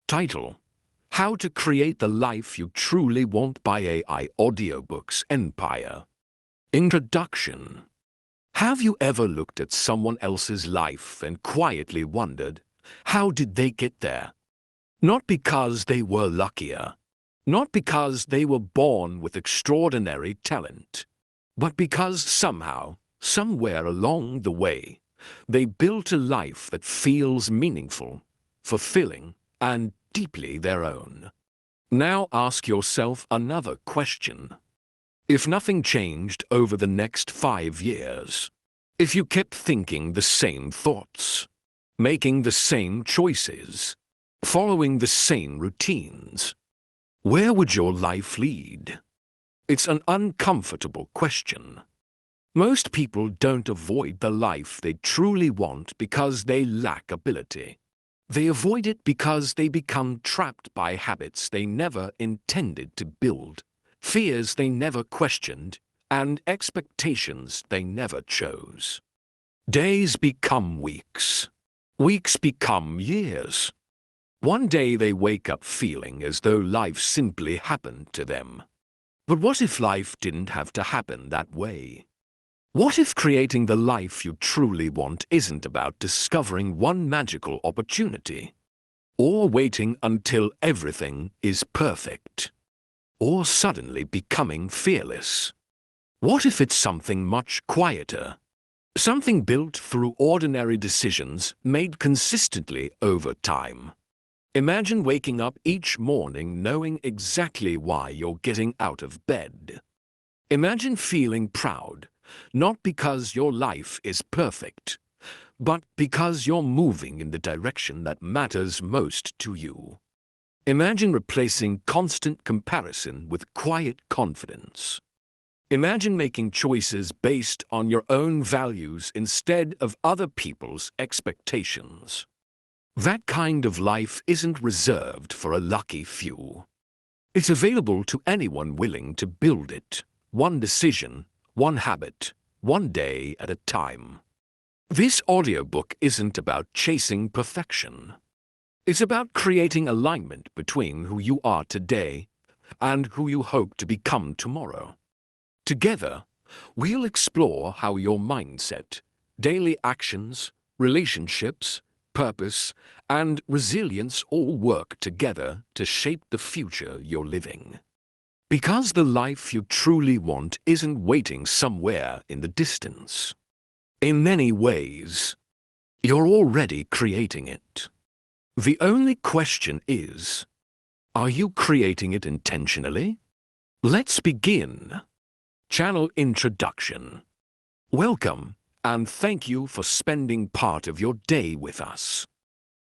Title: How to Create the Life You Truly Want by AI Audiobooks Empire. Introduction. Have you ever looked at someone else's life and quietly wondered, how did they get there? Not because they were luckier, not because they were born with extraordinary talent, but because somehow, somewhere along the way, they built a life that feels meaningful, fulfilling, and deeply their own. Now ask yourself another question. If nothing changed over the next 5 years, if you kept thinking the same thoughts, making the same choices, following the same routines, where would your life lead? It's an uncomfortable question. Most people don't avoid the life they truly want because they lack ability. They avoid it because they become trapped by habits they never intended to build, fears they never questioned, and expectations they never chose. Days become weeks. Weeks become years. One day they wake up feeling as though life simply happened to them. But what if life didn't have to happen that way? What if creating the life you truly want isn't about discovering one magical opportunity, or waiting until everything is perfect, or suddenly becoming fearless? What if it's something much quieter, something built through ordinary decisions made consistently over time? Imagine waking up each morning knowing exactly why you're getting out of bed. Imagine feeling proud, not because your life is perfect, but because you're moving in the direction that matters most to you. Imagine replacing constant comparison with quiet confidence. Imagine making choices based on your own values instead of other people's expectations. That kind of life isn't reserved for a lucky few. It's available to anyone willing to build it, one decision, one habit, one day at a time. This audiobook isn't about chasing perfection. It's about creating alignment between who you are today and who you hope to become tomorrow. Together, we'll explore how your mindset, daily actions, relationships, purpose, and resilience all work together to shape the future you're living. Because the life you truly want isn't waiting somewhere in the distance. In many ways, you're already creating it. The only question is, are you creating it intentionally? Let's begin. Channel Introduction. Welcome, and thank you for spending part of your day with us.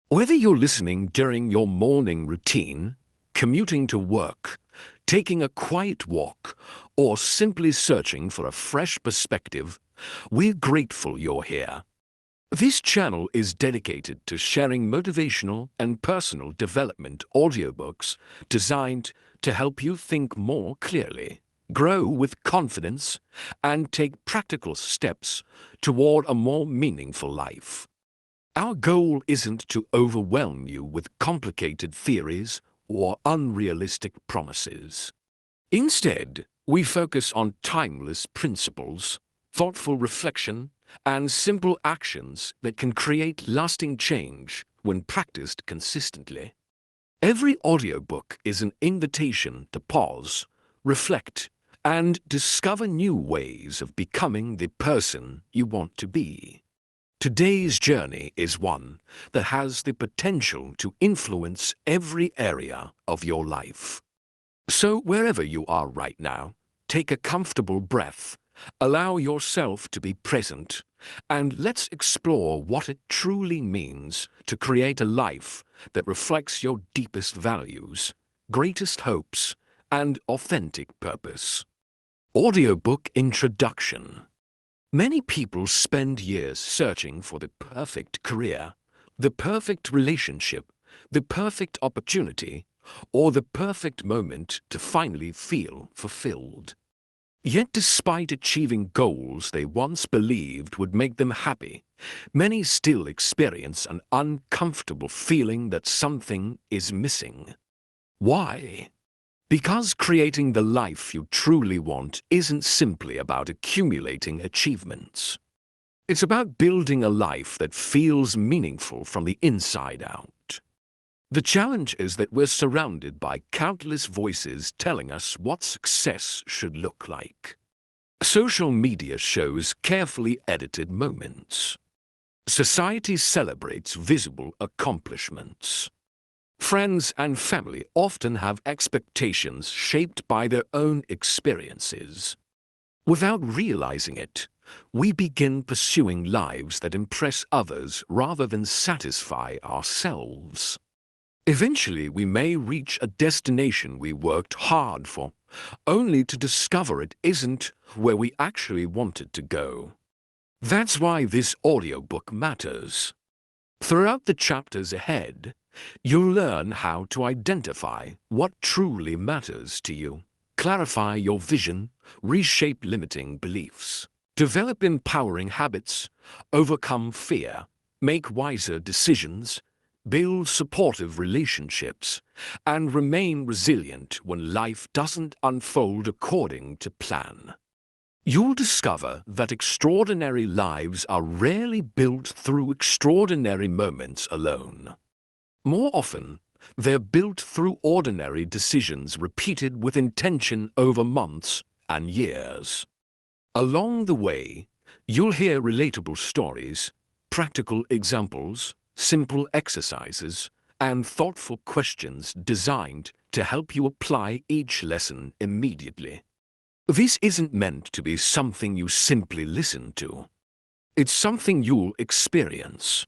Whether you're listening during your morning routine, commuting to work, taking a quiet walk, or simply searching for a fresh perspective, we're grateful you're here. This channel is dedicated to sharing motivational and personal development audiobooks designed to help you think more clearly, grow with confidence, and take practical steps toward a more meaningful life. Our goal isn't to overwhelm you with complicated theories or unrealistic promises. Instead, we focus on timeless principles, thoughtful reflection, and simple actions that can create lasting change when practiced consistently. Every audiobook is an invitation to pause, reflect, and discover new ways of becoming the person you want to be. Today's journey is one that has the potential to influence every area of your life. So wherever you are right now, take a comfortable breath, allow yourself to be present, and let's explore what it truly means to create a life that reflects your deepest values, greatest hopes, and authentic purpose. Audiobook Introduction. Many people spend years searching for the perfect career, the perfect relationship, the perfect opportunity, or the perfect moment to finally feel fulfilled. Yet despite achieving goals they once believed would make them happy, many still experience an uncomfortable feeling that something is missing. Why? Because creating the life you truly want isn't simply about accumulating achievements. It's about building a life that feels meaningful from the inside out. The challenge is that we're surrounded by countless voices telling us what success should look like. Social media shows carefully edited moments. Society celebrates visible accomplishments. Friends and family often have expectations shaped by their own experiences. Without realizing it, we begin pursuing lives that impress others rather than satisfy ourselves. Eventually, we may reach a destination we worked hard for, only to discover it isn't where we actually wanted to go. That's why this audiobook matters. Throughout the chapters ahead, you'll learn how to identify what truly matters to you, clarify your vision, reshape limiting beliefs, develop empowering habits, overcome fear, make wiser decisions, build supportive relationships, and remain resilient when life doesn't unfold according to plan. You'll discover that extraordinary lives are rarely built through extraordinary moments alone. More often, they're built through ordinary decisions repeated with intention over months and years. Along the way, you'll hear relatable stories, practical examples, simple exercises, and thoughtful questions designed to help you apply each lesson immediately. This isn't meant to be something you simply listen to. It's something you'll experience,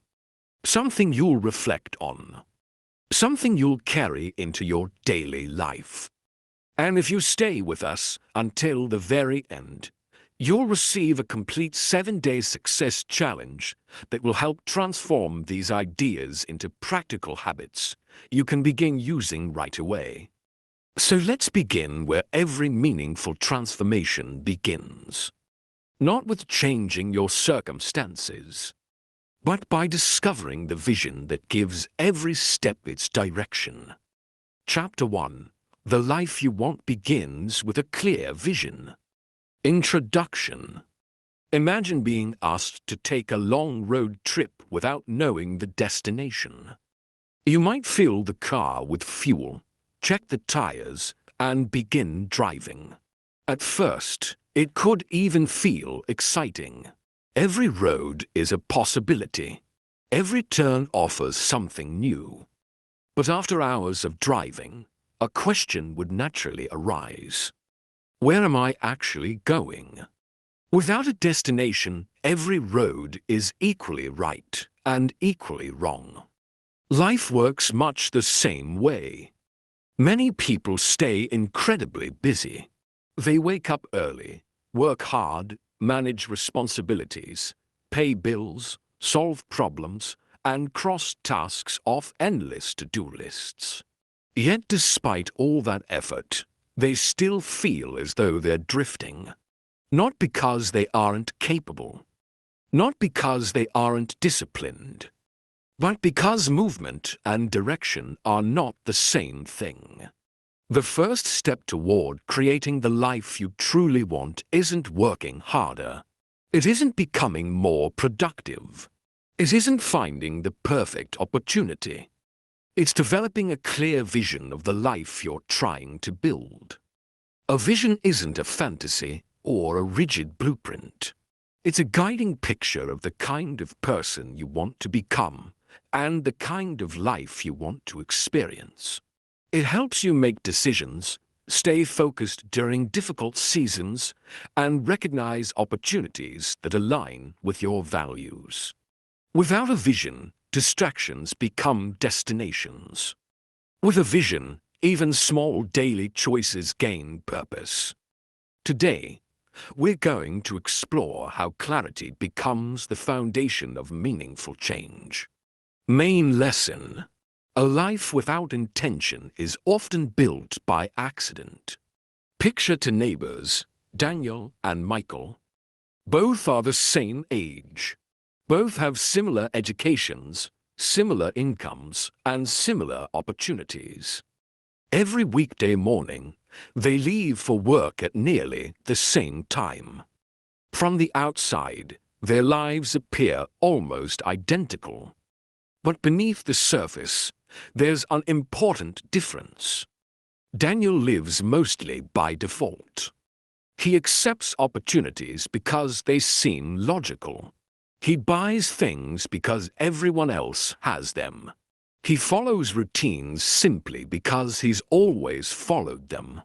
something you'll reflect on, something you'll carry into your daily life. And if you stay with us until the very end, you'll receive a complete 7-day success challenge that will help transform these ideas into practical habits you can begin using right away. So let's begin where every meaningful transformation begins. Not with changing your circumstances, but by discovering the vision that gives every step its direction. Chapter 1. The life you want begins with a clear vision. Introduction. Imagine being asked to take a long road trip without knowing the destination. You might fill the car with fuel, check the tires, and begin driving. At first, it could even feel exciting. Every road is a possibility. Every turn offers something new. But after hours of driving, a question would naturally arise. Where am I actually going? Without a destination, every road is equally right and equally wrong. Life works much the same way. Many people stay incredibly busy. They wake up early, work hard, manage responsibilities, pay bills, solve problems, and cross tasks off endless to-do lists. Yet despite all that effort, they still feel as though they're drifting. Not because they aren't capable, not because they aren't disciplined, but because movement and direction are not the same thing. The first step toward creating the life you truly want isn't working harder. It isn't becoming more productive. It isn't finding the perfect opportunity. It's developing a clear vision of the life you're trying to build. A vision isn't a fantasy or a rigid blueprint. It's a guiding picture of the kind of person you want to become and the kind of life you want to experience. It helps you make decisions, stay focused during difficult seasons, and recognize opportunities that align with your values. Without a vision, distractions become destinations. With a vision, even small daily choices gain purpose. Today, we're going to explore how clarity becomes the foundation of meaningful change. Main lesson: a life without intention is often built by accident. Picture two neighbors, Daniel and Michael. Both are the same age. Both have similar educations, similar incomes, and similar opportunities. Every weekday morning, they leave for work at nearly the same time. From the outside, their lives appear almost identical. But beneath the surface, there's an important difference. Daniel lives mostly by default. He accepts opportunities because they seem logical. He buys things because everyone else has them. He follows routines simply because he's always followed them.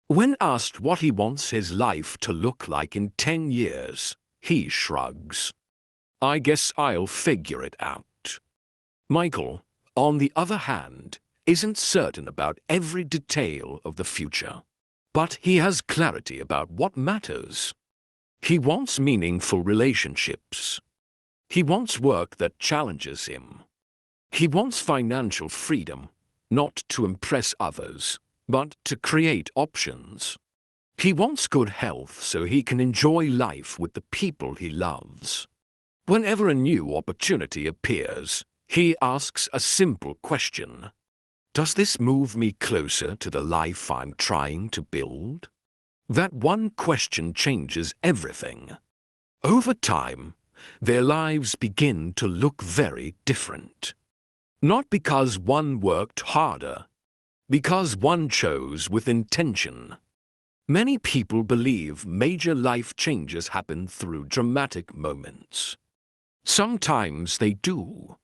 When asked what he wants his life to look like in 10 years, he shrugs. I guess I'll figure it out. Michael, on the other hand, isn't certain about every detail of the future. But he has clarity about what matters. He wants meaningful relationships. He wants work that challenges him. He wants financial freedom, not to impress others, but to create options. He wants good health so he can enjoy life with the people he loves. Whenever a new opportunity appears, he asks a simple question. Does this move me closer to the life I'm trying to build? That one question changes everything. Over time, their lives begin to look very different. Not because one worked harder, because one chose with intention. Many people believe major life changes happen through dramatic moments. Sometimes they do,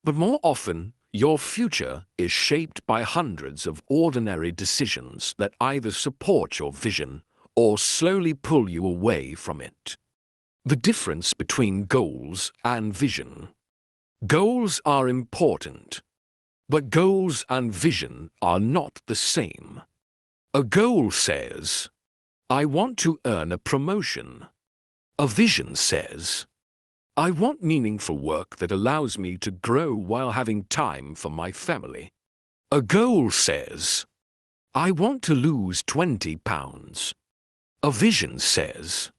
but more often, your future is shaped by hundreds of ordinary decisions that either support your vision or slowly pull you away from it. The difference between goals and vision. Goals are important, but goals and vision are not the same. A goal says, I want to earn a promotion. A vision says, I want meaningful work that allows me to grow while having time for my family. A goal says, I want to lose 20 pounds. A vision says,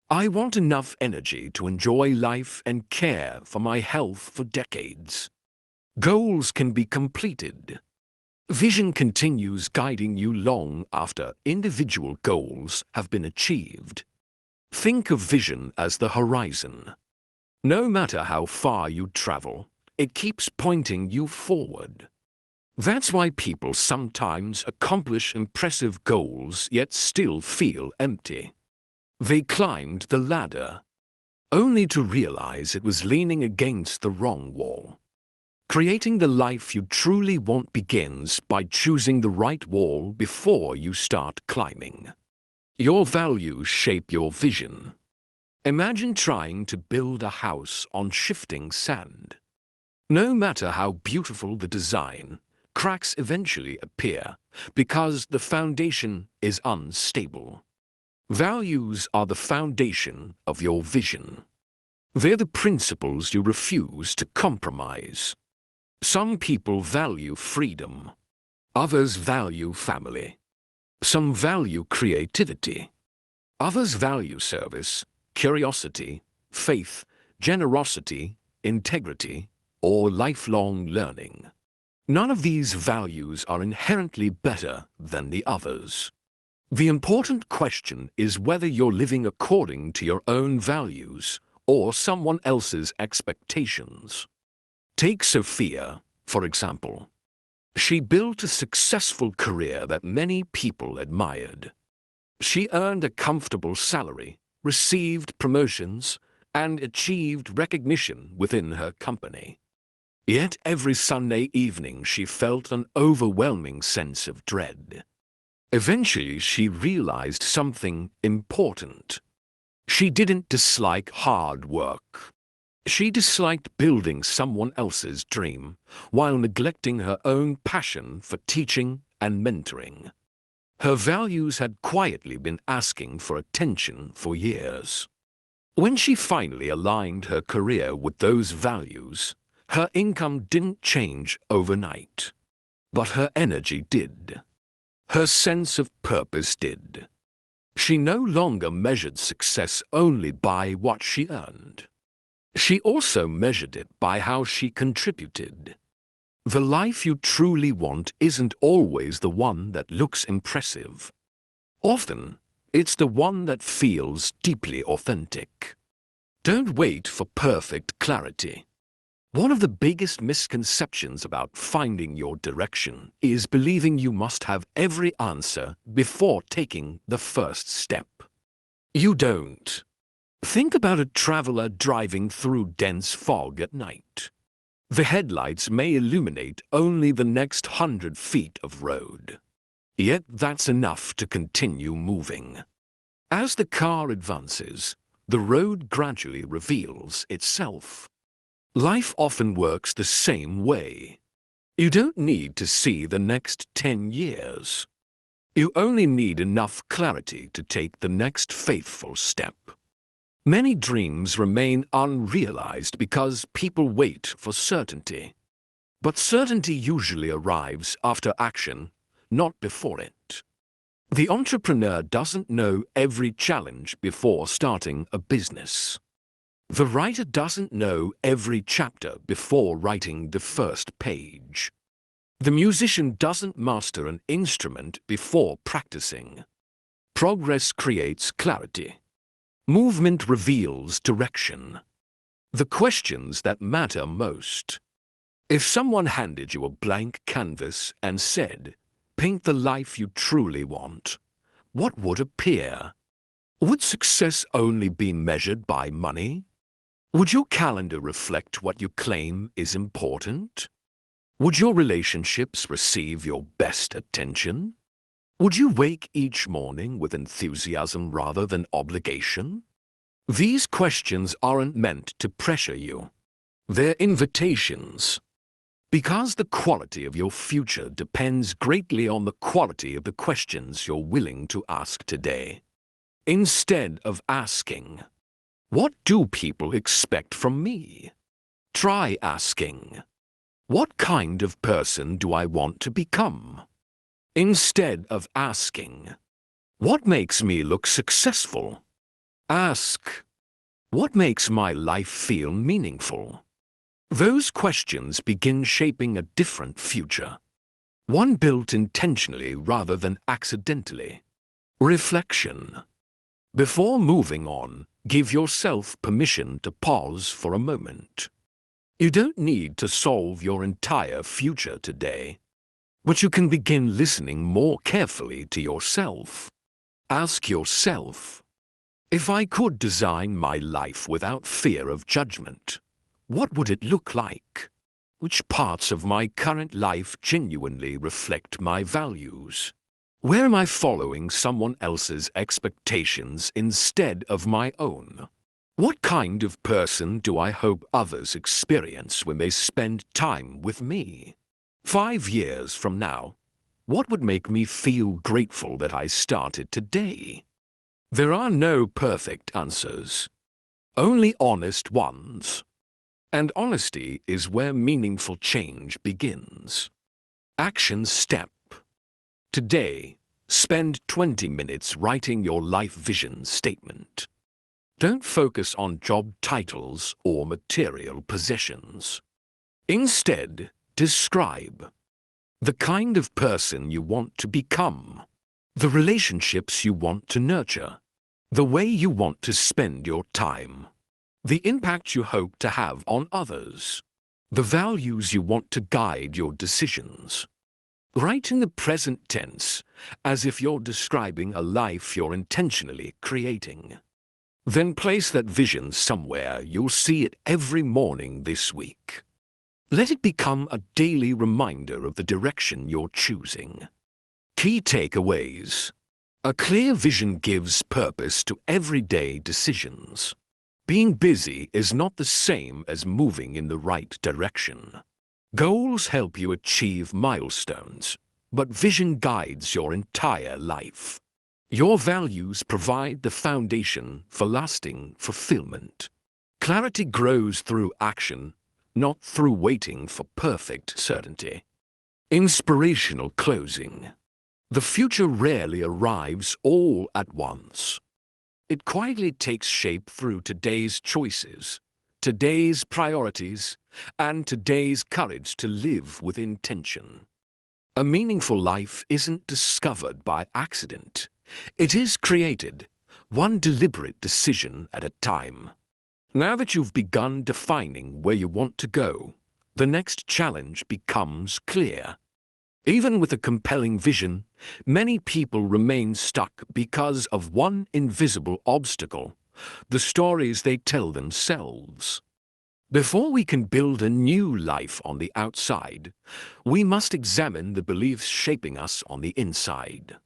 I want enough energy to enjoy life and care for my health for decades. Goals can be completed. Vision continues guiding you long after individual goals have been achieved. Think of vision as the horizon. No matter how far you travel, it keeps pointing you forward. That's why people sometimes accomplish impressive goals yet still feel empty. They climbed the ladder, only to realize it was leaning against the wrong wall. Creating the life you truly want begins by choosing the right wall before you start climbing. Your values shape your vision. Imagine trying to build a house on shifting sand. No matter how beautiful the design, cracks eventually appear because the foundation is unstable. Values are the foundation of your vision. They're the principles you refuse to compromise. Some people value freedom. Others value family. Some value creativity. Others value service, curiosity, faith, generosity, integrity, or lifelong learning. None of these values are inherently better than the others. The important question is whether you're living according to your own values or someone else's expectations. Take Sophia, for example. She built a successful career that many people admired. She earned a comfortable salary, received promotions, and achieved recognition within her company. Yet every Sunday evening she felt an overwhelming sense of dread. Eventually she realized something important. She didn't dislike hard work. She disliked building someone else's dream while neglecting her own passion for teaching and mentoring. Her values had quietly been asking for attention for years. When she finally aligned her career with those values, her income didn't change overnight. But her energy did. Her sense of purpose did. She no longer measured success only by what she earned. She also measured it by how she contributed. The life you truly want isn't always the one that looks impressive. Often, it's the one that feels deeply authentic. Don't wait for perfect clarity. One of the biggest misconceptions about finding your direction is believing you must have every answer before taking the first step. You don't. Think about a traveler driving through dense fog at night. The headlights may illuminate only the next 100 feet of road. Yet that's enough to continue moving. As the car advances, the road gradually reveals itself. Life often works the same way. You don't need to see the next 10 years. You only need enough clarity to take the next faithful step. Many dreams remain unrealized because people wait for certainty. But certainty usually arrives after action, not before it. The entrepreneur doesn't know every challenge before starting a business. The writer doesn't know every chapter before writing the first page. The musician doesn't master an instrument before practicing. Progress creates clarity. Movement reveals direction. The questions that matter most. If someone handed you a blank canvas and said, "Paint the life you truly want," what would appear? Would success only be measured by money? Would your calendar reflect what you claim is important? Would your relationships receive your best attention? Would you wake each morning with enthusiasm rather than obligation? These questions aren't meant to pressure you. They're invitations. Because the quality of your future depends greatly on the quality of the questions you're willing to ask today. Instead of asking, "What do people expect from me?" try asking, "What kind of person do I want to become?" Instead of asking, "What makes me look successful?" ask, "What makes my life feel meaningful?" Those questions begin shaping a different future. One built intentionally rather than accidentally. Reflection. Before moving on, give yourself permission to pause for a moment. You don't need to solve your entire future today, but you can begin listening more carefully to yourself. Ask yourself, if I could design my life without fear of judgment, what would it look like? Which parts of my current life genuinely reflect my values? Where am I following someone else's expectations instead of my own? What kind of person do I hope others experience when they spend time with me? 5 years from now, what would make me feel grateful that I started today? There are no perfect answers, only honest ones. And honesty is where meaningful change begins. Action step. Today, spend 20 minutes writing your life vision statement. Don't focus on job titles or material possessions. Instead, describe the kind of person you want to become, the relationships you want to nurture, the way you want to spend your time, the impact you hope to have on others, the values you want to guide your decisions. Write in the present tense, as if you're describing a life you're intentionally creating. Then place that vision somewhere you'll see it every morning this week. Let it become a daily reminder of the direction you're choosing. Key takeaways. A clear vision gives purpose to everyday decisions. Being busy is not the same as moving in the right direction. Goals help you achieve milestones, but vision guides your entire life. Your values provide the foundation for lasting fulfillment. Clarity grows through action, not through waiting for perfect certainty. Inspirational closing. The future rarely arrives all at once. It quietly takes shape through today's choices, today's priorities, and today's courage to live with intention. A meaningful life isn't discovered by accident. It is created, one deliberate decision at a time. Now that you've begun defining where you want to go, the next challenge becomes clear. Even with a compelling vision, many people remain stuck because of one invisible obstacle: the stories they tell themselves. Before we can build a new life on the outside, we must examine the beliefs shaping us on the inside.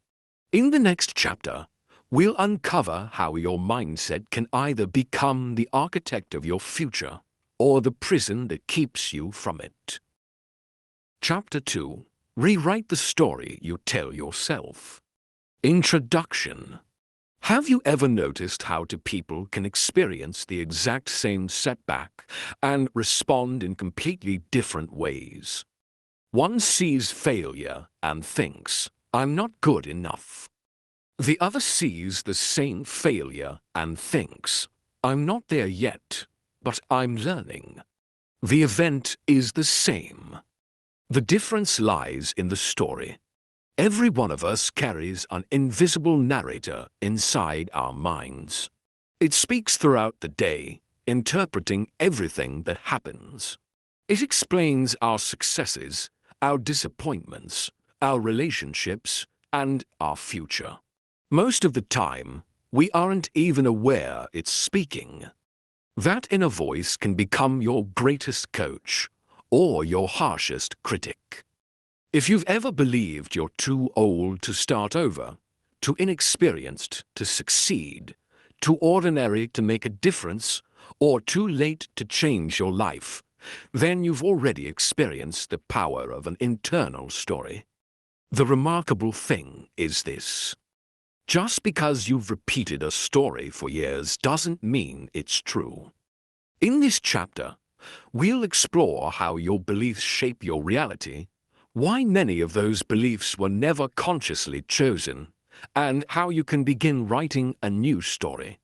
In the next chapter, we'll uncover how your mindset can either become the architect of your future or the prison that keeps you from it. Chapter 2. Rewrite the story you tell yourself. Introduction. Have you ever noticed how two people can experience the exact same setback and respond in completely different ways? One sees failure and thinks, "I'm not good enough." The other sees the same failure and thinks, "I'm not there yet, but I'm learning." The event is the same. The difference lies in the story. Every one of us carries an invisible narrator inside our minds. It speaks throughout the day, interpreting everything that happens. It explains our successes, our disappointments, our relationships, and our future. Most of the time, we aren't even aware it's speaking. That inner voice can become your greatest coach or your harshest critic. If you've ever believed you're too old to start over, too inexperienced to succeed, too ordinary to make a difference, or too late to change your life, then you've already experienced the power of an internal story. The remarkable thing is this: just because you've repeated a story for years doesn't mean it's true. In this chapter, we'll explore how your beliefs shape your reality, why many of those beliefs were never consciously chosen, and how you can begin writing a new story,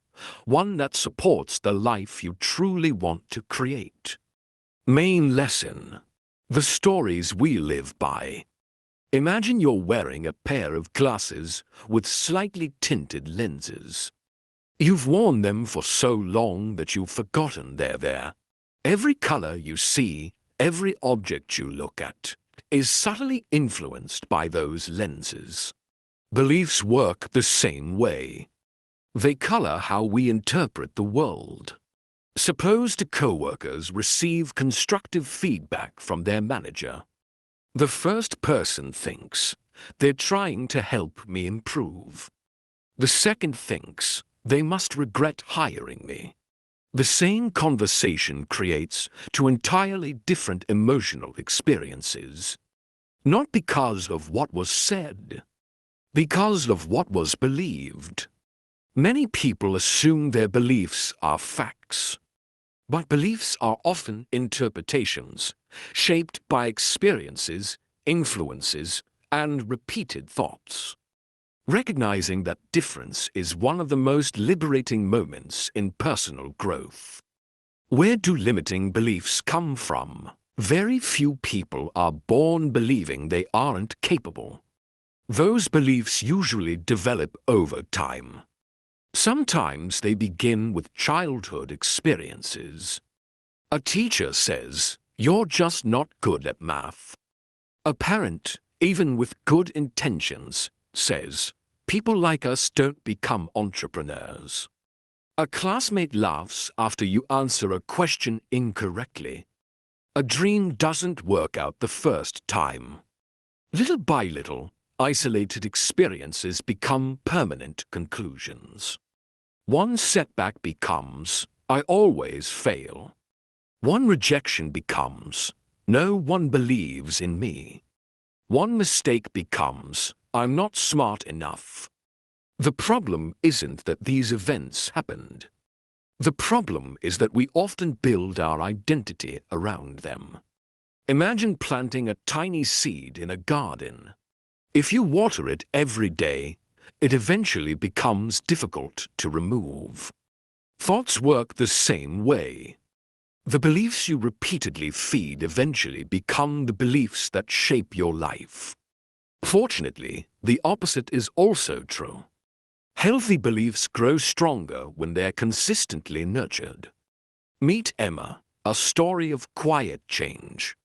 one that supports the life you truly want to create. Main lesson: the stories we live by. Imagine you're wearing a pair of glasses with slightly tinted lenses. You've worn them for so long that you've forgotten they're there. Every color you see, every object you look at, is subtly influenced by those lenses. Beliefs work the same way. They color how we interpret the world. Suppose two co-workers receive constructive feedback from their manager. The first person thinks, "They're trying to help me improve." The second thinks, "They must regret hiring me." The same conversation creates two entirely different emotional experiences. Not because of what was said, because of what was believed. Many people assume their beliefs are facts, but beliefs are often interpretations, shaped by experiences, influences, and repeated thoughts. Recognizing that difference is one of the most liberating moments in personal growth. Where do limiting beliefs come from? Very few people are born believing they aren't capable. Those beliefs usually develop over time. Sometimes they begin with childhood experiences. A teacher says, "You're just not good at math." A parent, even with good intentions, says, "People like us don't become entrepreneurs." A classmate laughs after you answer a question incorrectly. A dream doesn't work out the first time. Little by little, isolated experiences become permanent conclusions. One setback becomes, "I always fail." One rejection becomes, "No one believes in me." One mistake becomes, "I'm not smart enough." The problem isn't that these events happened. The problem is that we often build our identity around them. Imagine planting a tiny seed in a garden. If you water it every day, it eventually becomes difficult to remove. Thoughts work the same way. The beliefs you repeatedly feed eventually become the beliefs that shape your life. Fortunately, the opposite is also true. Healthy beliefs grow stronger when they're consistently nurtured. Meet Emma, a story of quiet change.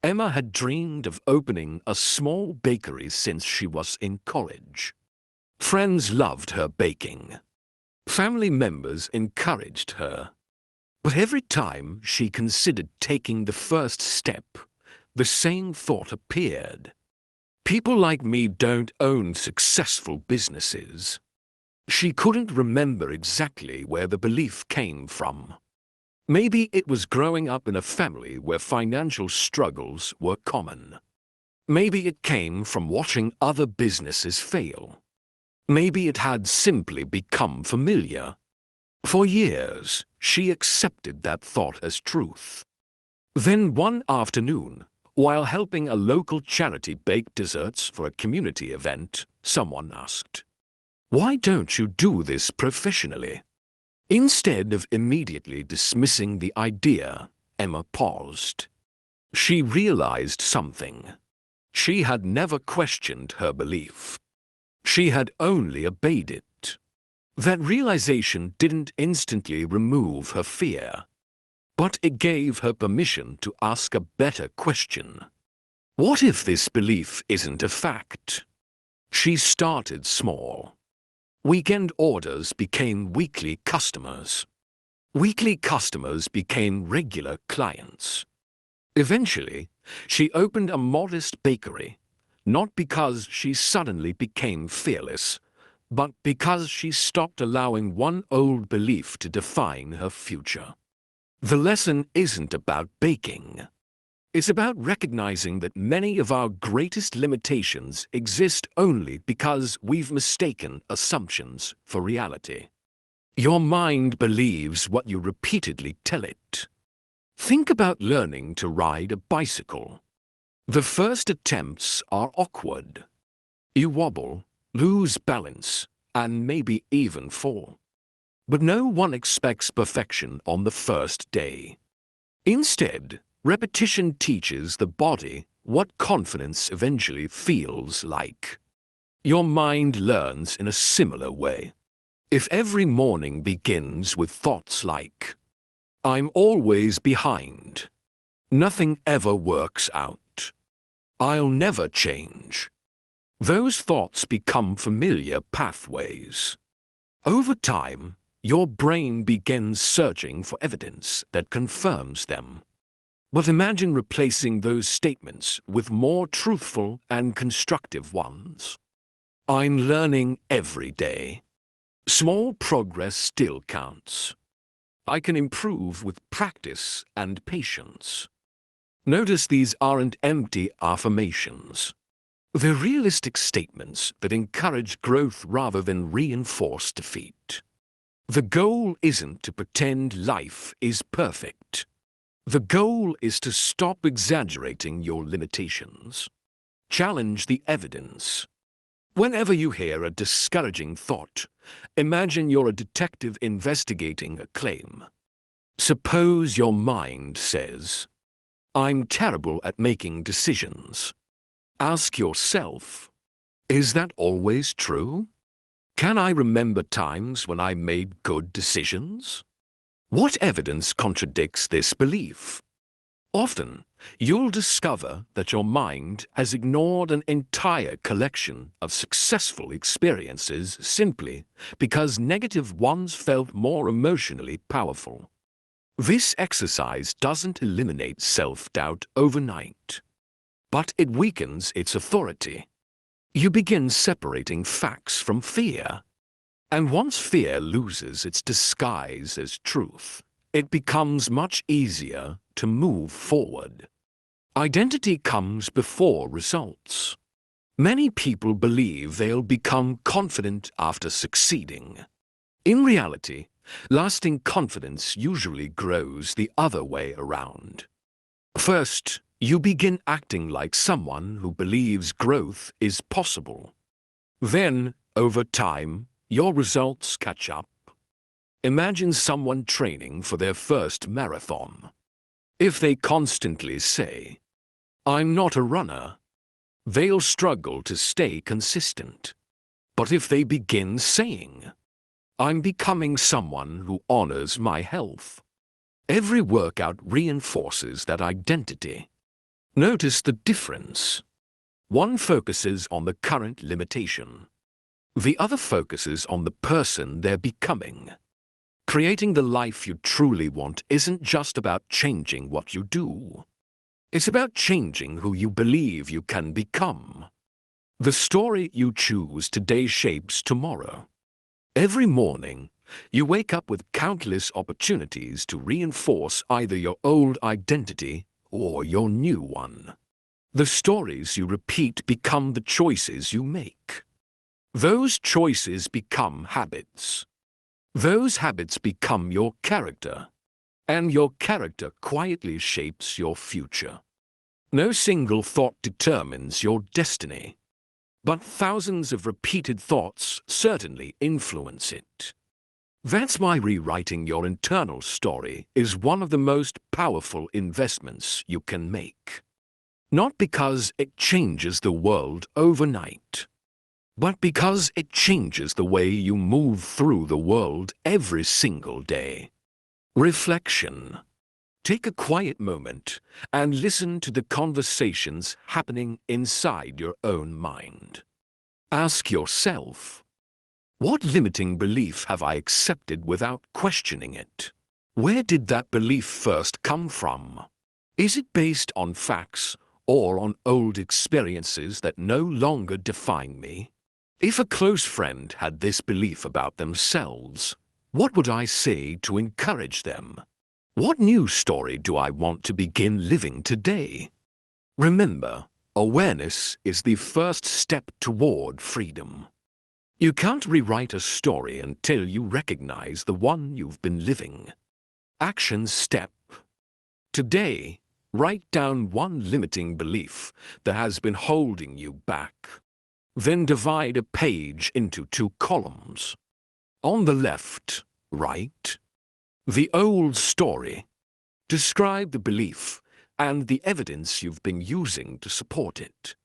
Emma had dreamed of opening a small bakery since she was in college. Friends loved her baking. Family members encouraged her. But every time she considered taking the first step, the same thought appeared. People like me don't own successful businesses. She couldn't remember exactly where the belief came from. Maybe it was growing up in a family where financial struggles were common. Maybe it came from watching other businesses fail. Maybe it had simply become familiar. For years, she accepted that thought as truth. Then one afternoon, while helping a local charity bake desserts for a community event, someone asked, "Why don't you do this professionally?" Instead of immediately dismissing the idea, Emma paused. She realized something. She had never questioned her belief. She had only obeyed it. That realization didn't instantly remove her fear, but it gave her permission to ask a better question. What if this belief isn't a fact? She started small. Weekend orders became weekly customers. Weekly customers became regular clients. Eventually, she opened a modest bakery, not because she suddenly became fearless, but because she stopped allowing one old belief to define her future. The lesson isn't about baking. It's about recognizing that many of our greatest limitations exist only because we've mistaken assumptions for reality. Your mind believes what you repeatedly tell it. Think about learning to ride a bicycle. The first attempts are awkward. You wobble, lose balance, and maybe even fall. But no one expects perfection on the first day. Instead, repetition teaches the body what confidence eventually feels like. Your mind learns in a similar way. If every morning begins with thoughts like, "I'm always behind," "Nothing ever works out," "I'll never change," those thoughts become familiar pathways. Over time, your brain begins searching for evidence that confirms them. But imagine replacing those statements with more truthful and constructive ones. "I'm learning every day. Small progress still counts. I can improve with practice and patience." Notice these aren't empty affirmations. They're realistic statements that encourage growth rather than reinforce defeat. The goal isn't to pretend life is perfect. The goal is to stop exaggerating your limitations. Challenge the evidence. Whenever you hear a discouraging thought, imagine you're a detective investigating a claim. Suppose your mind says, "I'm terrible at making decisions." Ask yourself, is that always true? Can I remember times when I made good decisions? What evidence contradicts this belief? Often, you'll discover that your mind has ignored an entire collection of successful experiences simply because negative ones felt more emotionally powerful. This exercise doesn't eliminate self-doubt overnight, but it weakens its authority. You begin separating facts from fear. And once fear loses its disguise as truth, it becomes much easier to move forward. Identity comes before results. Many people believe they'll become confident after succeeding. In reality, lasting confidence usually grows the other way around. First, You begin acting like someone who believes growth is possible. Then, over time, your results catch up. Imagine someone training for their first marathon. If they constantly say, "I'm not a runner," they'll struggle to stay consistent. But if they begin saying, "I'm becoming someone who honors my health," every workout reinforces that identity. Notice the difference. One focuses on the current limitation. The other focuses on the person they're becoming. Creating the life you truly want isn't just about changing what you do. It's about changing who you believe you can become. The story you choose today shapes tomorrow. Every morning, you wake up with countless opportunities to reinforce either your old identity or your new one. The stories you repeat become the choices you make. Those choices become habits. Those habits become your character, and your character quietly shapes your future. No single thought determines your destiny, but thousands of repeated thoughts certainly influence it. That's why rewriting your internal story is one of the most powerful investments you can make. Not because it changes the world overnight, but because it changes the way you move through the world every single day. Reflection. Take a quiet moment and listen to the conversations happening inside your own mind. Ask yourself, what limiting belief have I accepted without questioning it? Where did that belief first come from? Is it based on facts or on old experiences that no longer define me? If a close friend had this belief about themselves, what would I say to encourage them? What new story do I want to begin living today? Remember, awareness is the first step toward freedom. You can't rewrite a story until you recognize the one you've been living. Action step. Today, write down one limiting belief that has been holding you back. Then divide a page into 2 columns. On the left, write the old story. Describe the belief and the evidence you've been using to support it.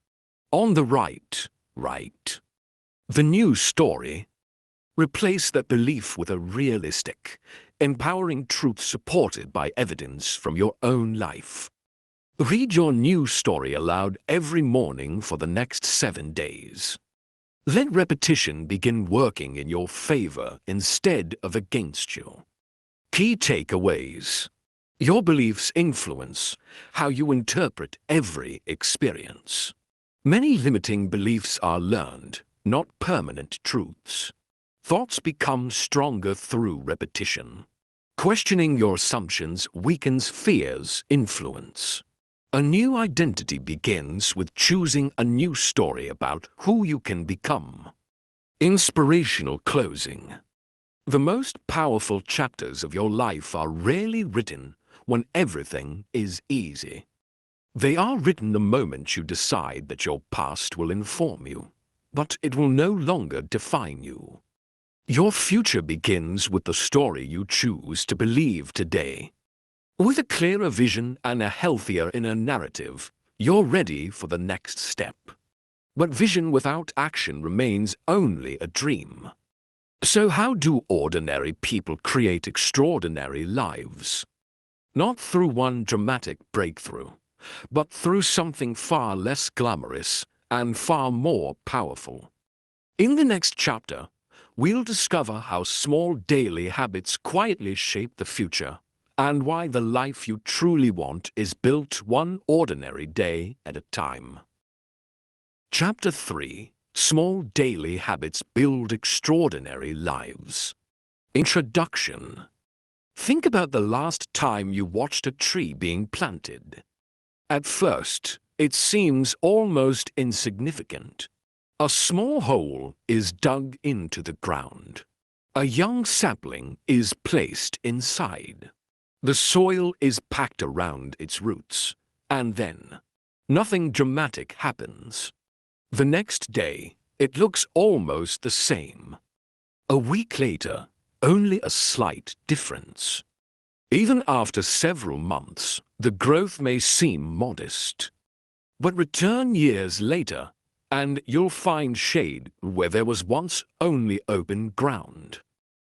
On the right, write the new story. Replace that belief with a realistic, empowering truth supported by evidence from your own life. Read your new story aloud every morning for the next 7 days. Let repetition begin working in your favor instead of against you. Key takeaways. Your beliefs influence how you interpret every experience. Many limiting beliefs are learned, not permanent truths. Thoughts become stronger through repetition. Questioning your assumptions weakens fear's influence. A new identity begins with choosing a new story about who you can become. Inspirational closing. The most powerful chapters of your life are rarely written when everything is easy. They are written the moment you decide that your past will inform you, but it will no longer define you. Your future begins with the story you choose to believe today. With a clearer vision and a healthier inner narrative, you're ready for the next step. But vision without action remains only a dream. So how do ordinary people create extraordinary lives? Not through one dramatic breakthrough, but through something far less glamorous and far more powerful. In the next chapter, we'll discover how small daily habits quietly shape the future, and why the life you truly want is built one ordinary day at a time. Chapter 3. Small daily habits build extraordinary lives. Introduction. Think about the last time you watched a tree being planted. At first, it seems almost insignificant. A small hole is dug into the ground. A young sapling is placed inside. The soil is packed around its roots, And then, nothing dramatic happens. The next day, it looks almost the same. A week later, only a slight difference. Even after several months, the growth may seem modest. But return years later, and you'll find shade where there was once only open ground.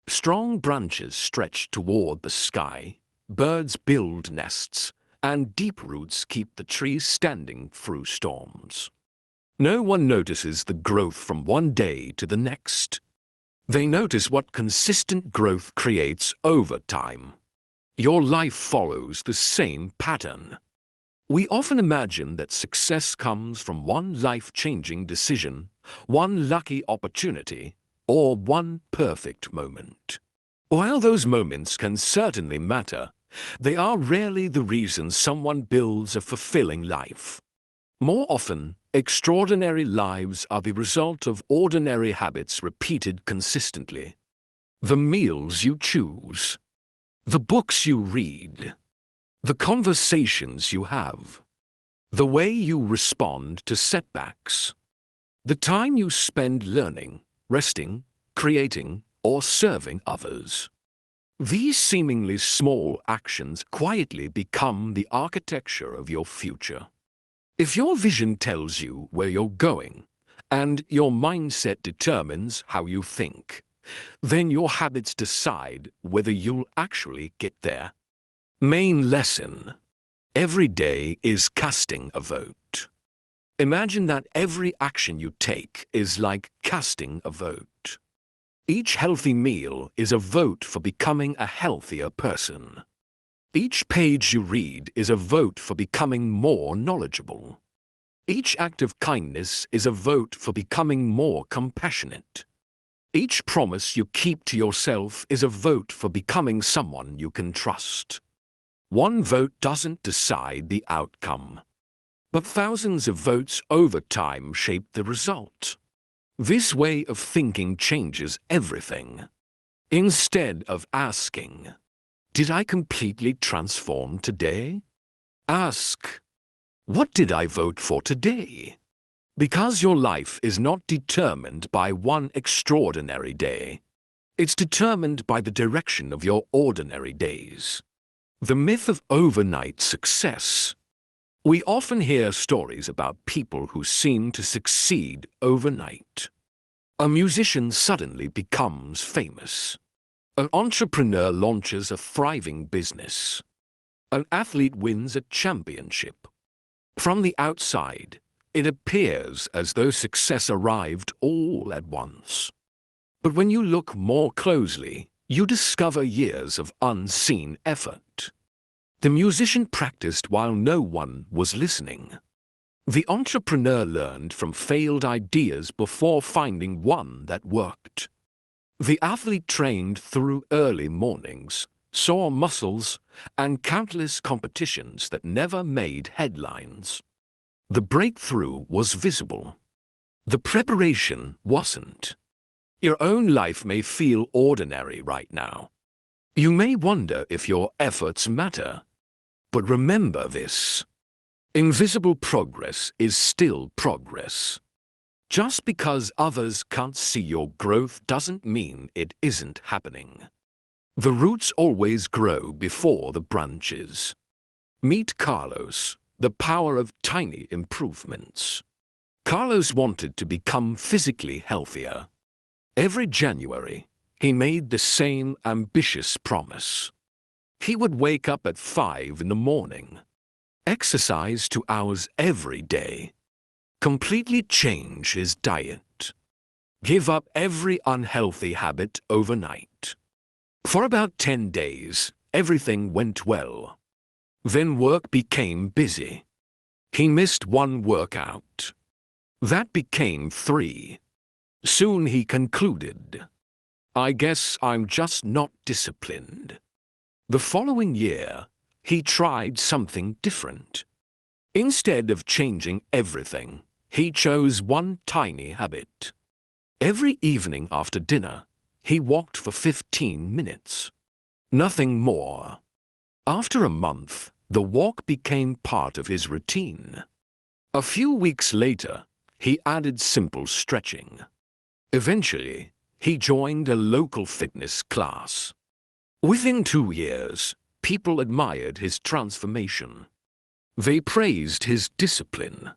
Strong branches stretch toward the sky, birds build nests, and deep roots keep the trees standing through storms. No one notices the growth from one day to the next. They notice what consistent growth creates over time. Your life follows the same pattern. We often imagine that success comes from one life-changing decision, one lucky opportunity, or one perfect moment. While those moments can certainly matter, they are rarely the reason someone builds a fulfilling life. More often, extraordinary lives are the result of ordinary habits repeated consistently. The meals you choose, the books you read, the conversations you have, the way you respond to setbacks, the time you spend learning, resting, creating, or serving others. These seemingly small actions quietly become the architecture of your future. If your vision tells you where you're going, and your mindset determines how you think, then your habits decide whether you'll actually get there. Main lesson: every day is casting a vote. Imagine that every action you take is like casting a vote. Each healthy meal is a vote for becoming a healthier person. Each page you read is a vote for becoming more knowledgeable. Each act of kindness is a vote for becoming more compassionate. Each promise you keep to yourself is a vote for becoming someone you can trust. One vote doesn't decide the outcome, but thousands of votes over time shape the result. This way of thinking changes everything. Instead of asking, "Did I completely transform today?" ask, "What did I vote for today?" Because your life is not determined by one extraordinary day. It's determined by the direction of your ordinary days. The myth of overnight success. We often hear stories about people who seem to succeed overnight. A musician suddenly becomes famous. An entrepreneur launches a thriving business. An athlete wins a championship. From the outside, it appears as though success arrived all at once. But when you look more closely, you discover years of unseen effort. The musician practiced while no one was listening. The entrepreneur learned from failed ideas before finding one that worked. The athlete trained through early mornings, sore muscles, and countless competitions that never made headlines. The breakthrough was visible. The preparation wasn't. Your own life may feel ordinary right now. You may wonder if your efforts matter. But remember this: invisible progress is still progress. Just because others can't see your growth doesn't mean it isn't happening. The roots always grow before the branches. Meet Carlos, the power of tiny improvements. Carlos wanted to become physically healthier. Every January, he made the same ambitious promise. He would wake up at 5 in the morning, exercise 2 hours every day, completely change his diet, give up every unhealthy habit overnight. For about 10 days, everything went well. Then work became busy. He missed one workout. That became 3. Soon he concluded, "I guess I'm just not disciplined." The following year, he tried something different. Instead of changing everything, he chose one tiny habit. Every evening after dinner, he walked for 15 minutes. Nothing more. After a month, The walk became part of his routine. A few weeks later, he added simple stretching. Eventually, he joined a local fitness class. Within 2 years, people admired his transformation. They praised his discipline.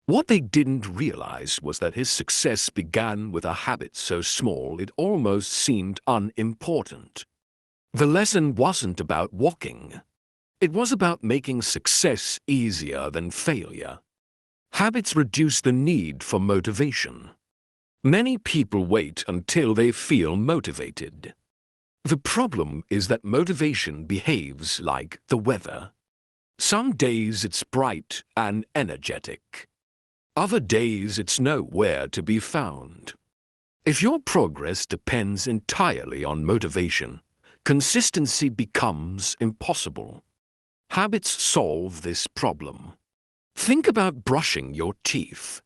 What they didn't realize was that his success began with a habit so small it almost seemed unimportant. The lesson wasn't about walking. It was about making success easier than failure. Habits reduce the need for motivation. Many people wait until they feel motivated. The problem is that motivation behaves like the weather. Some days it's bright and energetic. Other days it's nowhere to be found. If your progress depends entirely on motivation, consistency becomes impossible. Habits solve this problem. Think about brushing your teeth.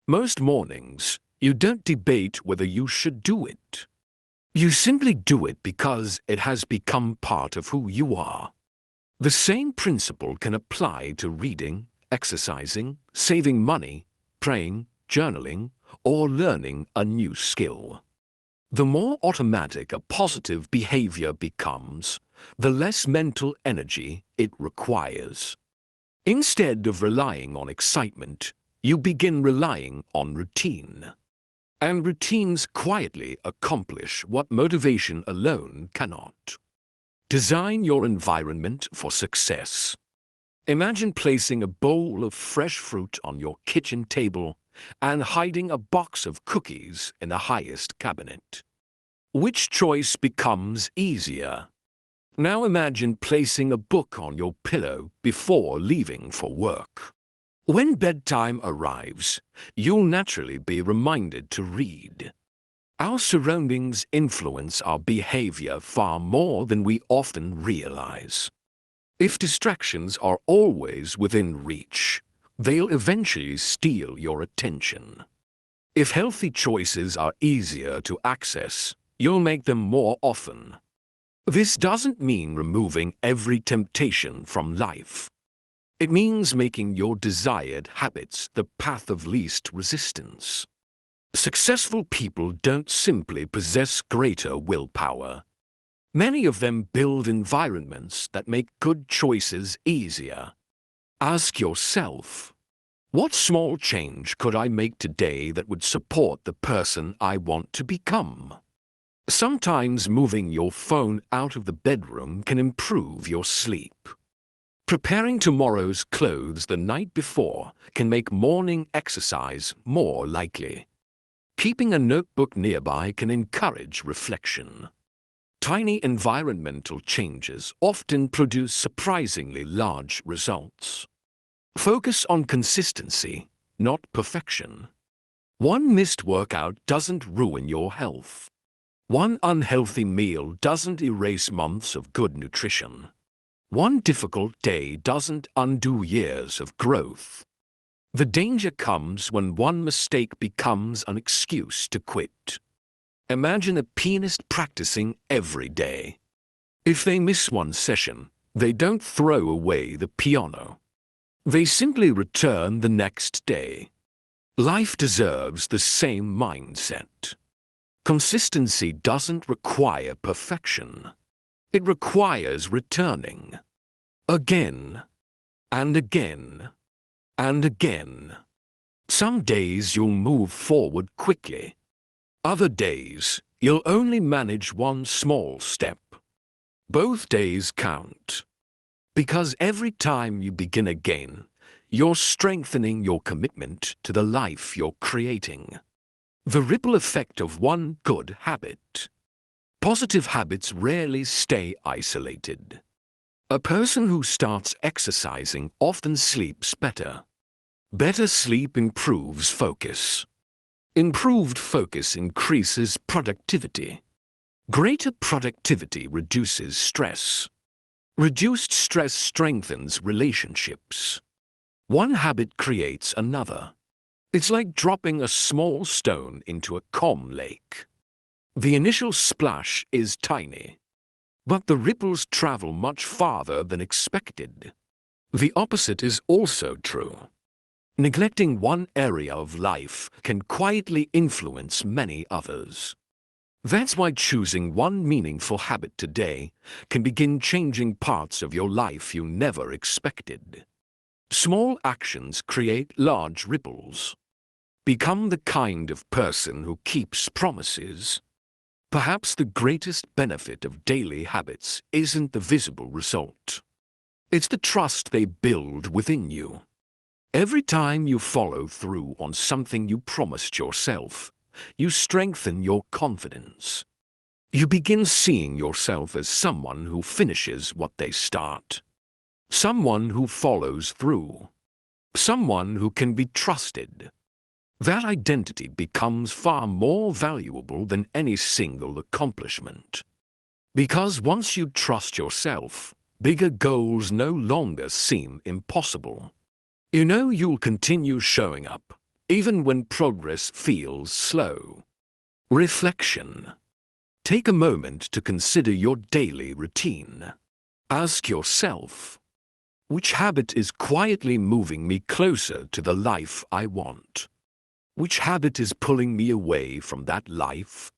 Most mornings, you don't debate whether you should do it. You simply do it because it has become part of who you are. The same principle can apply to reading, exercising, saving money, praying, journaling, or learning a new skill. The more automatic a positive behavior becomes, the less mental energy it requires. Instead of relying on excitement, you begin relying on routine. And routines quietly accomplish what motivation alone cannot. Design your environment for success. Imagine placing a bowl of fresh fruit on your kitchen table and hiding a box of cookies in the highest cabinet. Which choice becomes easier? Now imagine placing a book on your pillow before leaving for work. When bedtime arrives, you'll naturally be reminded to read. Our surroundings influence our behavior far more than we often realize. If distractions are always within reach, they'll eventually steal your attention. If healthy choices are easier to access, you'll make them more often. This doesn't mean removing every temptation from life. It means making your desired habits the path of least resistance. Successful people don't simply possess greater willpower. Many of them build environments that make good choices easier. Ask yourself, what small change could I make today that would support the person I want to become? Sometimes moving your phone out of the bedroom can improve your sleep. Preparing tomorrow's clothes the night before can make morning exercise more likely. Keeping a notebook nearby can encourage reflection. Tiny environmental changes often produce surprisingly large results. Focus on consistency, not perfection. One missed workout doesn't ruin your health. One unhealthy meal doesn't erase months of good nutrition. One difficult day doesn't undo years of growth. The danger comes when one mistake becomes an excuse to quit. Imagine a pianist practicing every day. If they miss one session, they don't throw away the piano. They simply return the next day. Life deserves the same mindset. Consistency doesn't require perfection. It requires returning. Again, and again, and again. Some days you'll move forward quickly. Other days, you'll only manage one small step. Both days count. Because every time you begin again, you're strengthening your commitment to the life you're creating. The ripple effect of one good habit. Positive habits rarely stay isolated. A person who starts exercising often sleeps better. Better sleep improves focus. Improved focus increases productivity. Greater productivity reduces stress. Reduced stress strengthens relationships. One habit creates another. It's like dropping a small stone into a calm lake. The initial splash is tiny, but the ripples travel much farther than expected. The opposite is also true. Neglecting one area of life can quietly influence many others. That's why choosing one meaningful habit today can begin changing parts of your life you never expected. Small actions create large ripples. Become the kind of person who keeps promises. Perhaps the greatest benefit of daily habits isn't the visible result. It's the trust they build within you. Every time you follow through on something you promised yourself, you strengthen your confidence. You begin seeing yourself as someone who finishes what they start. Someone who follows through. Someone who can be trusted. That identity becomes far more valuable than any single accomplishment. Because once you trust yourself, bigger goals no longer seem impossible. You know you'll continue showing up, even when progress feels slow. Reflection. Take a moment to consider your daily routine. Ask yourself, which habit is quietly moving me closer to the life I want? Which habit is pulling me away from that life?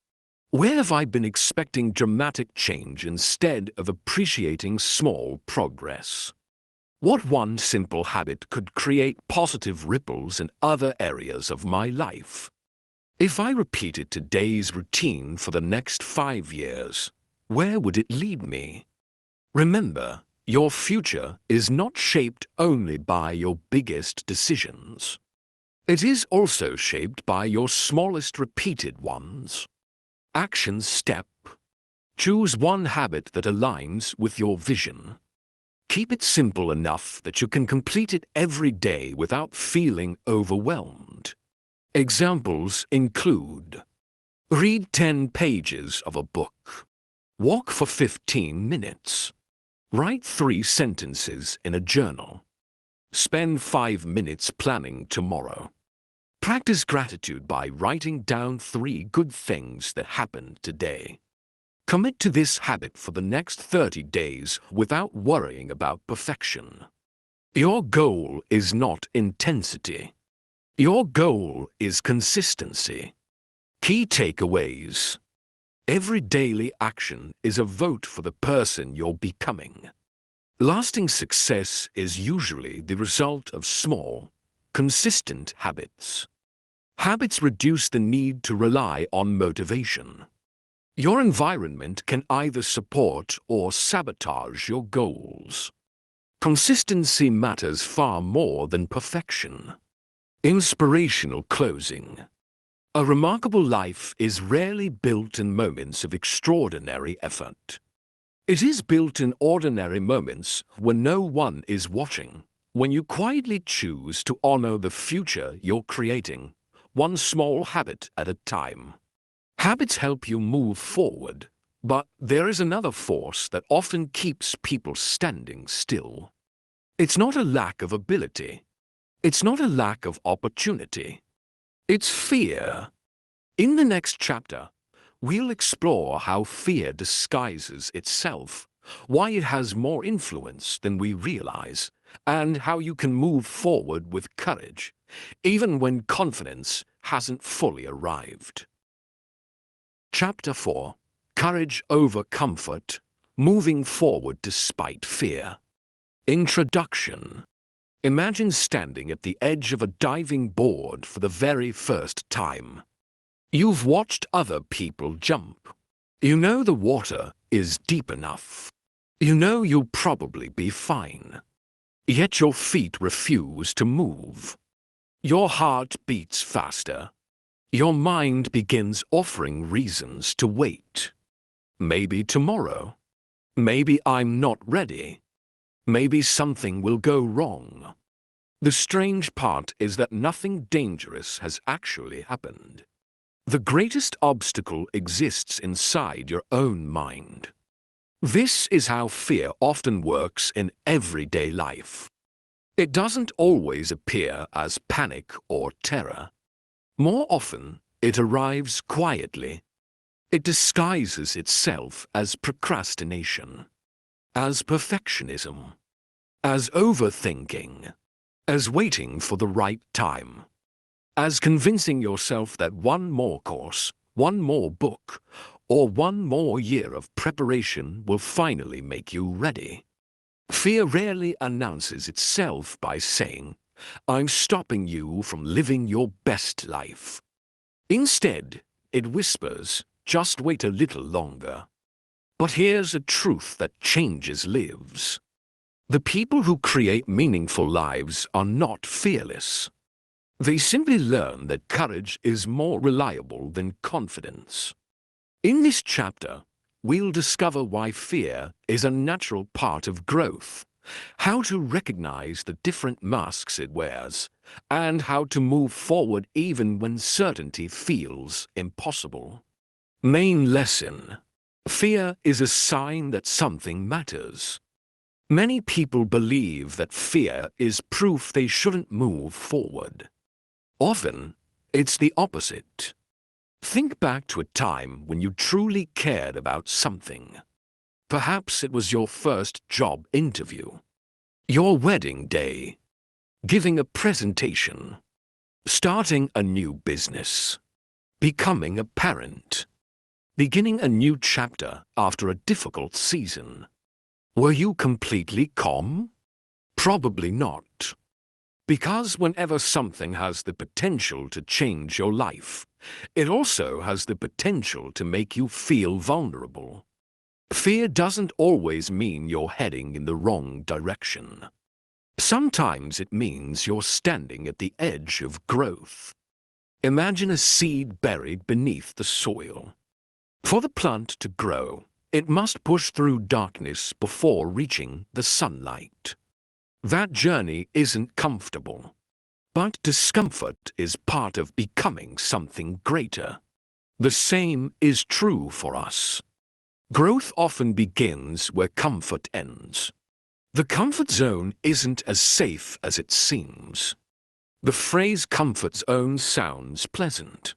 Where have I been expecting dramatic change instead of appreciating small progress? What one simple habit could create positive ripples in other areas of my life? If I repeated today's routine for the next 5 years, where would it lead me? Remember, your future is not shaped only by your biggest decisions. It is also shaped by your smallest repeated ones. Action step. Choose one habit that aligns with your vision. Keep it simple enough that you can complete it every day without feeling overwhelmed. Examples include: read 10 pages of a book. Walk for 15 minutes. Write 3 sentences in a journal. Spend 5 minutes planning tomorrow. Practice gratitude by writing down 3 good things that happened today. Commit to this habit for the next 30 days without worrying about perfection. Your goal is not intensity. Your goal is consistency. Key takeaways. Every daily action is a vote for the person you're becoming. Lasting success is usually the result of small, consistent habits. Habits reduce the need to rely on motivation. Your environment can either support or sabotage your goals. Consistency matters far more than perfection. Inspirational closing. A remarkable life is rarely built in moments of extraordinary effort. It is built in ordinary moments when no one is watching, when you quietly choose to honor the future you're creating, one small habit at a time. Habits help you move forward, but there is another force that often keeps people standing still. It's not a lack of ability. It's not a lack of opportunity. It's fear. In the next chapter, we'll explore how fear disguises itself, why it has more influence than we realize, and how you can move forward with courage, even when confidence hasn't fully arrived. Chapter 4. Courage over comfort, moving forward despite fear. Introduction. Imagine standing at the edge of a diving board for the very first time. You've watched other people jump. You know the water is deep enough. You know you'll probably be fine. Yet your feet refuse to move. Your heart beats faster. Your mind begins offering reasons to wait. Maybe tomorrow. Maybe I'm not ready. Maybe something will go wrong. The strange part is that nothing dangerous has actually happened. The greatest obstacle exists inside your own mind. This is how fear often works in everyday life. It doesn't always appear as panic or terror. More often, it arrives quietly. It disguises itself as procrastination, as perfectionism, as overthinking, as waiting for the right time, as convincing yourself that one more course, one more book, or one more year of preparation will finally make you ready. Fear rarely announces itself by saying, "I'm stopping you from living your best life." Instead, it whispers, "Just wait a little longer." But here's a truth that changes lives. The people who create meaningful lives are not fearless. They simply learn that courage is more reliable than confidence. In this chapter, we'll discover why fear is a natural part of growth, how to recognize the different masks it wears, and how to move forward even when certainty feels impossible. Main lesson: fear is a sign that something matters. Many people believe that fear is proof they shouldn't move forward. Often, it's the opposite. Think back to a time when you truly cared about something. Perhaps it was your first job interview, your wedding day, giving a presentation, starting a new business, becoming a parent, beginning a new chapter after a difficult season. Were you completely calm? Probably not. Because whenever something has the potential to change your life, it also has the potential to make you feel vulnerable. Fear doesn't always mean you're heading in the wrong direction. Sometimes it means you're standing at the edge of growth. Imagine a seed buried beneath the soil. For the plant to grow, it must push through darkness before reaching the sunlight. That journey isn't comfortable, but discomfort is part of becoming something greater. The same is true for us. Growth often begins where comfort ends. The comfort zone isn't as safe as it seems. The phrase comfort zone sounds pleasant.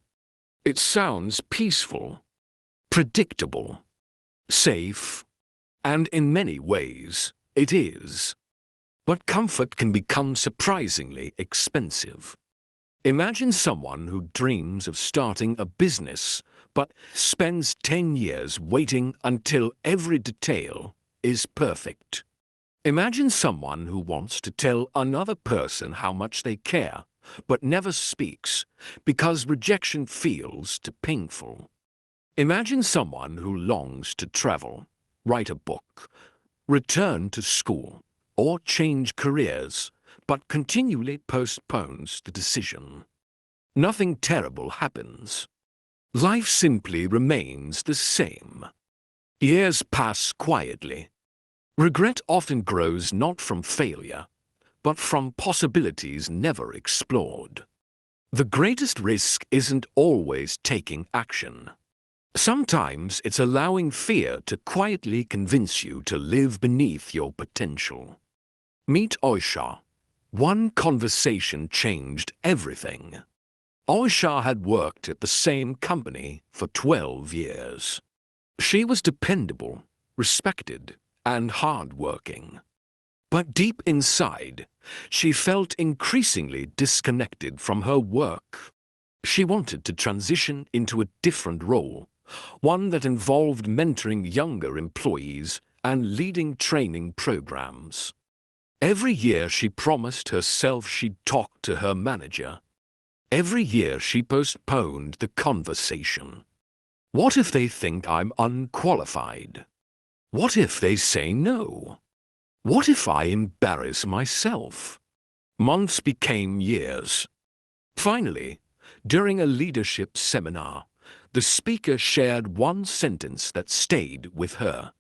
It sounds peaceful, predictable, safe, and in many ways, it is. But comfort can become surprisingly expensive. Imagine someone who dreams of starting a business, but spends 10 years waiting until every detail is perfect. Imagine someone who wants to tell another person how much they care, but never speaks because rejection feels too painful. Imagine someone who longs to travel, write a book, return to school, or change careers, but continually postpones the decision. Nothing terrible happens. Life simply remains the same. Years pass quietly. Regret often grows not from failure, but from possibilities never explored. The greatest risk isn't always taking action. Sometimes it's allowing fear to quietly convince you to live beneath your potential. Meet Oisha. One conversation changed everything. Oisha had worked at the same company for 12 years. She was dependable, respected, and hardworking. But deep inside, she felt increasingly disconnected from her work. She wanted to transition into a different role, one that involved mentoring younger employees and leading training programs. Every year she promised herself she'd talk to her manager. Every year she postponed the conversation. What if they think I'm unqualified? What if they say no? What if I embarrass myself? Months became years. Finally, during a leadership seminar, the speaker shared one sentence that stayed with her.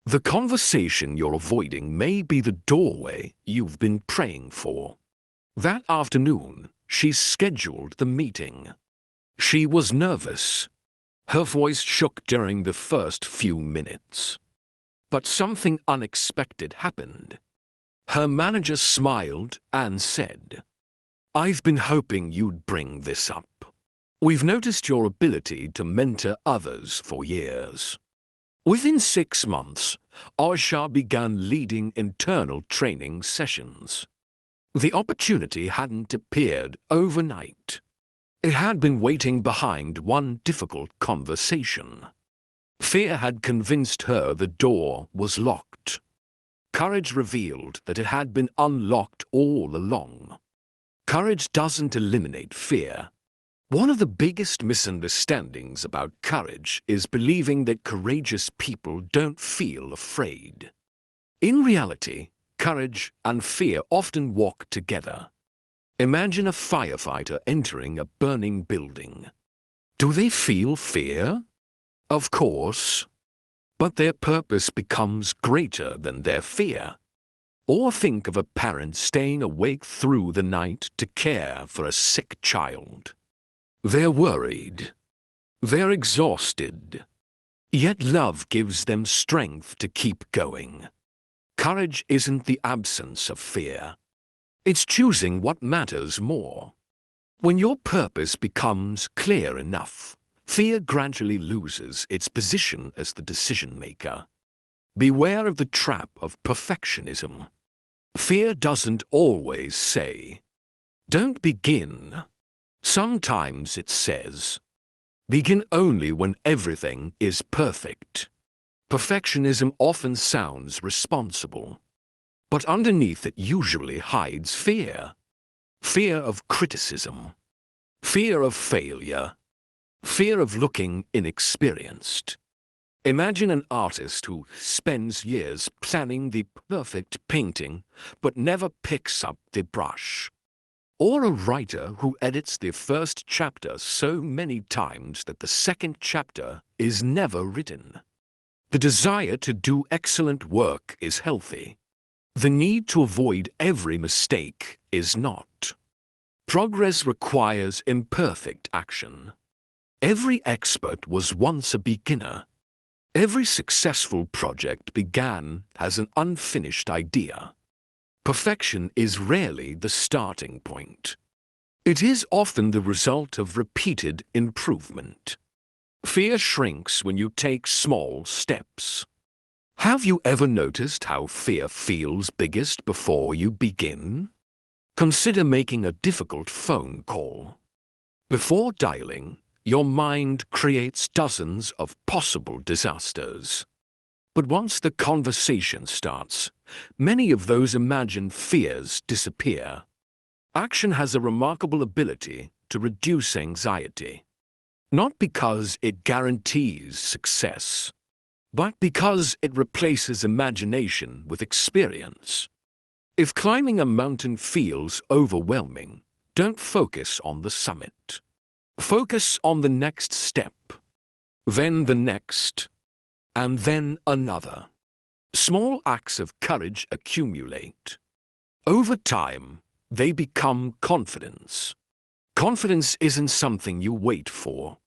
The conversation you're avoiding may be the doorway you've been praying for. That afternoon, she scheduled the meeting. She was nervous. Her voice shook during the first few minutes. But something unexpected happened. Her manager smiled and said, "I've been hoping you'd bring this up. We've noticed your ability to mentor others for years. Within 6 months, Aisha began leading internal training sessions. The opportunity hadn't appeared overnight. It had been waiting behind one difficult conversation. Fear had convinced her the door was locked. Courage revealed that it had been unlocked all along. Courage doesn't eliminate fear. One of the biggest misunderstandings about courage is believing that courageous people don't feel afraid. In reality, courage and fear often walk together. Imagine a firefighter entering a burning building. Do they feel fear? Of course. But their purpose becomes greater than their fear. Or think of a parent staying awake through the night to care for a sick child. They're worried. They're exhausted. Yet love gives them strength to keep going. Courage isn't the absence of fear. It's choosing what matters more. When your purpose becomes clear enough, fear gradually loses its position as the decision-maker. Beware of the trap of perfectionism. Fear doesn't always say, "Don't begin." Sometimes it says, "Begin only when everything is perfect." Perfectionism often sounds responsible, but underneath it usually hides fear. Fear of criticism, fear of failure, fear of looking inexperienced. Imagine an artist who spends years planning the perfect painting but never picks up the brush. Or a writer who edits the first chapter so many times that the second chapter is never written. The desire to do excellent work is healthy. The need to avoid every mistake is not. Progress requires imperfect action. Every expert was once a beginner. Every successful project began as an unfinished idea. Perfection is rarely the starting point. It is often the result of repeated improvement. Fear shrinks when you take small steps. Have you ever noticed how fear feels biggest before you begin? Consider making a difficult phone call. Before dialing, your mind creates dozens of possible disasters. But once the conversation starts, many of those imagined fears disappear. Action has a remarkable ability to reduce anxiety. Not because it guarantees success, but because it replaces imagination with experience. If climbing a mountain feels overwhelming, don't focus on the summit. Focus on the next step, then the next, and then another. Small acts of courage accumulate. Over time, they become confidence. Confidence isn't something you wait for.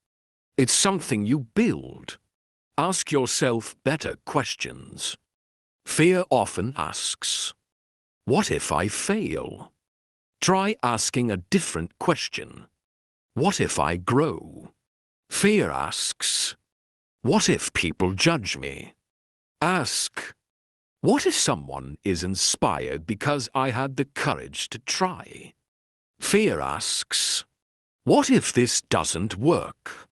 It's something you build. Ask yourself better questions. Fear often asks, "What if I fail?" Try asking a different question. What if I grow? Fear asks, what if people judge me? Ask, what if someone is inspired because I had the courage to try? Fear asks, what if this doesn't work?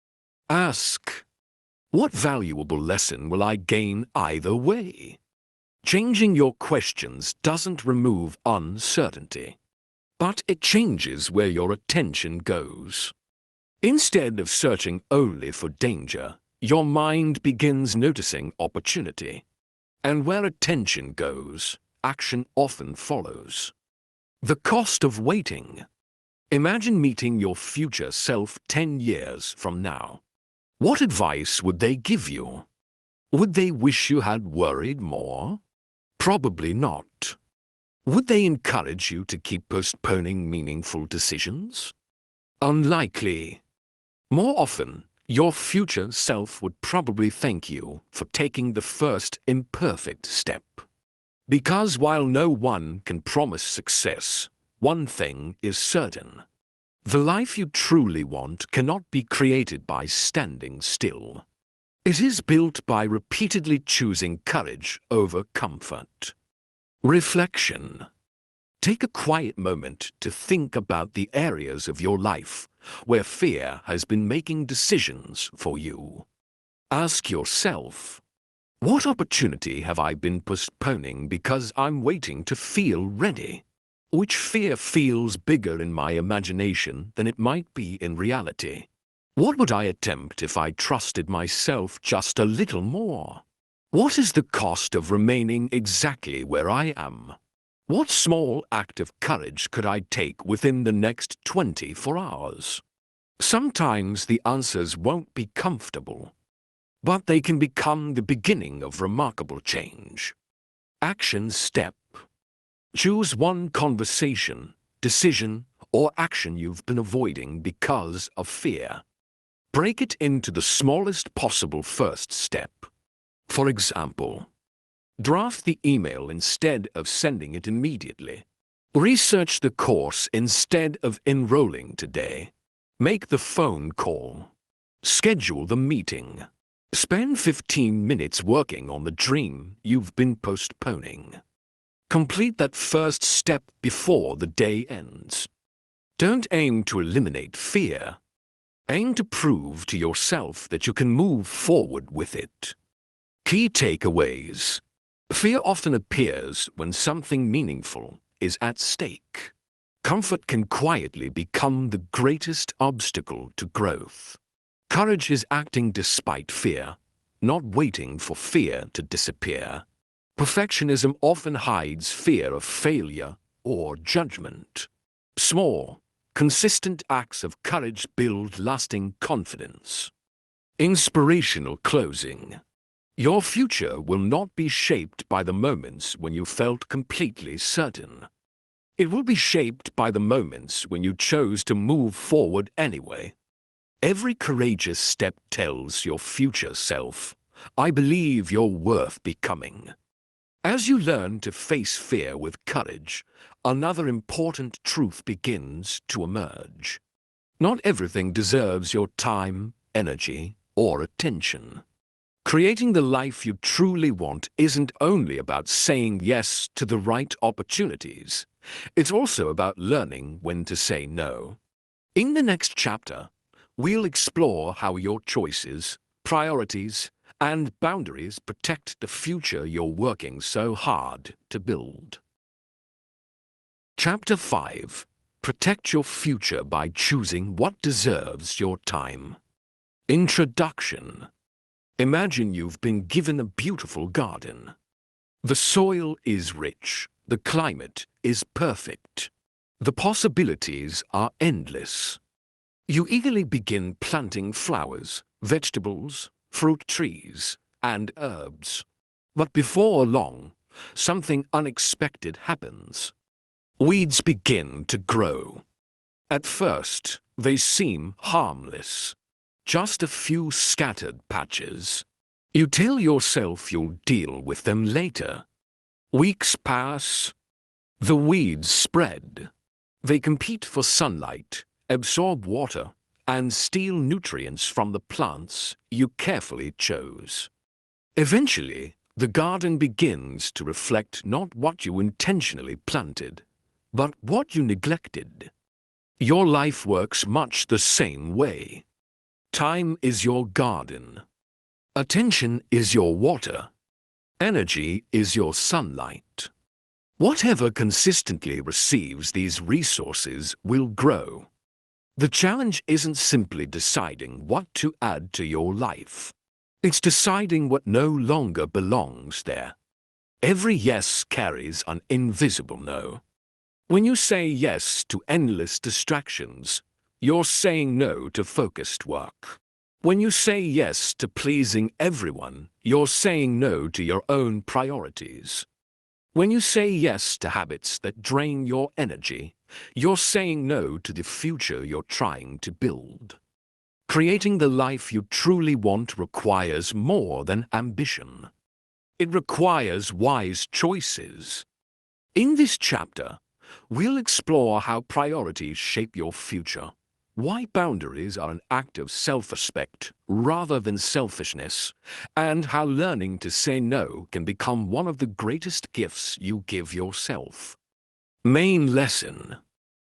Ask, what valuable lesson will I gain either way? Changing your questions doesn't remove uncertainty, but it changes where your attention goes. Instead of searching only for danger, your mind begins noticing opportunity. And where attention goes, action often follows. The cost of waiting. Imagine meeting your future self 10 years from now. What advice would they give you? Would they wish you had worried more? Probably not. Would they encourage you to keep postponing meaningful decisions? Unlikely. More often, your future self would probably thank you for taking the first imperfect step. Because while no one can promise success, one thing is certain. The life you truly want cannot be created by standing still. It is built by repeatedly choosing courage over comfort. Reflection. Take a quiet moment to think about the areas of your life where fear has been making decisions for you. Ask yourself, what opportunity have I been postponing because I'm waiting to feel ready? Which fear feels bigger in my imagination than it might be in reality? What would I attempt if I trusted myself just a little more? What is the cost of remaining exactly where I am? What small act of courage could I take within the next 24 hours? Sometimes the answers won't be comfortable, but they can become the beginning of remarkable change. Action step. Choose one conversation, decision, or action you've been avoiding because of fear. Break it into the smallest possible first step. For example, draft the email instead of sending it immediately. Research the course instead of enrolling today. Make the phone call. Schedule the meeting. Spend 15 minutes working on the dream you've been postponing. Complete that first step before the day ends. Don't aim to eliminate fear. Aim to prove to yourself that you can move forward with it. Key takeaways. Fear often appears when something meaningful is at stake. Comfort can quietly become the greatest obstacle to growth. Courage is acting despite fear, not waiting for fear to disappear. Perfectionism often hides fear of failure or judgment. Small, consistent acts of courage build lasting confidence. Inspirational closing. Your future will not be shaped by the moments when you felt completely certain. It will be shaped by the moments when you chose to move forward anyway. Every courageous step tells your future self, I believe you're worth becoming. As you learn to face fear with courage, another important truth begins to emerge. Not everything deserves your time, energy, or attention. Creating the life you truly want isn't only about saying yes to the right opportunities. It's also about learning when to say no. In the next chapter, we'll explore how your choices, priorities, and boundaries protect the future you're working so hard to build. Chapter 5. Protect your future by choosing what deserves your time. Introduction. Imagine you've been given a beautiful garden. The soil is rich, the climate is perfect. The possibilities are endless. You eagerly begin planting flowers, vegetables, fruit trees, and herbs. But before long, something unexpected happens. Weeds begin to grow. At first, they seem harmless. Just a few scattered patches. You tell yourself you'll deal with them later. Weeks pass. The weeds spread. They compete for sunlight, absorb water, and steal nutrients from the plants you carefully chose. Eventually, the garden begins to reflect not what you intentionally planted, but what you neglected. Your life works much the same way. Time is your garden. Attention is your water. Energy is your sunlight. Whatever consistently receives these resources will grow. The challenge isn't simply deciding what to add to your life. It's deciding what no longer belongs there. Every yes carries an invisible no. When you say yes to endless distractions, you're saying no to focused work. When you say yes to pleasing everyone, you're saying no to your own priorities. When you say yes to habits that drain your energy, you're saying no to the future you're trying to build. Creating the life you truly want requires more than ambition. It requires wise choices. In this chapter, we'll explore how priorities shape your future, why boundaries are an act of self-respect rather than selfishness, and how learning to say no can become one of the greatest gifts you give yourself. Main lesson: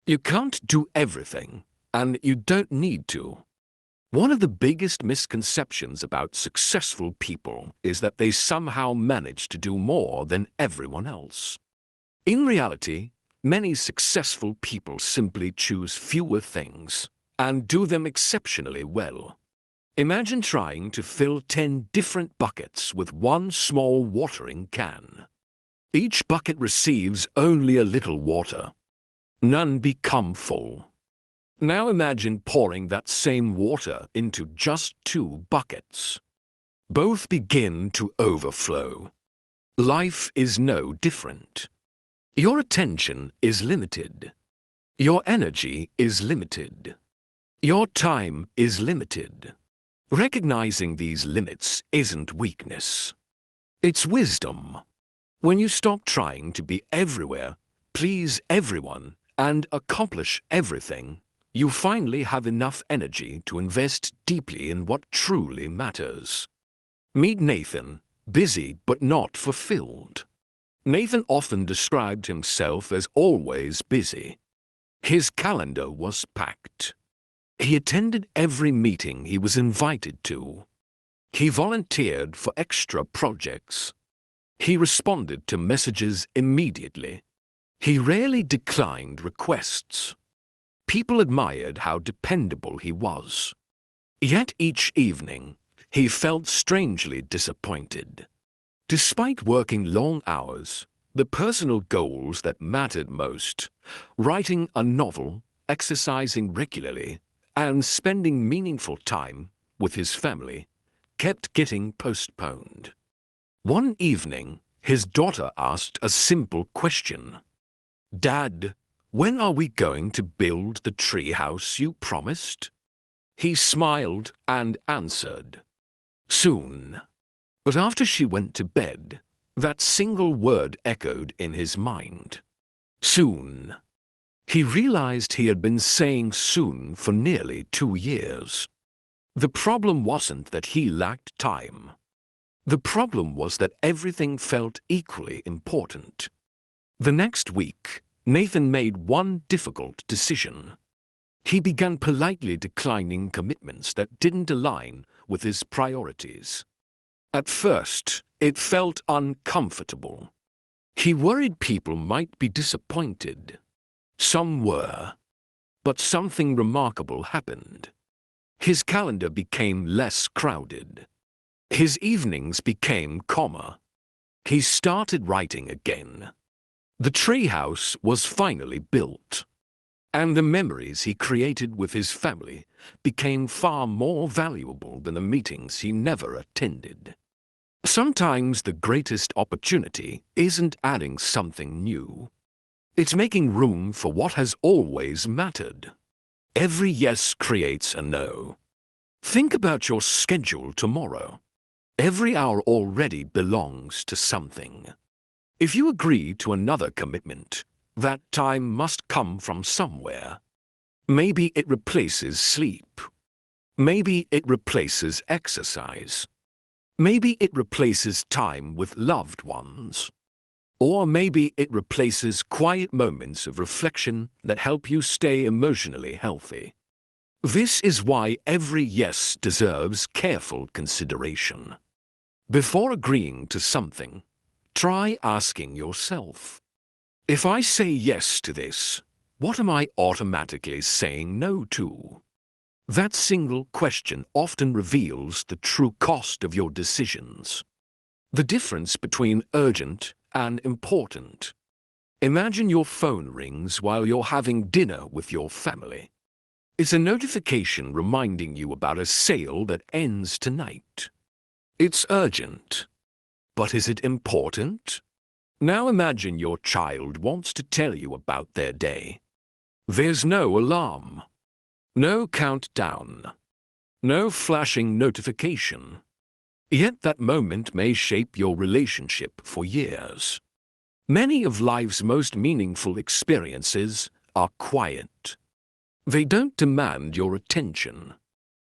you can't do everything, and you don't need to. One of the biggest misconceptions about successful people is that they somehow manage to do more than everyone else. In reality, many successful people simply choose fewer things and do them exceptionally well. Imagine trying to fill 10 different buckets with one small watering can. Each bucket receives only a little water. None become full. Now imagine pouring that same water into just 2 buckets. Both begin to overflow. Life is no different. Your attention is limited. Your energy is limited. Your time is limited. Recognizing these limits isn't weakness. It's wisdom. When you stop trying to be everywhere, please everyone, and accomplish everything, you finally have enough energy to invest deeply in what truly matters. Meet Nathan, busy but not fulfilled. Nathan often described himself as always busy. His calendar was packed. He attended every meeting he was invited to. He volunteered for extra projects. He responded to messages immediately. He rarely declined requests. People admired how dependable he was. Yet each evening, he felt strangely disappointed. Despite working long hours, the personal goals that mattered most, writing a novel, exercising regularly, and spending meaningful time with his family, kept getting postponed. One evening, his daughter asked a simple question. "Dad, when are we going to build the treehouse you promised?" He smiled and answered, "Soon." But after she went to bed, that single word echoed in his mind. Soon. He realized he had been saying soon for nearly 2 years. The problem wasn't that he lacked time. The problem was that everything felt equally important. The next week, Nathan made one difficult decision. He began politely declining commitments that didn't align with his priorities. At first, it felt uncomfortable. He worried people might be disappointed. Some were. But something remarkable happened. His calendar became less crowded. His evenings became calmer. He started writing again. The treehouse was finally built. And the memories he created with his family became far more valuable than the meetings he never attended. Sometimes the greatest opportunity isn't adding something new. It's making room for what has always mattered. Every yes creates a no. Think about your schedule tomorrow. Every hour already belongs to something. If you agree to another commitment, that time must come from somewhere. Maybe it replaces sleep. Maybe it replaces exercise. Maybe it replaces time with loved ones. Or maybe it replaces quiet moments of reflection that help you stay emotionally healthy. This is why every yes deserves careful consideration. Before agreeing to something, try asking yourself, if I say yes to this, what am I automatically saying no to? That single question often reveals the true cost of your decisions. The difference between urgent and important. Imagine your phone rings while you're having dinner with your family. It's a notification reminding you about a sale that ends tonight. It's urgent. But is it important? Now imagine your child wants to tell you about their day. There's no alarm. No countdown. No flashing notification. Yet that moment may shape your relationship for years. Many of life's most meaningful experiences are quiet. They don't demand your attention.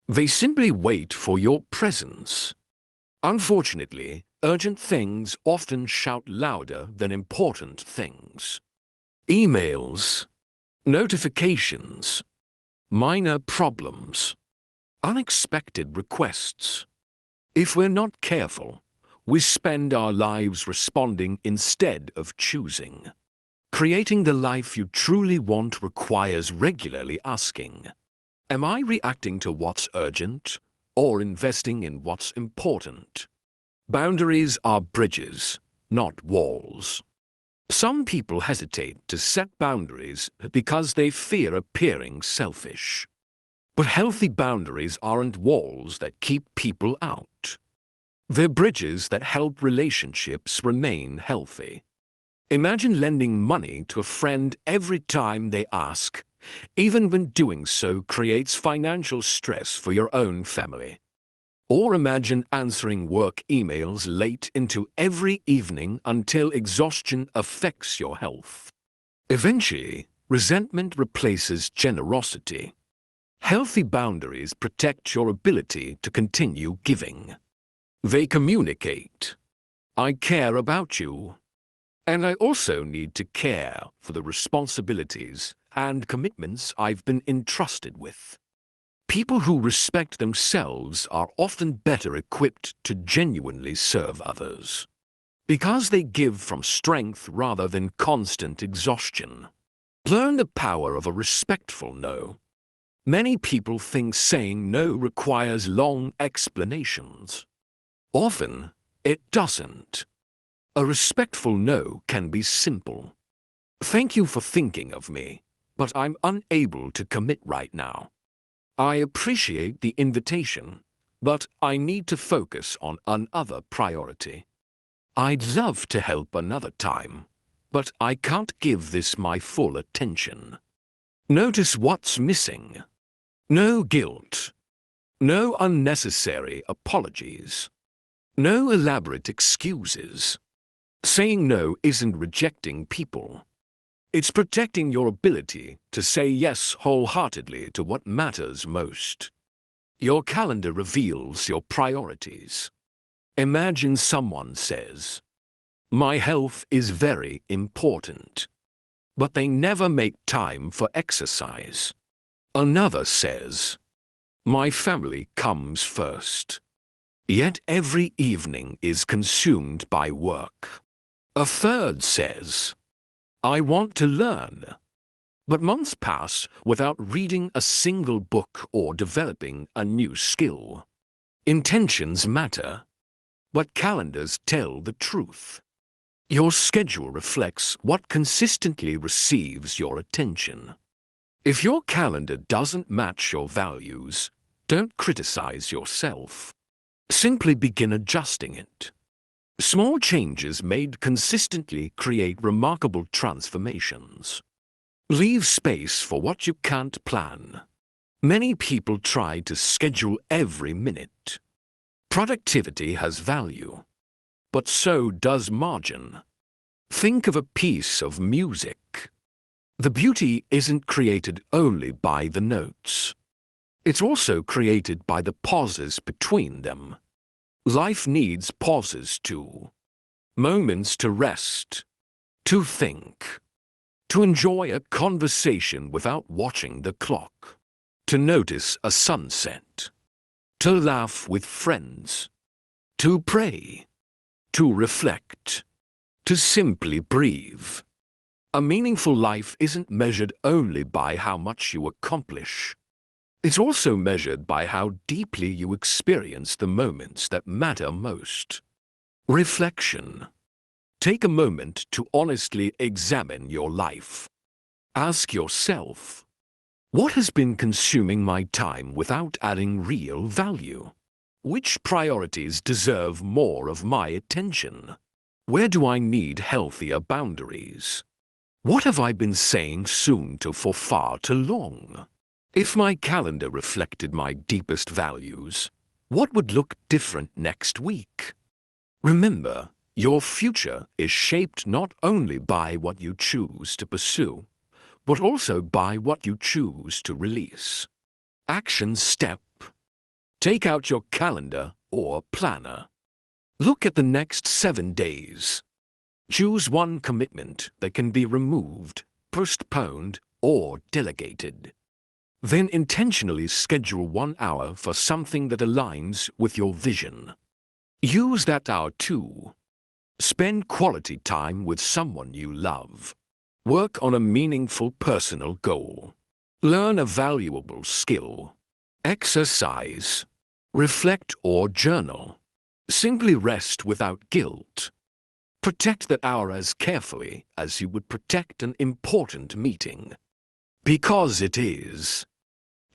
They simply wait for your presence. Unfortunately, urgent things often shout louder than important things. Emails, notifications, minor problems, unexpected requests. If we're not careful, we spend our lives responding instead of choosing. Creating the life you truly want requires regularly asking, am I reacting to what's urgent or investing in what's important? Boundaries are bridges, not walls. Some people hesitate to set boundaries because they fear appearing selfish. But healthy boundaries aren't walls that keep people out. They're bridges that help relationships remain healthy. Imagine lending money to a friend every time they ask, even when doing so creates financial stress for your own family. Or imagine answering work emails late into every evening until exhaustion affects your health. Eventually, resentment replaces generosity. Healthy boundaries protect your ability to continue giving. They communicate, I care about you, and I also need to care for the responsibilities and commitments I've been entrusted with. People who respect themselves are often better equipped to genuinely serve others, because they give from strength rather than constant exhaustion. Learn the power of a respectful no. Many people think saying no requires long explanations. Often, it doesn't. A respectful no can be simple. Thank you for thinking of me, but I'm unable to commit right now. I appreciate the invitation, but I need to focus on another priority. I'd love to help another time, but I can't give this my full attention. Notice what's missing. No guilt. No unnecessary apologies. No elaborate excuses. Saying no isn't rejecting people. It's protecting your ability to say yes wholeheartedly to what matters most. Your calendar reveals your priorities. Imagine someone says, my health is very important, but they never make time for exercise. Another says, my family comes first, yet every evening is consumed by work. A third says, I want to learn, but months pass without reading a single book or developing a new skill. Intentions matter, but calendars tell the truth. Your schedule reflects what consistently receives your attention. If your calendar doesn't match your values, don't criticize yourself. Simply begin adjusting it. Small changes made consistently create remarkable transformations. Leave space for what you can't plan. Many people try to schedule every minute. Productivity has value, but so does margin. Think of a piece of music. The beauty isn't created only by the notes. It's also created by the pauses between them. Life needs pauses too. Moments to rest, to think, to enjoy a conversation without watching the clock, to notice a sunset, to laugh with friends, to pray, to reflect, to simply breathe. A meaningful life isn't measured only by how much you accomplish. It's also measured by how deeply you experience the moments that matter most. Reflection. Take a moment to honestly examine your life. Ask yourself, what has been consuming my time without adding real value? Which priorities deserve more of my attention? Where do I need healthier boundaries? What have I been saying soon to for far too long? If my calendar reflected my deepest values, what would look different next week? Remember, your future is shaped not only by what you choose to pursue, but also by what you choose to release. Action step. Take out your calendar or planner. Look at the next 7 days. Choose one commitment that can be removed, postponed, or delegated. Then intentionally schedule 1 hour for something that aligns with your vision. Use that hour to spend quality time with someone you love. Work on a meaningful personal goal. Learn a valuable skill. Exercise. Reflect or journal. Simply rest without guilt. Protect that hour as carefully as you would protect an important meeting. Because it is.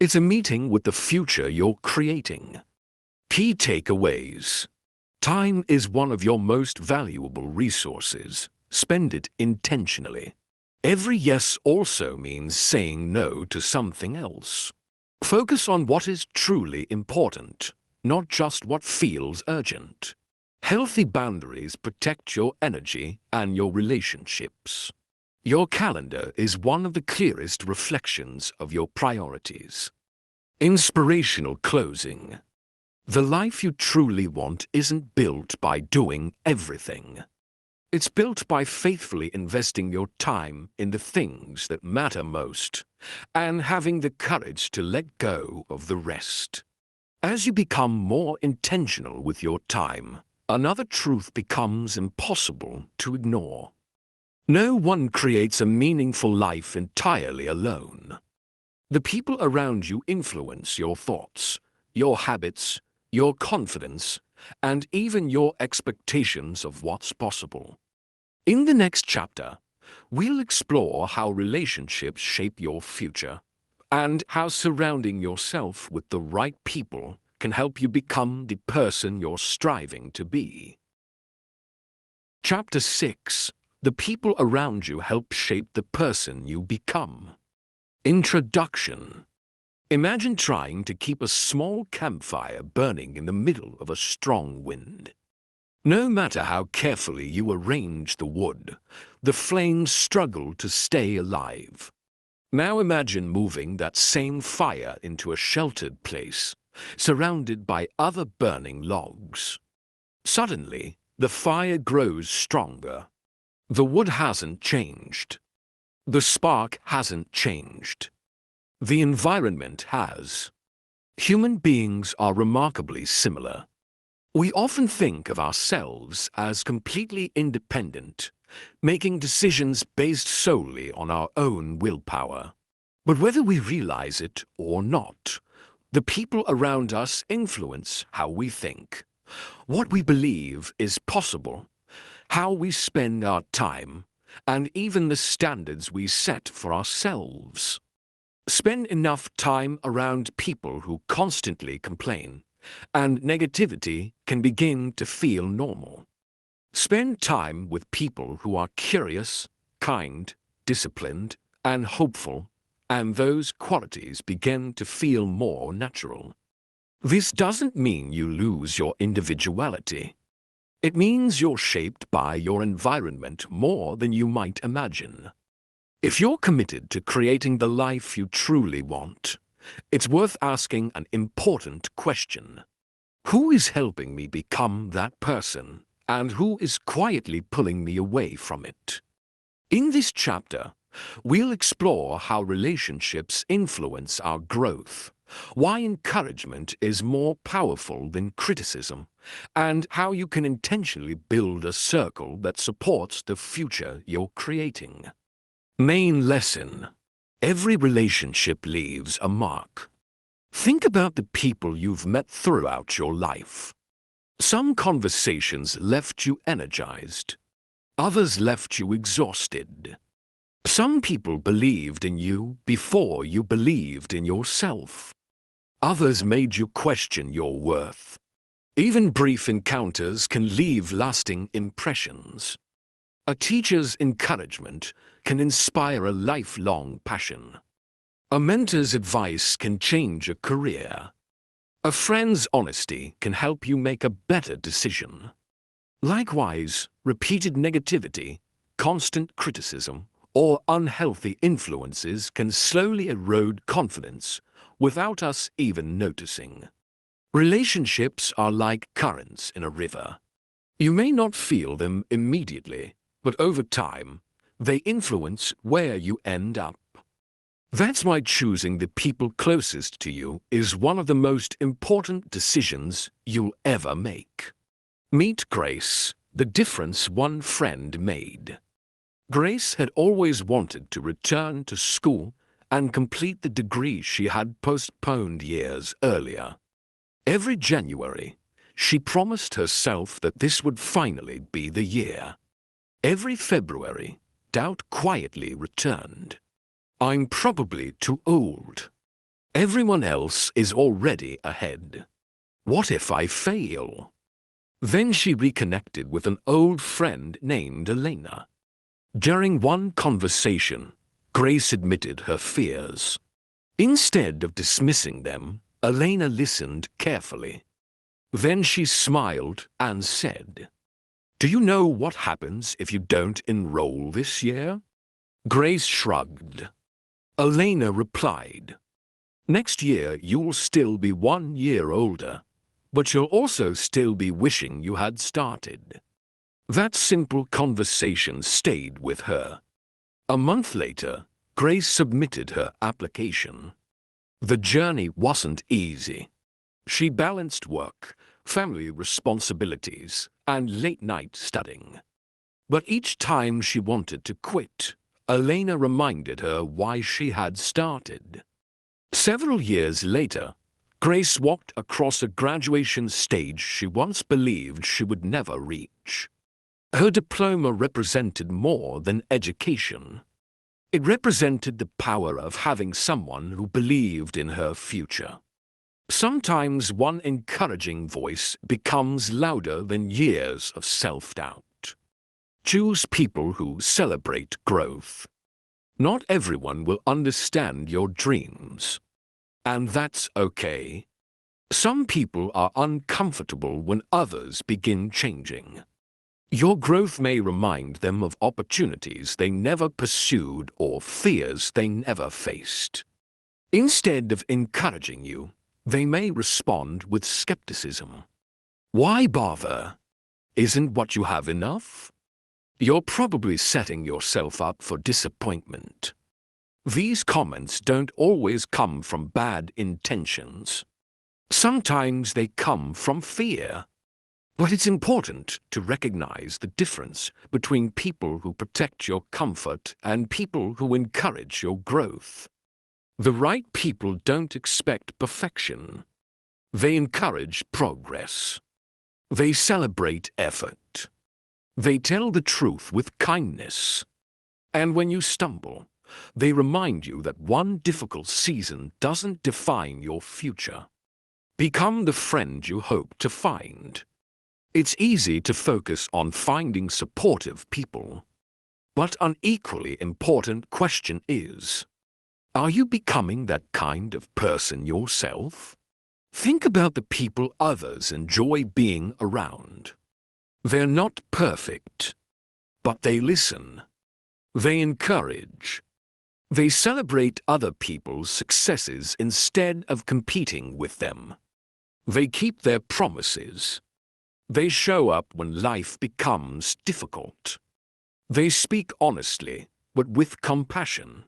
It's a meeting with the future you're creating. Key takeaways. Time is one of your most valuable resources. Spend it intentionally. Every yes also means saying no to something else. Focus on what is truly important, not just what feels urgent. Healthy boundaries protect your energy and your relationships. Your calendar is one of the clearest reflections of your priorities. Inspirational closing. The life you truly want isn't built by doing everything. It's built by faithfully investing your time in the things that matter most and having the courage to let go of the rest. As you become more intentional with your time, another truth becomes impossible to ignore. No one creates a meaningful life entirely alone. The people around you influence your thoughts, your habits, your confidence, and even your expectations of what's possible. In the next chapter, we'll explore how relationships shape your future and how surrounding yourself with the right people can help you become the person you're striving to be. Chapter 6. The people around you help shape the person you become. Introduction. Imagine trying to keep a small campfire burning in the middle of a strong wind. No matter how carefully you arrange the wood, the flames struggle to stay alive. Now imagine moving that same fire into a sheltered place, surrounded by other burning logs. Suddenly, the fire grows stronger. The wood hasn't changed. The spark hasn't changed. The environment has. Human beings are remarkably similar. We often think of ourselves as completely independent, making decisions based solely on our own willpower. But whether we realize it or not, the people around us influence how we think, what we believe is possible, how we spend our time, and even the standards we set for ourselves. Spend enough time around people who constantly complain, and negativity can begin to feel normal. Spend time with people who are curious, kind, disciplined, and hopeful, and those qualities begin to feel more natural. This doesn't mean you lose your individuality. It means you're shaped by your environment more than you might imagine. If you're committed to creating the life you truly want, it's worth asking an important question. Who is helping me become that person, and who is quietly pulling me away from it? In this chapter, we'll explore how relationships influence our growth, why encouragement is more powerful than criticism, and how you can intentionally build a circle that supports the future you're creating. Main lesson. Every relationship leaves a mark. Think about the people you've met throughout your life. Some conversations left you energized. Others left you exhausted. Some people believed in you before you believed in yourself. Others made you question your worth. Even brief encounters can leave lasting impressions. A teacher's encouragement can inspire a lifelong passion. A mentor's advice can change a career. A friend's honesty can help you make a better decision. Likewise, repeated negativity, constant criticism, or unhealthy influences can slowly erode confidence without us even noticing. Relationships are like currents in a river. You may not feel them immediately, but over time, they influence where you end up. That's why choosing the people closest to you is one of the most important decisions you'll ever make. Meet Grace, the difference one friend made. Grace had always wanted to return to school and complete the degree she had postponed years earlier. Every January, she promised herself that this would finally be the year. Every February, doubt quietly returned. I'm probably too old. Everyone else is already ahead. What if I fail? Then she reconnected with an old friend named Elena. During one conversation, Grace admitted her fears. Instead of dismissing them, Elena listened carefully. Then she smiled and said, "Do you know what happens if you don't enroll this year?" Grace shrugged. Elena replied, "Next year you'll still be 1 year older, but you'll also still be wishing you had started." That simple conversation stayed with her. A month later, Grace submitted her application. The journey wasn't easy. She balanced work, family responsibilities, and late-night studying. But each time she wanted to quit, Elena reminded her why she had started. Several years later, Grace walked across a graduation stage she once believed she would never reach. Her diploma represented more than education. It represented the power of having someone who believed in her future. Sometimes one encouraging voice becomes louder than years of self-doubt. Choose people who celebrate growth. Not everyone will understand your dreams. And that's okay. Some people are uncomfortable when others begin changing. Your growth may remind them of opportunities they never pursued or fears they never faced. Instead of encouraging you, they may respond with skepticism. Why bother? Isn't what you have enough? You're probably setting yourself up for disappointment. These comments don't always come from bad intentions. Sometimes they come from fear. But it's important to recognize the difference between people who protect your comfort and people who encourage your growth. The right people don't expect perfection. They encourage progress. They celebrate effort. They tell the truth with kindness. And when you stumble, they remind you that one difficult season doesn't define your future. Become the friend you hope to find. It's easy to focus on finding supportive people. But an equally important question is, are you becoming that kind of person yourself? Think about the people others enjoy being around. They're not perfect, but they listen. They encourage. They celebrate other people's successes instead of competing with them. They keep their promises. They show up when life becomes difficult. They speak honestly, but with compassion.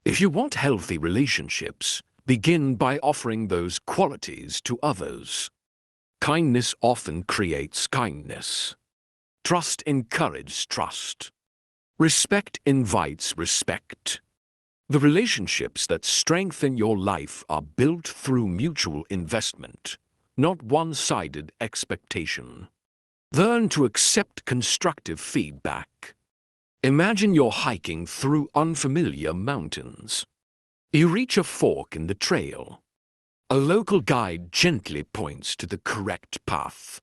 If you want healthy relationships, begin by offering those qualities to others. Kindness often creates kindness. Trust encourages trust. Respect invites respect. The relationships that strengthen your life are built through mutual investment, not one-sided expectation. Learn to accept constructive feedback. Imagine you're hiking through unfamiliar mountains. You reach a fork in the trail. A local guide gently points to the correct path.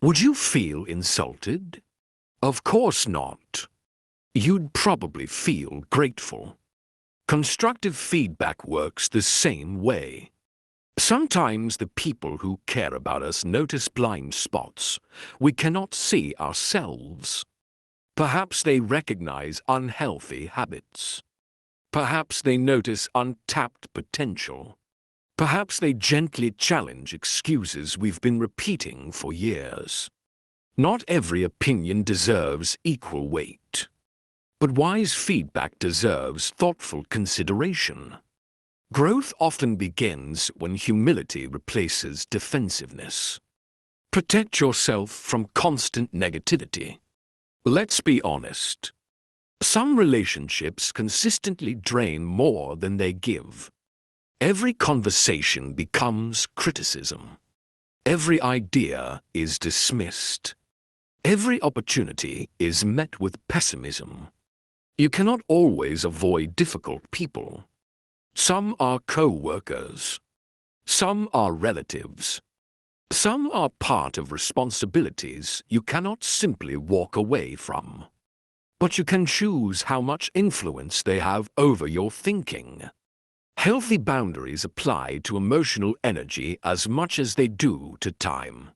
Would you feel insulted? Of course not. You'd probably feel grateful. Constructive feedback works the same way. Sometimes the people who care about us notice blind spots we cannot see ourselves. Perhaps they recognize unhealthy habits. Perhaps they notice untapped potential. Perhaps they gently challenge excuses we've been repeating for years. Not every opinion deserves equal weight. But wise feedback deserves thoughtful consideration. Growth often begins when humility replaces defensiveness. Protect yourself from constant negativity. Let's be honest. Some relationships consistently drain more than they give. Every conversation becomes criticism. Every idea is dismissed. Every opportunity is met with pessimism. You cannot always avoid difficult people. Some are co-workers. Some are relatives. Some are part of responsibilities you cannot simply walk away from. But you can choose how much influence they have over your thinking. Healthy boundaries apply to emotional energy as much as they do to time.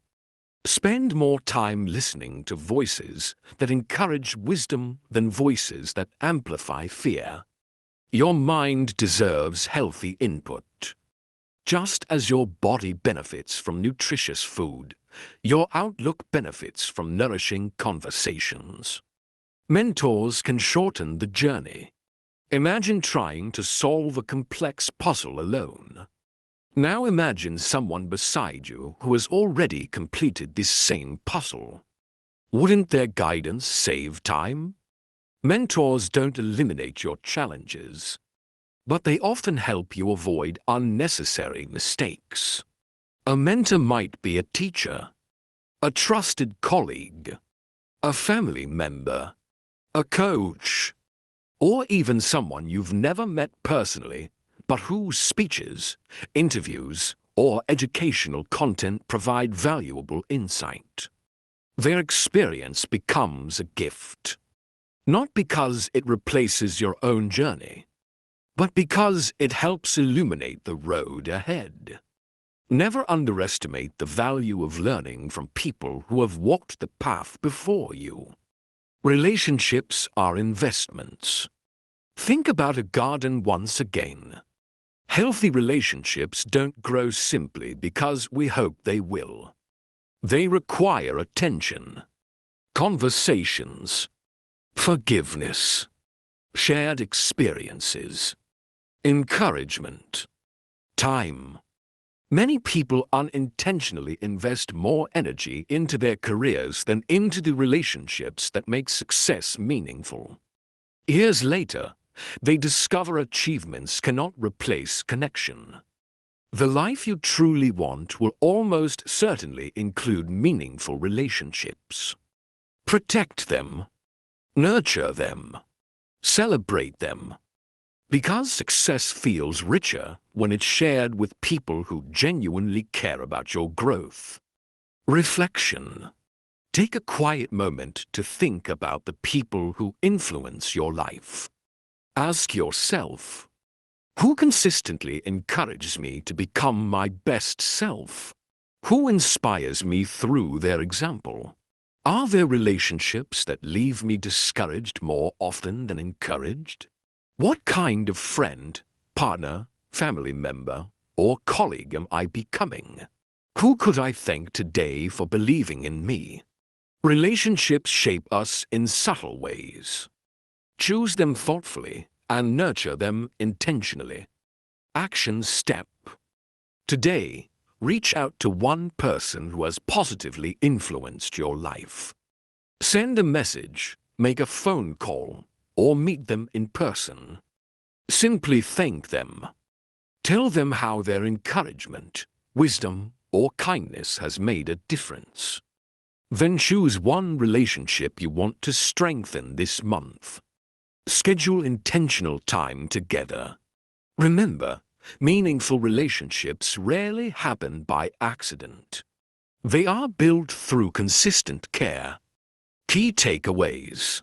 Spend more time listening to voices that encourage wisdom than voices that amplify fear. Your mind deserves healthy input. Just as your body benefits from nutritious food, your outlook benefits from nourishing conversations. Mentors can shorten the journey. Imagine trying to solve a complex puzzle alone. Now imagine someone beside you who has already completed this same puzzle. Wouldn't their guidance save time? Mentors don't eliminate your challenges, but they often help you avoid unnecessary mistakes. A mentor might be a teacher, a trusted colleague, a family member, a coach, or even someone you've never met personally, but whose speeches, interviews, or educational content provide valuable insight. Their experience becomes a gift, not because it replaces your own journey, but because it helps illuminate the road ahead. Never underestimate the value of learning from people who have walked the path before you. Relationships are investments. Think about a garden once again. Healthy relationships don't grow simply because we hope they will. They require attention, conversations, forgiveness, shared experiences, encouragement, time. Many people unintentionally invest more energy into their careers than into the relationships that make success meaningful. Years later, they discover achievements cannot replace connection. The life you truly want will almost certainly include meaningful relationships. Protect them, nurture them, celebrate them. Because success feels richer when it's shared with people who genuinely care about your growth. Reflection. Take a quiet moment to think about the people who influence your life. Ask yourself, who consistently encourages me to become my best self? Who inspires me through their example? Are there relationships that leave me discouraged more often than encouraged? What kind of friend, partner, family member, or colleague am I becoming? Who could I thank today for believing in me? Relationships shape us in subtle ways. Choose them thoughtfully and nurture them intentionally. Action step. Today, reach out to one person who has positively influenced your life. Send a message, make a phone call, or meet them in person. Simply thank them. Tell them how their encouragement, wisdom, or kindness has made a difference. Then choose one relationship you want to strengthen this month. Schedule intentional time together. Remember, meaningful relationships rarely happen by accident. They are built through consistent care. Key takeaways.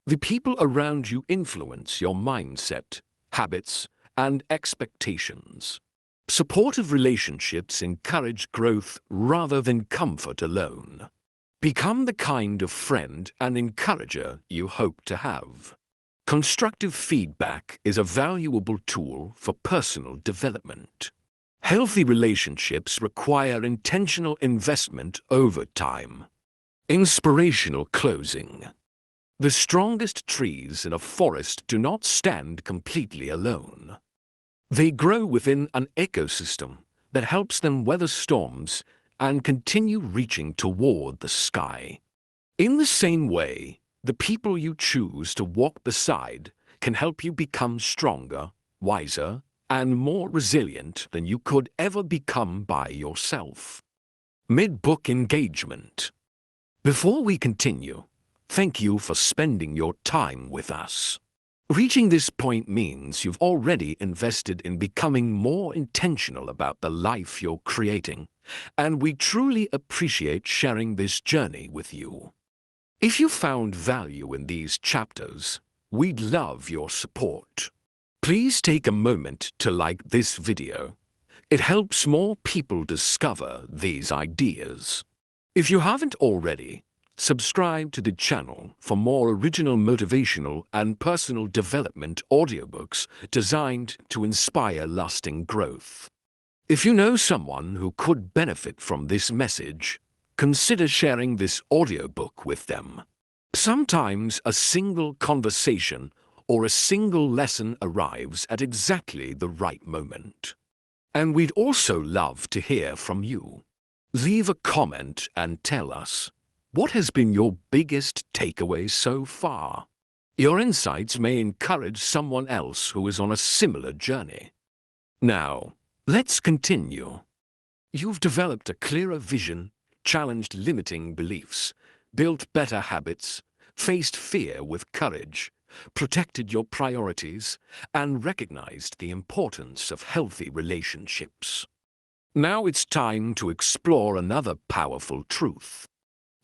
The people around you influence your mindset, habits, and expectations. Supportive relationships encourage growth rather than comfort alone. Become the kind of friend and encourager you hope to have. Constructive feedback is a valuable tool for personal development. Healthy relationships require intentional investment over time. Inspirational closing. The strongest trees in a forest do not stand completely alone. They grow within an ecosystem that helps them weather storms and continue reaching toward the sky. In the same way, the people you choose to walk beside can help you become stronger, wiser, and more resilient than you could ever become by yourself. Mid-book engagement. Before we continue, thank you for spending your time with us. Reaching this point means you've already invested in becoming more intentional about the life you're creating, and we truly appreciate sharing this journey with you. If you found value in these chapters, we'd love your support. Please take a moment to like this video. It helps more people discover these ideas. If you haven't already, subscribe to the channel for more original motivational and personal development audiobooks designed to inspire lasting growth. If you know someone who could benefit from this message, consider sharing this audiobook with them. Sometimes a single conversation or a single lesson arrives at exactly the right moment. And we'd also love to hear from you. Leave a comment and tell us, what has been your biggest takeaway so far? Your insights may encourage someone else who is on a similar journey. Now, let's continue. You've developed a clearer vision, challenged limiting beliefs, built better habits, faced fear with courage, protected your priorities, and recognized the importance of healthy relationships. Now it's time to explore another powerful truth.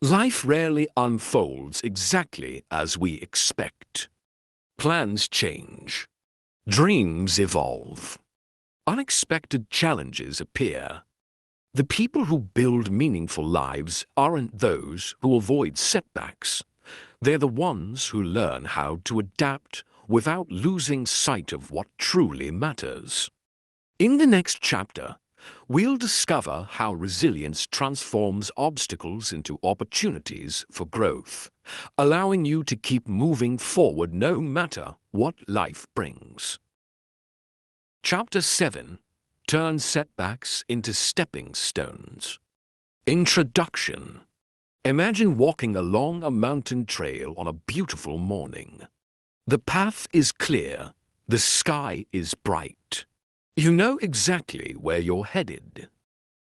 Life rarely unfolds exactly as we expect. Plans change. Dreams evolve. Unexpected challenges appear. The people who build meaningful lives aren't those who avoid setbacks. They're the ones who learn how to adapt without losing sight of what truly matters. In the next chapter, we'll discover how resilience transforms obstacles into opportunities for growth, allowing you to keep moving forward no matter what life brings. Chapter 7. Turn setbacks into stepping stones. Introduction. Imagine walking along a mountain trail on a beautiful morning. The path is clear, the sky is bright. You know exactly where you're headed.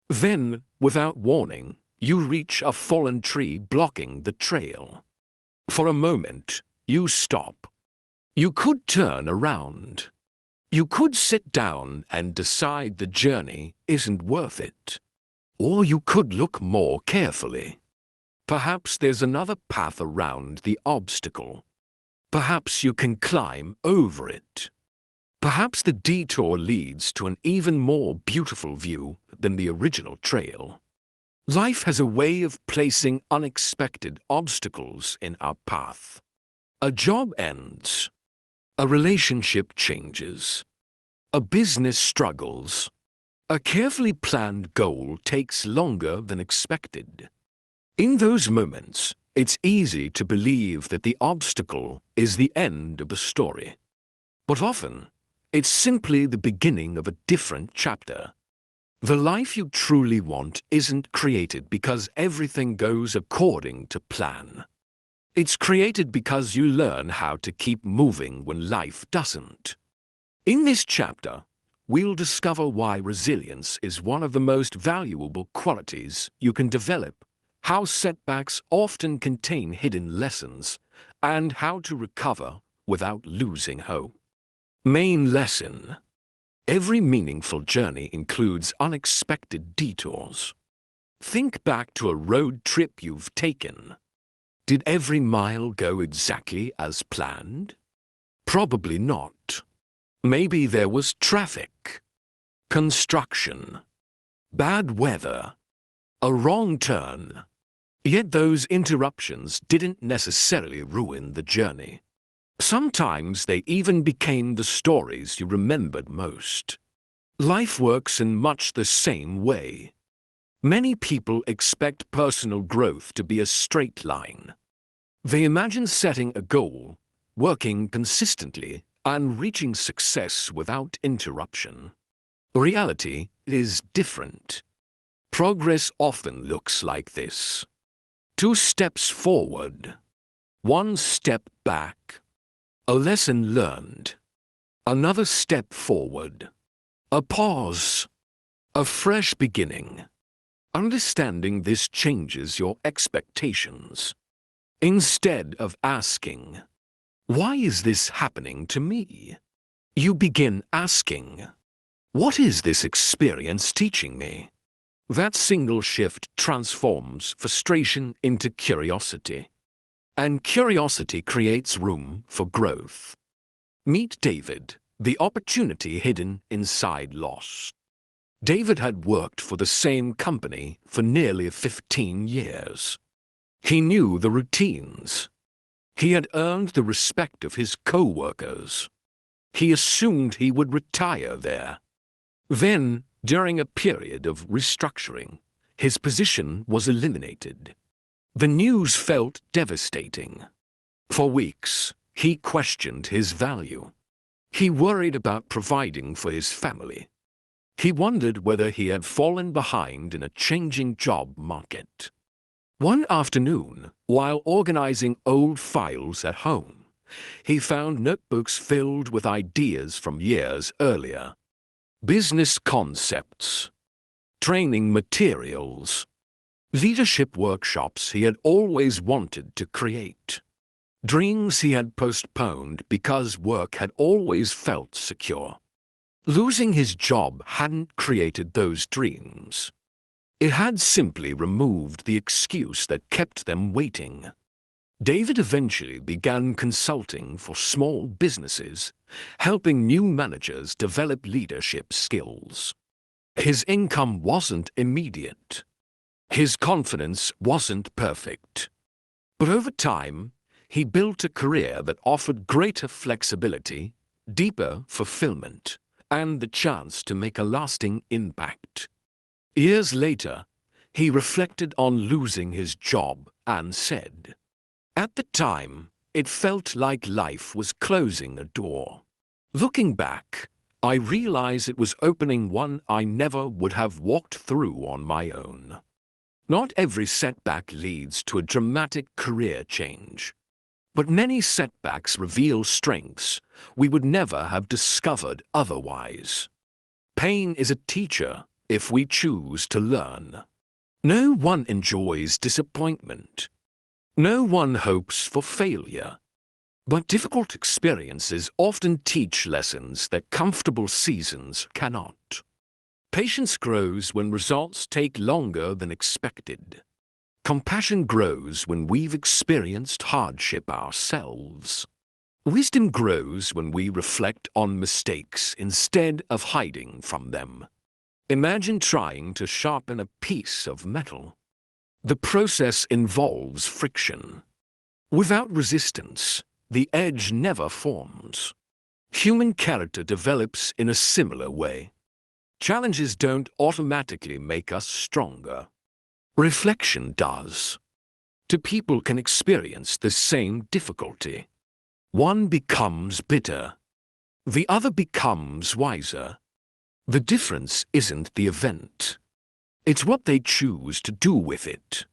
Then, without warning, you reach a fallen tree blocking the trail. For a moment, you stop. You could turn around. You could sit down and decide the journey isn't worth it. Or you could look more carefully. Perhaps there's another path around the obstacle. Perhaps you can climb over it. Perhaps the detour leads to an even more beautiful view than the original trail. Life has a way of placing unexpected obstacles in our path. A job ends. A relationship changes. A business struggles. A carefully planned goal takes longer than expected. In those moments, it's easy to believe that the obstacle is the end of the story. But often, it's simply the beginning of a different chapter. The life you truly want isn't created because everything goes according to plan. It's created because you learn how to keep moving when life doesn't. In this chapter, we'll discover why resilience is one of the most valuable qualities you can develop, how setbacks often contain hidden lessons, and how to recover without losing hope. Main lesson. Every meaningful journey includes unexpected detours. Think back to a road trip you've taken. Did every mile go exactly as planned? Probably not. Maybe there was traffic, construction, bad weather, a wrong turn. Yet those interruptions didn't necessarily ruin the journey. Sometimes they even became the stories you remembered most. Life works in much the same way. Many people expect personal growth to be a straight line. They imagine setting a goal, working consistently, and reaching success without interruption. Reality is different. Progress often looks like this: 2 steps forward, 1 step back, a lesson learned, another step forward, a pause, a fresh beginning. Understanding this changes your expectations. Instead of asking, "Why is this happening to me?" you begin asking, "What is this experience teaching me?" That single shift transforms frustration into curiosity. And curiosity creates room for growth. Meet David, the opportunity hidden inside loss. David had worked for the same company for nearly 15 years. He knew the routines. He had earned the respect of his co-workers. He assumed he would retire there. Then, during a period of restructuring, his position was eliminated. The news felt devastating. For weeks, he questioned his value. He worried about providing for his family. He wondered whether he had fallen behind in a changing job market. One afternoon, while organizing old files at home, he found notebooks filled with ideas from years earlier. Business concepts, training materials, leadership workshops he had always wanted to create. Dreams he had postponed because work had always felt secure. Losing his job hadn't created those dreams. It had simply removed the excuse that kept them waiting. David eventually began consulting for small businesses, helping new managers develop leadership skills. His income wasn't immediate. His confidence wasn't perfect. But over time, he built a career that offered greater flexibility, deeper fulfillment, and the chance to make a lasting impact. Years later, he reflected on losing his job and said, "At the time, it felt like life was closing a door. Looking back, I realize it was opening one I never would have walked through on my own." Not every setback leads to a dramatic career change. But many setbacks reveal strengths we would never have discovered otherwise. Pain is a teacher if we choose to learn. No one enjoys disappointment. No one hopes for failure. But difficult experiences often teach lessons that comfortable seasons cannot. Patience grows when results take longer than expected. Compassion grows when we've experienced hardship ourselves. Wisdom grows when we reflect on mistakes instead of hiding from them. Imagine trying to sharpen a piece of metal. The process involves friction. Without resistance, the edge never forms. Human character develops in a similar way. Challenges don't automatically make us stronger. Reflection does. Two people can experience the same difficulty. One becomes bitter. The other becomes wiser. The difference isn't the event. It's what they choose to do with it.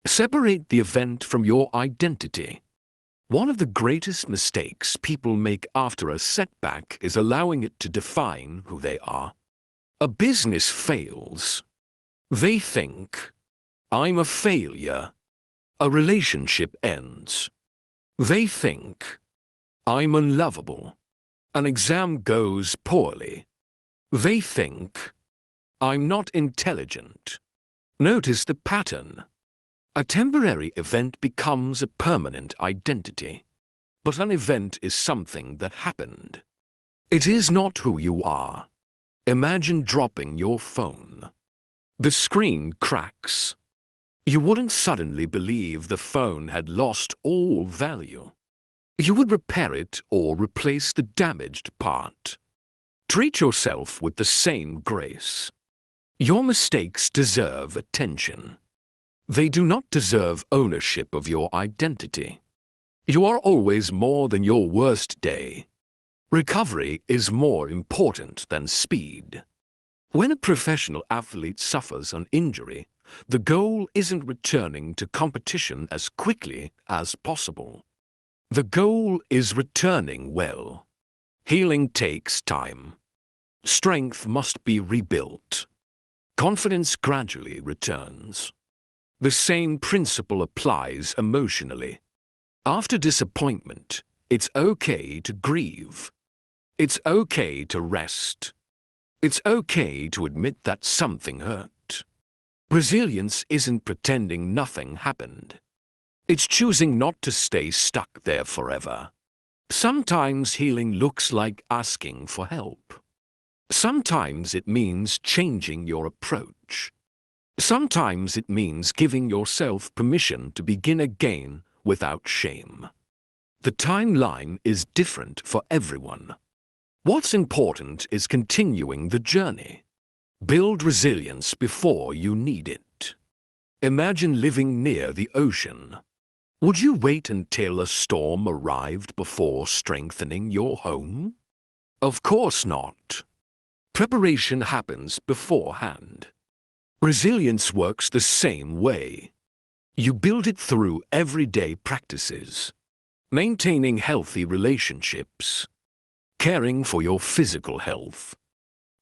Separate the event from your identity. One of the greatest mistakes people make after a setback is allowing it to define who they are. A business fails. They think, "I'm a failure." A relationship ends. They think, "I'm unlovable." An exam goes poorly. They think, "I'm not intelligent." Notice the pattern. A temporary event becomes a permanent identity. But an event is something that happened. It is not who you are. Imagine dropping your phone. The screen cracks. You wouldn't suddenly believe the phone had lost all value. You would repair it or replace the damaged part. Treat yourself with the same grace. Your mistakes deserve attention. They do not deserve ownership of your identity. You are always more than your worst day. Recovery is more important than speed. When a professional athlete suffers an injury, the goal isn't returning to competition as quickly as possible. The goal is returning well. Healing takes time. Strength must be rebuilt. Confidence gradually returns. The same principle applies emotionally. After disappointment, it's okay to grieve. It's okay to rest. It's okay to admit that something hurt. Resilience isn't pretending nothing happened. It's choosing not to stay stuck there forever. Sometimes healing looks like asking for help. Sometimes it means changing your approach. Sometimes it means giving yourself permission to begin again without shame. The timeline is different for everyone. What's important is continuing the journey. Build resilience before you need it. Imagine living near the ocean. Would you wait until a storm arrived before strengthening your home? Of course not. Preparation happens beforehand. Resilience works the same way. You build it through everyday practices, maintaining healthy relationships, caring for your physical health,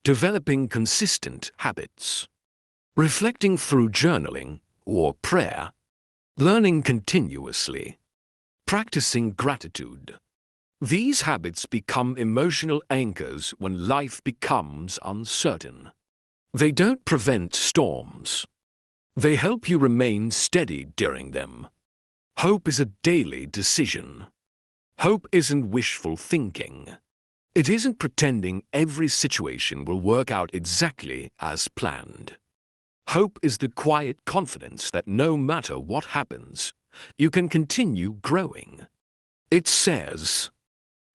developing consistent habits, reflecting through journaling or prayer, learning continuously, practicing gratitude. These habits become emotional anchors when life becomes uncertain. They don't prevent storms. They help you remain steady during them. Hope is a daily decision. Hope isn't wishful thinking. It isn't pretending every situation will work out exactly as planned. Hope is the quiet confidence that no matter what happens, you can continue growing. It says,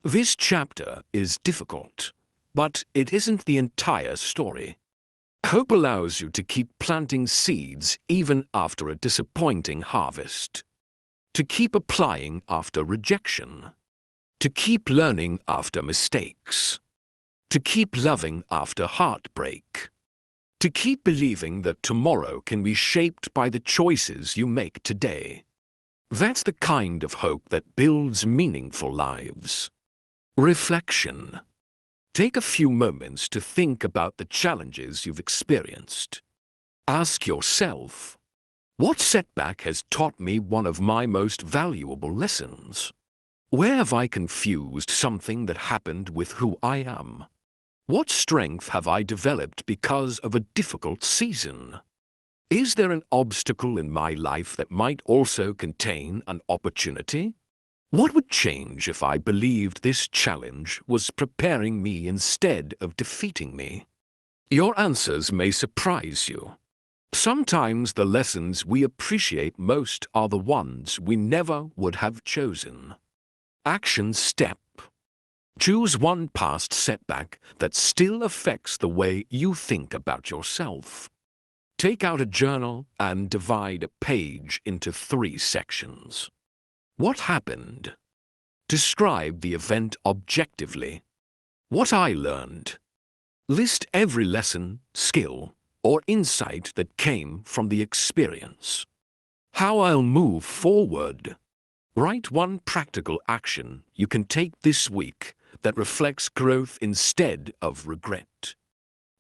"This chapter is difficult, but it isn't the entire story." Hope allows you to keep planting seeds even after a disappointing harvest, to keep applying after rejection, to keep learning after mistakes, to keep loving after heartbreak, to keep believing that tomorrow can be shaped by the choices you make today. That's the kind of hope that builds meaningful lives. Reflection. Take a few moments to think about the challenges you've experienced. Ask yourself, what setback has taught me one of my most valuable lessons? Where have I confused something that happened with who I am? What strength have I developed because of a difficult season? Is there an obstacle in my life that might also contain an opportunity? What would change if I believed this challenge was preparing me instead of defeating me? Your answers may surprise you. Sometimes the lessons we appreciate most are the ones we never would have chosen. Action step. Choose one past setback that still affects the way you think about yourself. Take out a journal and divide a page into 3 sections. What happened? Describe the event objectively. What I learned. List every lesson, skill, or insight that came from the experience. How I'll move forward. Write one practical action you can take this week that reflects growth instead of regret.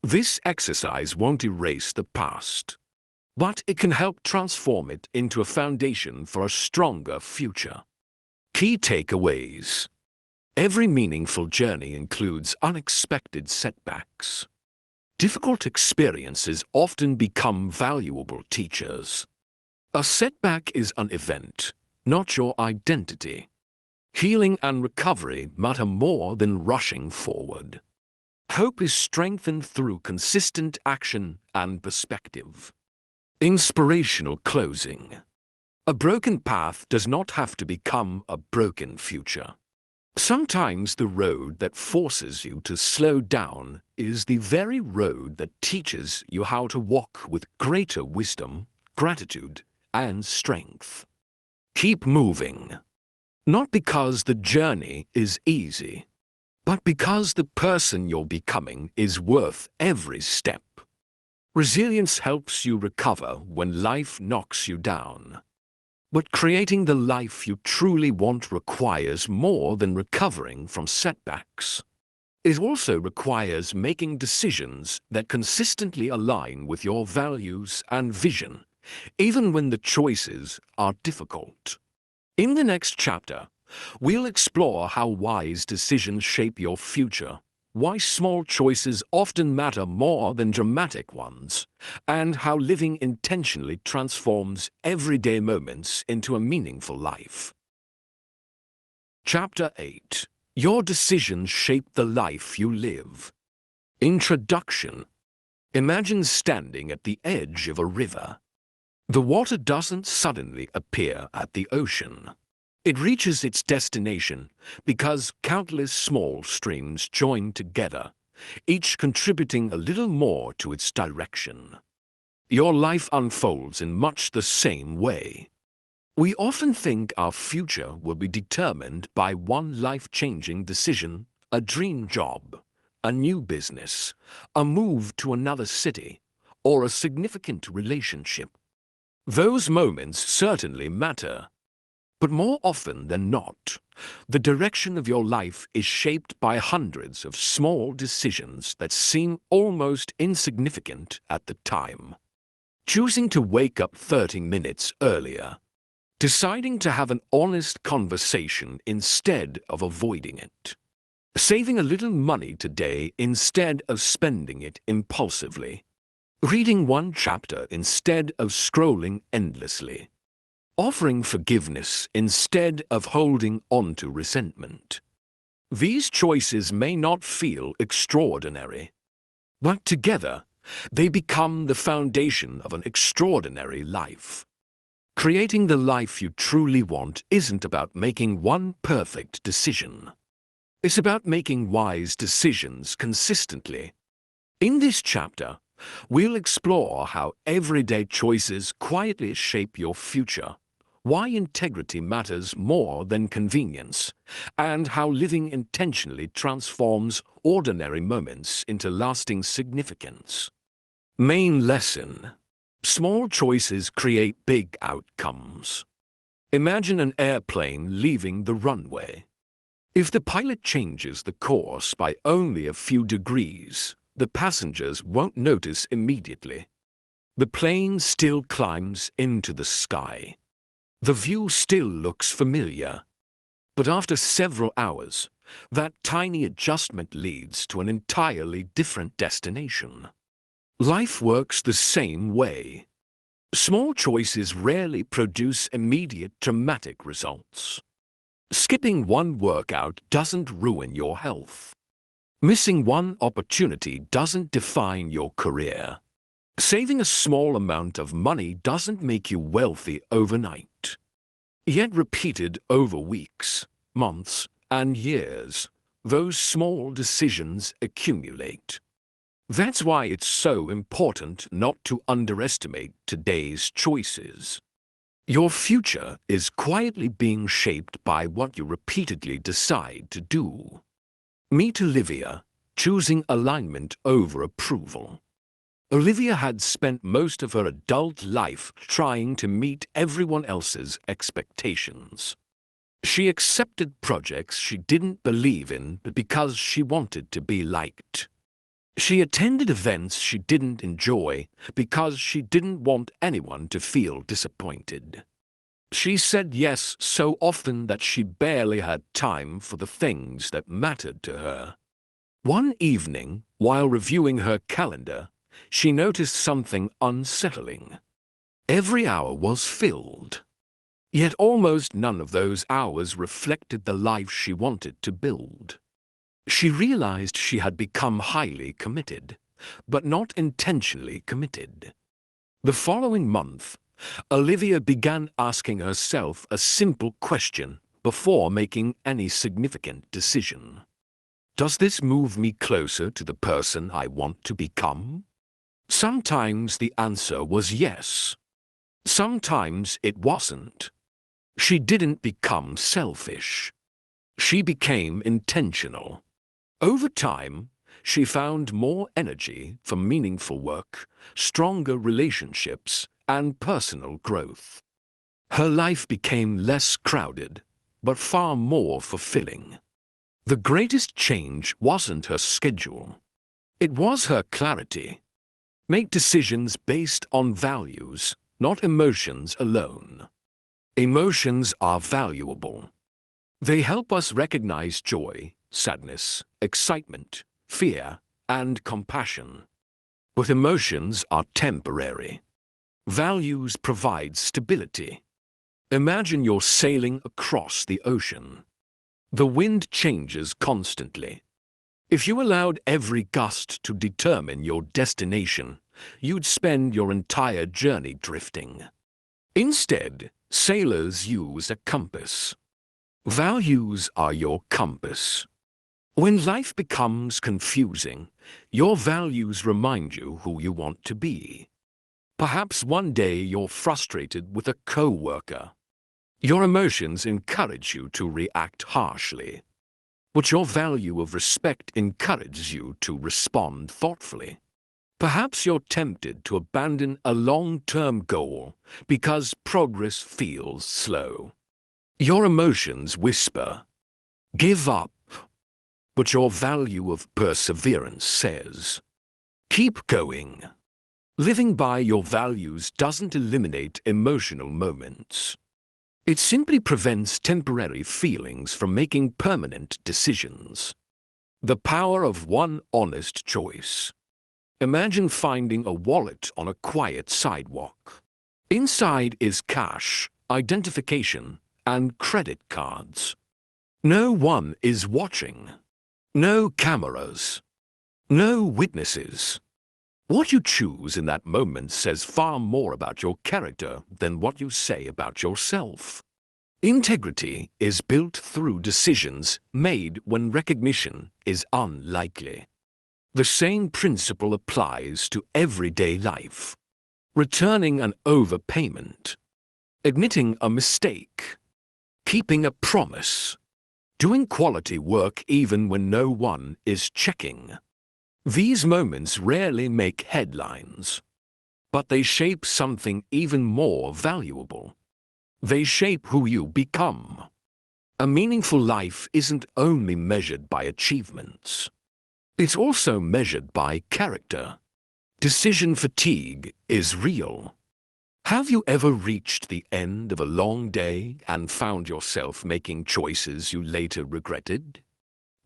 This exercise won't erase the past, but it can help transform it into a foundation for a stronger future. Key takeaways. Every meaningful journey includes unexpected setbacks. Difficult experiences often become valuable teachers. A setback is an event, not your identity. Healing and recovery matter more than rushing forward. Hope is strengthened through consistent action and perspective. Inspirational closing. A broken path does not have to become a broken future. Sometimes the road that forces you to slow down is the very road that teaches you how to walk with greater wisdom, gratitude, and strength. Keep moving. Not because the journey is easy, but because the person you're becoming is worth every step. Resilience helps you recover when life knocks you down. But creating the life you truly want requires more than recovering from setbacks. It also requires making decisions that consistently align with your values and vision, even when the choices are difficult. In the next chapter, we'll explore how wise decisions shape your future, why small choices often matter more than dramatic ones, and how living intentionally transforms everyday moments into a meaningful life. Chapter 8. Your decisions shape the life you live. Introduction. Imagine standing at the edge of a river. The water doesn't suddenly appear at the ocean. It reaches its destination because countless small streams join together, each contributing a little more to its direction. Your life unfolds in much the same way. We often think our future will be determined by one life-changing decision, a dream job, a new business, a move to another city, or a significant relationship. Those moments certainly matter. But more often than not, the direction of your life is shaped by hundreds of small decisions that seem almost insignificant at the time. Choosing to wake up 30 minutes earlier, deciding to have an honest conversation instead of avoiding it, saving a little money today instead of spending it impulsively, reading one chapter instead of scrolling endlessly, offering forgiveness instead of holding on to resentment. These choices may not feel extraordinary, but together they become the foundation of an extraordinary life. Creating the life you truly want isn't about making one perfect decision. It's about making wise decisions consistently. In this chapter, we'll explore how everyday choices quietly shape your future, why integrity matters more than convenience, and how living intentionally transforms ordinary moments into lasting significance. Main lesson: small choices create big outcomes. Imagine an airplane leaving the runway. If the pilot changes the course by only a few degrees, the passengers won't notice immediately. The plane still climbs into the sky. The view still looks familiar. But after several hours, that tiny adjustment leads to an entirely different destination. Life works the same way. Small choices rarely produce immediate dramatic results. Skipping one workout doesn't ruin your health. Missing one opportunity doesn't define your career. Saving a small amount of money doesn't make you wealthy overnight. Yet repeated over weeks, months, and years, those small decisions accumulate. That's why it's so important not to underestimate today's choices. Your future is quietly being shaped by what you repeatedly decide to do. Meet Olivia, choosing alignment over approval. Olivia had spent most of her adult life trying to meet everyone else's expectations. She accepted projects she didn't believe in because she wanted to be liked. She attended events she didn't enjoy because she didn't want anyone to feel disappointed. She said yes so often that she barely had time for the things that mattered to her. One evening, while reviewing her calendar, she noticed something unsettling. Every hour was filled, yet almost none of those hours reflected the life she wanted to build. She realized she had become highly committed, but not intentionally committed. The following month, Olivia began asking herself a simple question before making any significant decision. Does this move me closer to the person I want to become? Sometimes the answer was yes. Sometimes it wasn't. She didn't become selfish. She became intentional. Over time, she found more energy for meaningful work, stronger relationships, and personal growth. Her life became less crowded, but far more fulfilling. The greatest change wasn't her schedule. It was her clarity. Make decisions based on values, not emotions alone. Emotions are valuable. They help us recognize joy, sadness, excitement, fear, and compassion. But emotions are temporary. Values provide stability. Imagine you're sailing across the ocean. The wind changes constantly. If you allowed every gust to determine your destination, you'd spend your entire journey drifting. Instead, sailors use a compass. Values are your compass. When life becomes confusing, your values remind you who you want to be. Perhaps one day you're frustrated with a coworker. Your emotions encourage you to react harshly. But your value of respect encourages you to respond thoughtfully. Perhaps you're tempted to abandon a long-term goal because progress feels slow. Your emotions whisper, "Give up." But your value of perseverance says, "Keep going." Living by your values doesn't eliminate emotional moments. It simply prevents temporary feelings from making permanent decisions. The power of one honest choice. Imagine finding a wallet on a quiet sidewalk. Inside is cash, identification, and credit cards. No one is watching. No cameras. No witnesses. What you choose in that moment says far more about your character than what you say about yourself. Integrity is built through decisions made when recognition is unlikely. The same principle applies to everyday life. Returning an overpayment, admitting a mistake, keeping a promise, doing quality work even when no one is checking. These moments rarely make headlines, but they shape something even more valuable. They shape who you become. A meaningful life isn't only measured by achievements. It's also measured by character. Decision fatigue is real. Have you ever reached the end of a long day and found yourself making choices you later regretted?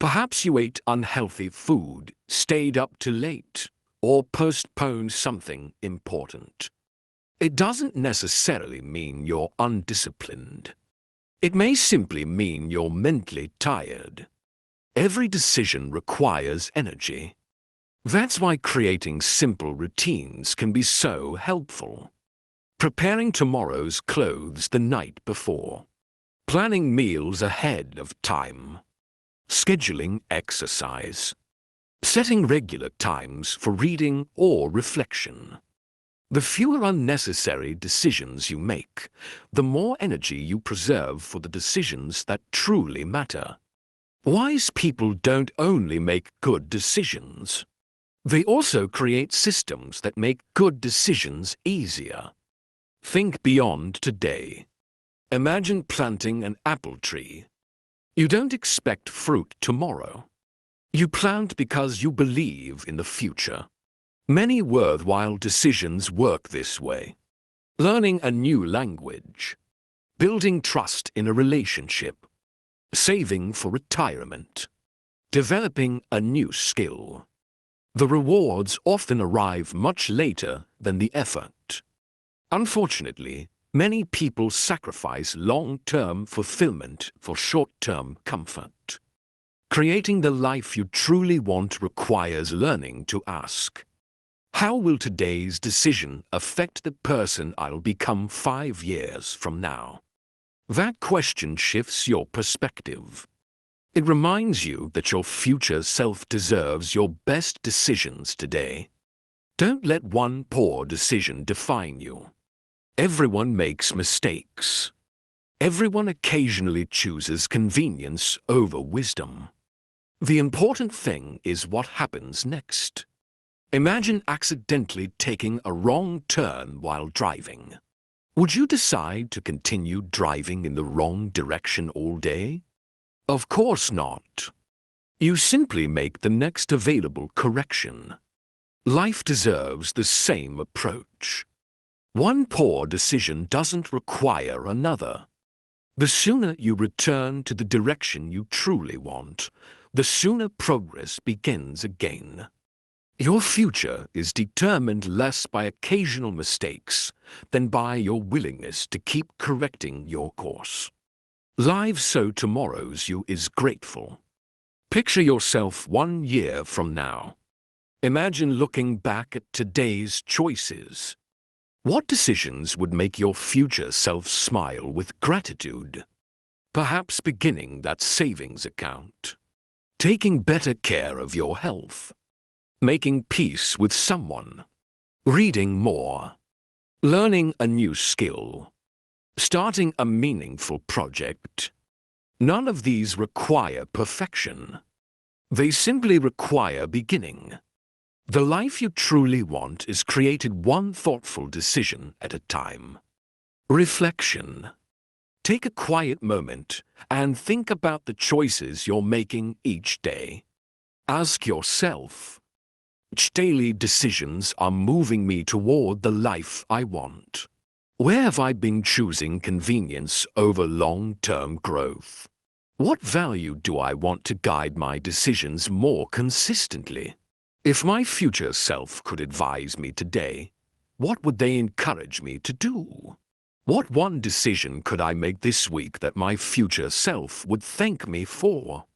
Perhaps you ate unhealthy food, stayed up too late, or postponed something important. It doesn't necessarily mean you're undisciplined. It may simply mean you're mentally tired. Every decision requires energy. That's why creating simple routines can be so helpful. Preparing tomorrow's clothes the night before. Planning meals ahead of time. Scheduling exercise. Setting regular times for reading or reflection. The fewer unnecessary decisions you make, the more energy you preserve for the decisions that truly matter. Wise people don't only make good decisions. They also create systems that make good decisions easier. Think beyond today. Imagine planting an apple tree. You don't expect fruit tomorrow. You plant because you believe in the future. Many worthwhile decisions work this way. Learning a new language. Building trust in a relationship. Saving for retirement. Developing a new skill. The rewards often arrive much later than the effort. Unfortunately, many people sacrifice long-term fulfillment for short-term comfort. Creating the life you truly want requires learning to ask, How will today's decision affect the person I'll become 5 years from now? That question shifts your perspective. It reminds you that your future self deserves your best decisions today. Don't let one poor decision define you. Everyone makes mistakes. Everyone occasionally chooses convenience over wisdom. The important thing is what happens next. Imagine accidentally taking a wrong turn while driving. Would you decide to continue driving in the wrong direction all day? Of course not. You simply make the next available correction. Life deserves the same approach. One poor decision doesn't require another. The sooner you return to the direction you truly want, the sooner progress begins again. Your future is determined less by occasional mistakes than by your willingness to keep correcting your course. Live so tomorrow's you is grateful. Picture yourself 1 year from now. Imagine looking back at today's choices. What decisions would make your future self smile with gratitude? Perhaps beginning that savings account. Taking better care of your health. Making peace with someone, reading more, learning a new skill, starting a meaningful project. None of these require perfection. They simply require beginning. The life you truly want is created one thoughtful decision at a time. Reflection. Take a quiet moment and think about the choices you're making each day. Ask yourself, which daily decisions are moving me toward the life I want? Where have I been choosing convenience over long-term growth? What value do I want to guide my decisions more consistently? If my future self could advise me today, what would they encourage me to do? What one decision could I make this week that my future self would thank me for?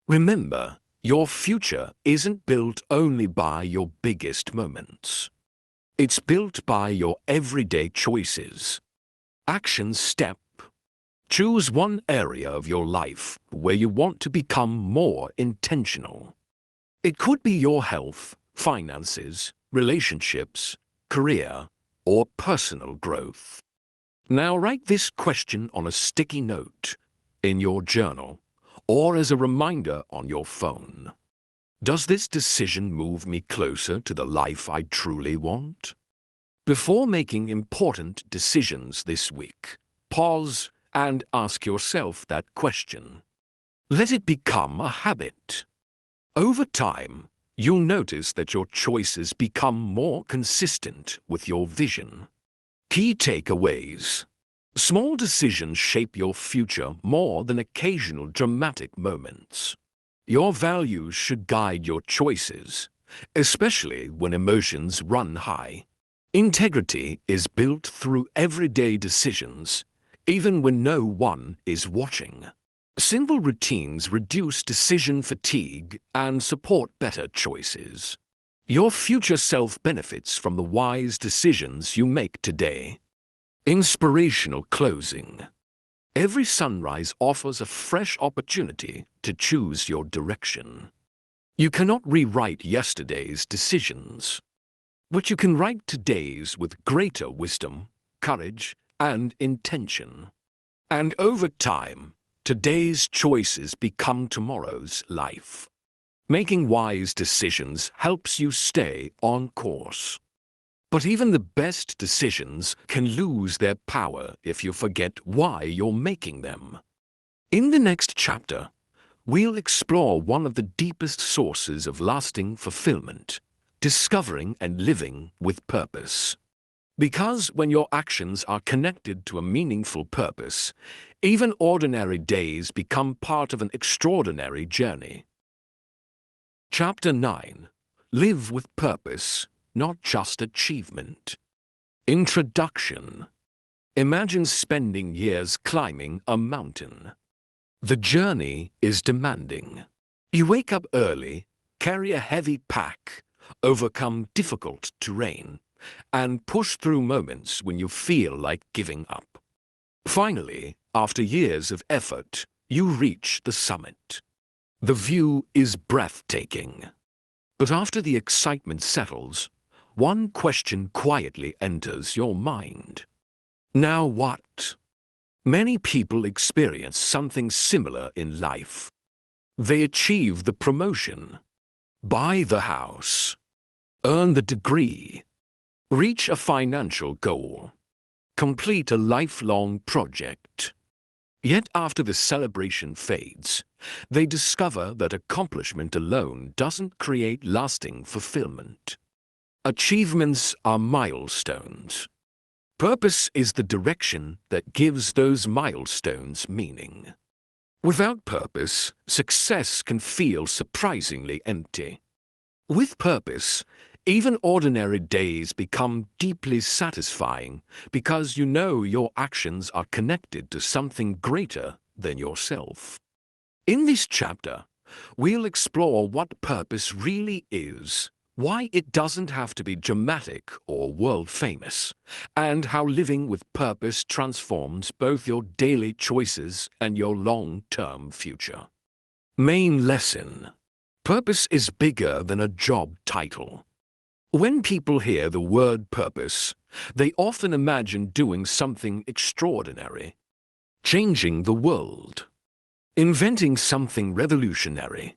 Remember, your future isn't built only by your biggest moments. It's built by your everyday choices. Action step. Choose one area of your life where you want to become more intentional. It could be your health, finances, relationships, career, or personal growth. Now write this question on a sticky note, in your journal, or as a reminder on your phone. Does this decision move me closer to the life I truly want? Before making important decisions this week, pause and ask yourself that question. Let it become a habit. Over time, you'll notice that your choices become more consistent with your vision. Key takeaways. Small decisions shape your future more than occasional dramatic moments. Your values should guide your choices, especially when emotions run high. Integrity is built through everyday decisions, even when no one is watching. Simple routines reduce decision fatigue and support better choices. Your future self benefits from the wise decisions you make today. Inspirational closing. Every sunrise offers a fresh opportunity to choose your direction. You cannot rewrite yesterday's decisions, but you can write today's with greater wisdom, courage, and intention. And over time, today's choices become tomorrow's life. Making wise decisions helps you stay on course. But even the best decisions can lose their power if you forget why you're making them. In the next chapter, we'll explore one of the deepest sources of lasting fulfillment, discovering and living with purpose. Because when your actions are connected to a meaningful purpose, even ordinary days become part of an extraordinary journey. Chapter 9. Live with purpose, not just achievement. Introduction. Imagine spending years climbing a mountain. The journey is demanding. You wake up early, carry a heavy pack, overcome difficult terrain, and push through moments when you feel like giving up. Finally, after years of effort, you reach the summit. The view is breathtaking. But after the excitement settles, one question quietly enters your mind. Now what? Many people experience something similar in life. They achieve the promotion, buy the house, earn the degree, reach a financial goal, complete a lifelong project. Yet after the celebration fades, they discover that accomplishment alone doesn't create lasting fulfillment. Achievements are milestones. Purpose is the direction that gives those milestones meaning. Without purpose, success can feel surprisingly empty. With purpose, even ordinary days become deeply satisfying because you know your actions are connected to something greater than yourself. In this chapter, we'll explore what purpose really is, why it doesn't have to be dramatic or world-famous, and how living with purpose transforms both your daily choices and your long-term future. Main lesson: purpose is bigger than a job title. When people hear the word purpose, they often imagine doing something extraordinary, changing the world, inventing something revolutionary,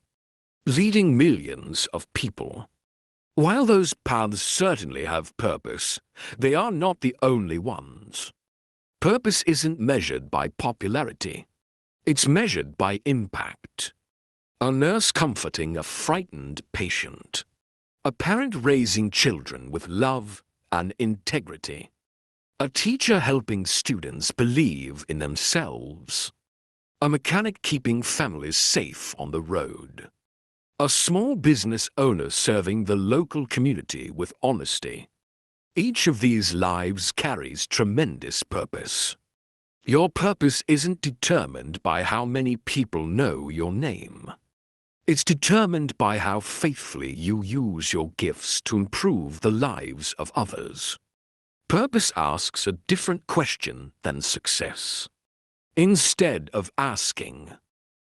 leading millions of people. While those paths certainly have purpose, they are not the only ones. Purpose isn't measured by popularity. It's measured by impact. A nurse comforting a frightened patient. A parent raising children with love and integrity. A teacher helping students believe in themselves. A mechanic keeping families safe on the road. A small business owner serving the local community with honesty. Each of these lives carries tremendous purpose. Your purpose isn't determined by how many people know your name. It's determined by how faithfully you use your gifts to improve the lives of others. Purpose asks a different question than success. Instead of asking,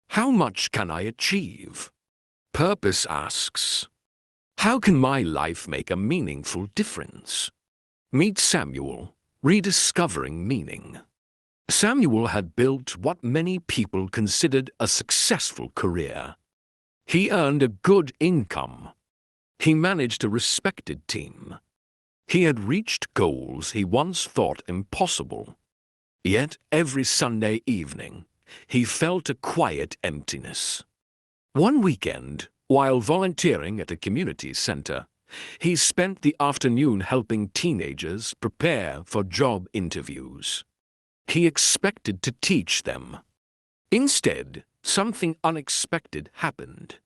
"How much can I achieve?" Purpose asks, "How can my life make a meaningful difference?" Meet Samuel, rediscovering meaning. Samuel had built what many people considered a successful career. He earned a good income. He managed a respected team. He had reached goals he once thought impossible. Yet every Sunday evening, he felt a quiet emptiness. One weekend, while volunteering at a community center, he spent the afternoon helping teenagers prepare for job interviews. He expected to teach them. Instead, something unexpected happened.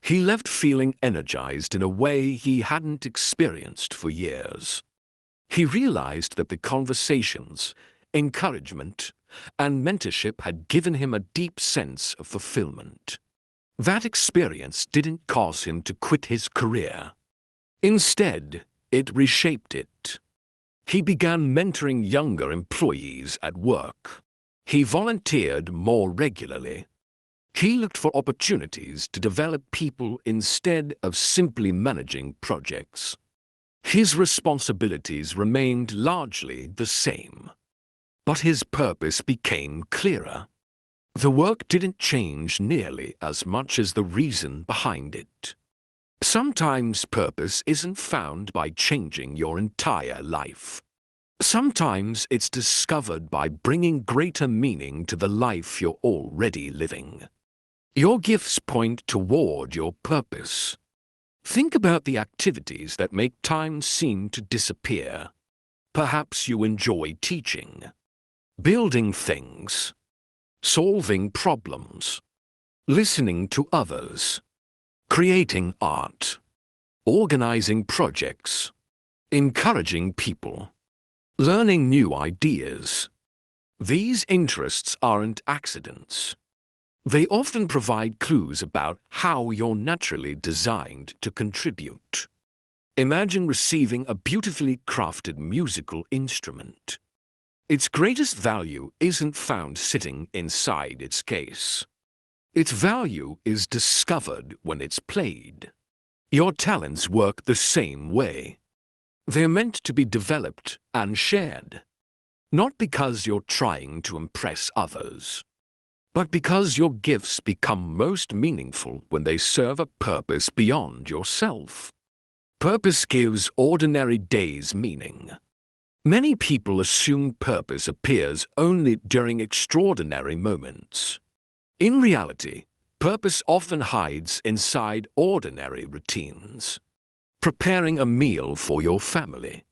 He left feeling energized in a way he hadn't experienced for years. He realized that the conversations, encouragement, and mentorship had given him a deep sense of fulfillment. That experience didn't cause him to quit his career. Instead, it reshaped it. He began mentoring younger employees at work. He volunteered more regularly. He looked for opportunities to develop people instead of simply managing projects. His responsibilities remained largely the same, but his purpose became clearer. The work didn't change nearly as much as the reason behind it. Sometimes purpose isn't found by changing your entire life. Sometimes it's discovered by bringing greater meaning to the life you're already living. Your gifts point toward your purpose. Think about the activities that make time seem to disappear. Perhaps you enjoy teaching, building things, solving problems, listening to others, creating art, organizing projects, encouraging people, learning new ideas. These interests aren't accidents. They often provide clues about how you're naturally designed to contribute. Imagine receiving a beautifully crafted musical instrument. Its greatest value isn't found sitting inside its case. Its value is discovered when it's played. Your talents work the same way. They're meant to be developed and shared. Not because you're trying to impress others, but because your gifts become most meaningful when they serve a purpose beyond yourself. Purpose gives ordinary days meaning. Many people assume purpose appears only during extraordinary moments. In reality, purpose often hides inside ordinary routines. Preparing a meal for your family,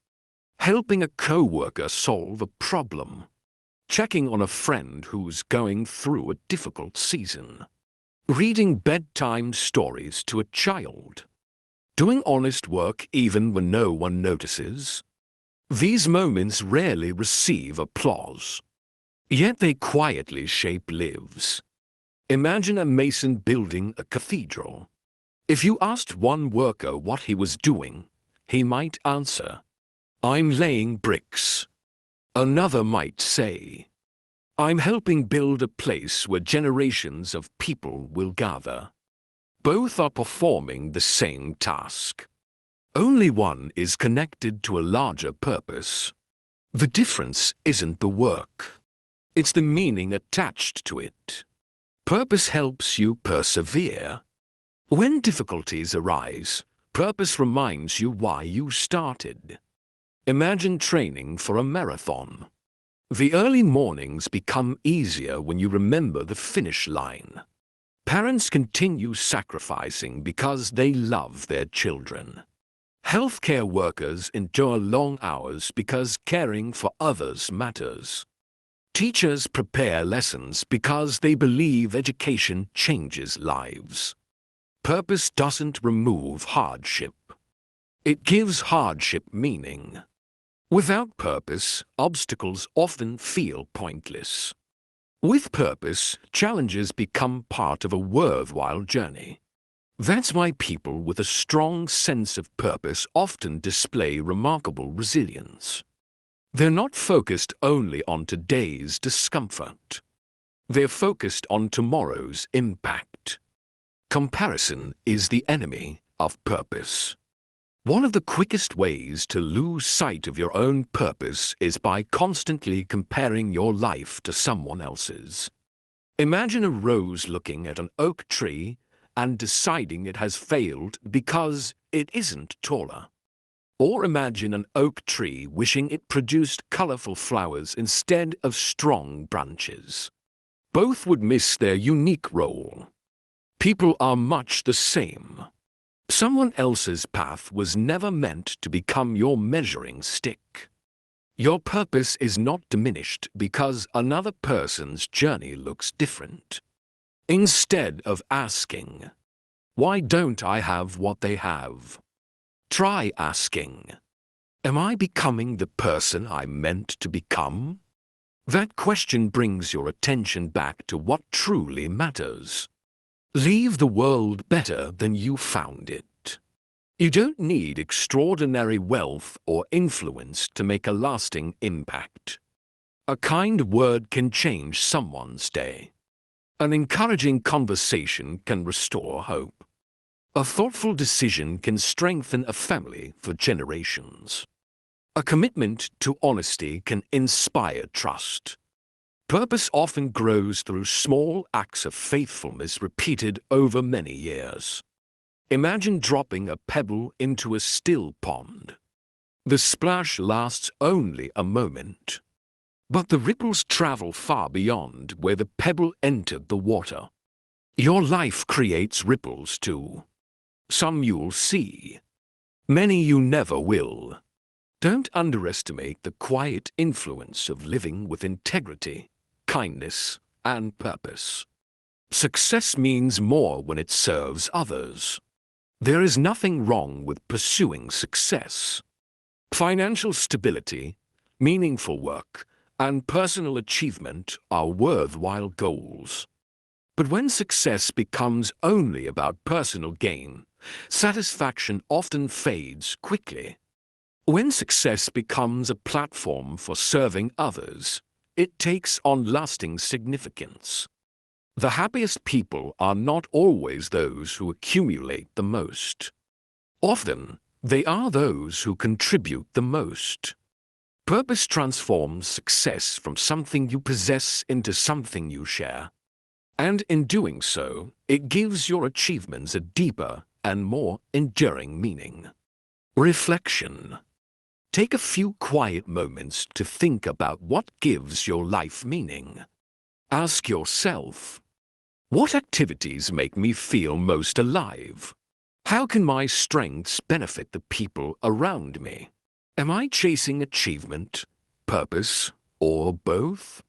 helping a coworker solve a problem, checking on a friend who's going through a difficult season, reading bedtime stories to a child, doing honest work even when no one notices. These moments rarely receive applause, yet they quietly shape lives. Imagine a mason building a cathedral. If you asked one worker what he was doing, he might answer, "I'm laying bricks." Another might say, "I'm helping build a place where generations of people will gather." Both are performing the same task. Only one is connected to a larger purpose. The difference isn't the work. It's the meaning attached to it. Purpose helps you persevere. When difficulties arise, purpose reminds you why you started. Imagine training for a marathon. The early mornings become easier when you remember the finish line. Parents continue sacrificing because they love their children. Healthcare workers endure long hours because caring for others matters. Teachers prepare lessons because they believe education changes lives. Purpose doesn't remove hardship. It gives hardship meaning. Without purpose, obstacles often feel pointless. With purpose, challenges become part of a worthwhile journey. That's why people with a strong sense of purpose often display remarkable resilience. They're not focused only on today's discomfort. They're focused on tomorrow's impact. Comparison is the enemy of purpose. One of the quickest ways to lose sight of your own purpose is by constantly comparing your life to someone else's. Imagine a rose looking at an oak tree and deciding it has failed because it isn't taller. Or imagine an oak tree wishing it produced colorful flowers instead of strong branches. Both would miss their unique role. People are much the same. Someone else's path was never meant to become your measuring stick. Your purpose is not diminished because another person's journey looks different. Instead of asking, "Why don't I have what they have?" try asking, "Am I becoming the person I'm meant to become?" That question brings your attention back to what truly matters. Leave the world better than you found it. You don't need extraordinary wealth or influence to make a lasting impact. A kind word can change someone's day. An encouraging conversation can restore hope. A thoughtful decision can strengthen a family for generations. A commitment to honesty can inspire trust. Purpose often grows through small acts of faithfulness repeated over many years. Imagine dropping a pebble into a still pond. The splash lasts only a moment, but the ripples travel far beyond where the pebble entered the water. Your life creates ripples too. Some you'll see. Many you never will. Don't underestimate the quiet influence of living with integrity, kindness, and purpose. Success means more when it serves others. There is nothing wrong with pursuing success. Financial stability, meaningful work, and personal achievement are worthwhile goals. But when success becomes only about personal gain, satisfaction often fades quickly. When success becomes a platform for serving others, it takes on lasting significance. The happiest people are not always those who accumulate the most. Often, they are those who contribute the most. Purpose transforms success from something you possess into something you share. And in doing so, it gives your achievements a deeper and more enduring meaning. Reflection. Take a few quiet moments to think about what gives your life meaning. Ask yourself, what activities make me feel most alive? How can my strengths benefit the people around me? Am I chasing achievement, purpose, or both?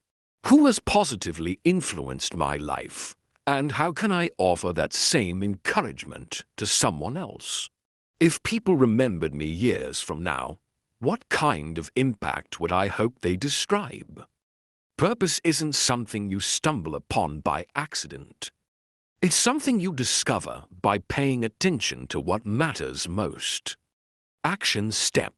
Who has positively influenced my life, and how can I offer that same encouragement to someone else? If people remembered me years from now, what kind of impact would I hope they describe? Purpose isn't something you stumble upon by accident. It's something you discover by paying attention to what matters most. Action step.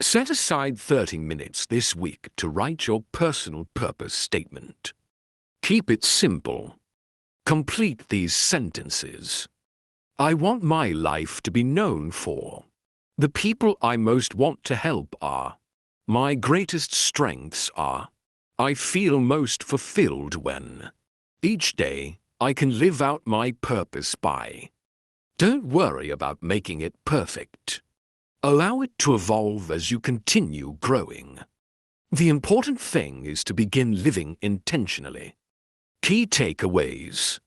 Set aside 30 minutes this week to write your personal purpose statement. Keep it simple. Complete these sentences. I want my life to be known for. The people I most want to help are. My greatest strengths are. I feel most fulfilled when. Each day, I can live out my purpose by. Don't worry about making it perfect. Allow it to evolve as you continue growing. The important thing is to begin living intentionally. Key takeaways.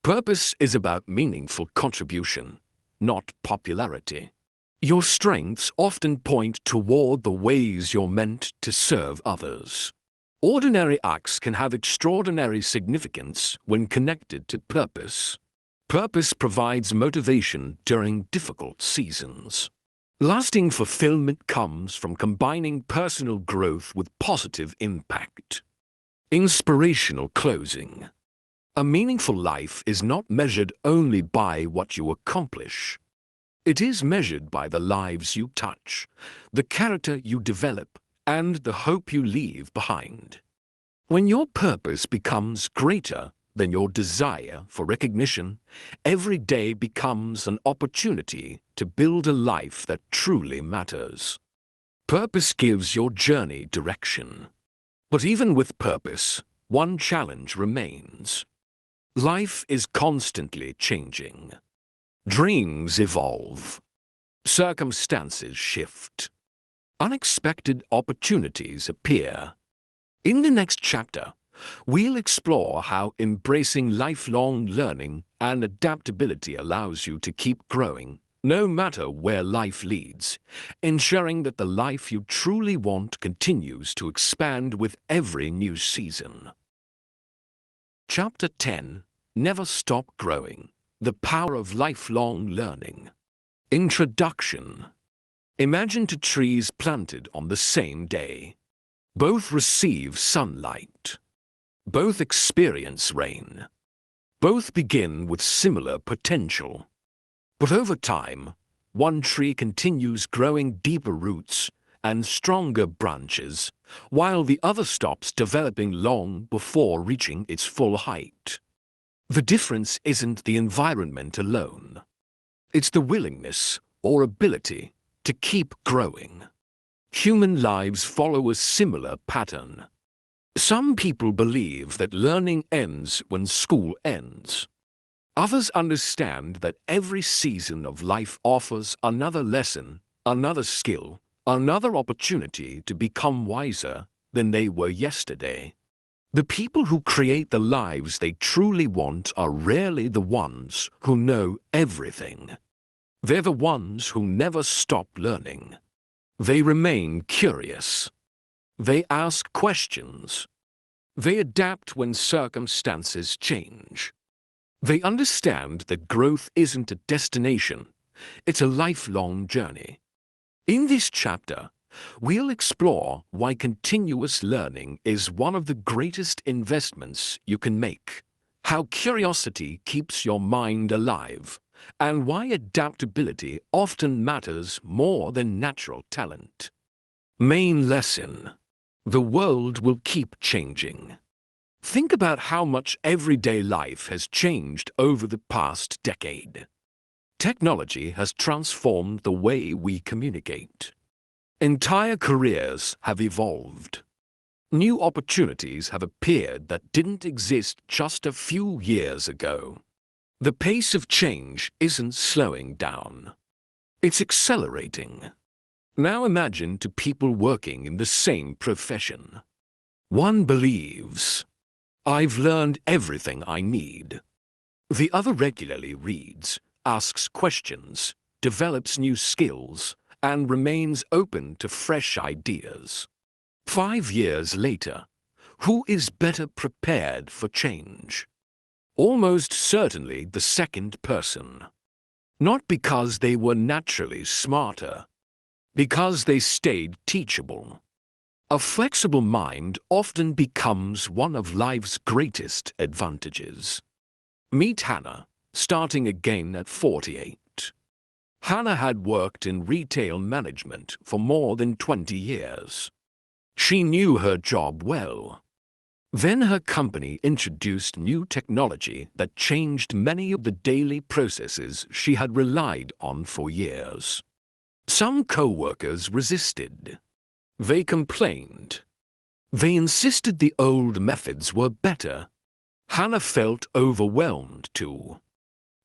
Purpose is about meaningful contribution, not popularity. Your strengths often point toward the ways you're meant to serve others. Ordinary acts can have extraordinary significance when connected to purpose. Purpose provides motivation during difficult seasons. Lasting fulfillment comes from combining personal growth with positive impact. Inspirational closing. A meaningful life is not measured only by what you accomplish. It is measured by the lives you touch, the character you develop, and the hope you leave behind. When your purpose becomes greater than your desire for recognition, every day becomes an opportunity to build a life that truly matters. Purpose gives your journey direction. But even with purpose, one challenge remains. Life is constantly changing. Dreams evolve. Circumstances shift. Unexpected opportunities appear. In the next chapter, we'll explore how embracing lifelong learning and adaptability allows you to keep growing, no matter where life leads, ensuring that the life you truly want continues to expand with every new season. Chapter 10. Never Stop Growing. The Power of Lifelong Learning. Introduction. Imagine two trees planted on the same day. Both receive sunlight. Both experience rain. Both begin with similar potential. But over time, one tree continues growing deeper roots and stronger branches, while the other stops developing long before reaching its full height. The difference isn't the environment alone. It's the willingness or ability to keep growing. Human lives follow a similar pattern. Some people believe that learning ends when school ends. Others understand that every season of life offers another lesson, another skill, another opportunity to become wiser than they were yesterday. The people who create the lives they truly want are rarely the ones who know everything. They're the ones who never stop learning. They remain curious. They ask questions. They adapt when circumstances change. They understand that growth isn't a destination, it's a lifelong journey. In this chapter, we'll explore why continuous learning is one of the greatest investments you can make, how curiosity keeps your mind alive, and why adaptability often matters more than natural talent. Main lesson: the world will keep changing. Think about how much everyday life has changed over the past decade. Technology has transformed the way we communicate. Entire careers have evolved. New opportunities have appeared that didn't exist just a few years ago. The pace of change isn't slowing down. It's accelerating. Now imagine two people working in the same profession. One believes, "I've learned everything I need." The other regularly reads, asks questions, develops new skills, and remains open to fresh ideas. 5 years later, who is better prepared for change? Almost certainly the second person. Not because they were naturally smarter, because they stayed teachable. A flexible mind often becomes one of life's greatest advantages. Meet Hannah, starting again at 48. Hannah had worked in retail management for more than 20 years. She knew her job well. Then her company introduced new technology that changed many of the daily processes she had relied on for years. Some co-workers resisted. They complained. They insisted the old methods were better. Hannah felt overwhelmed too.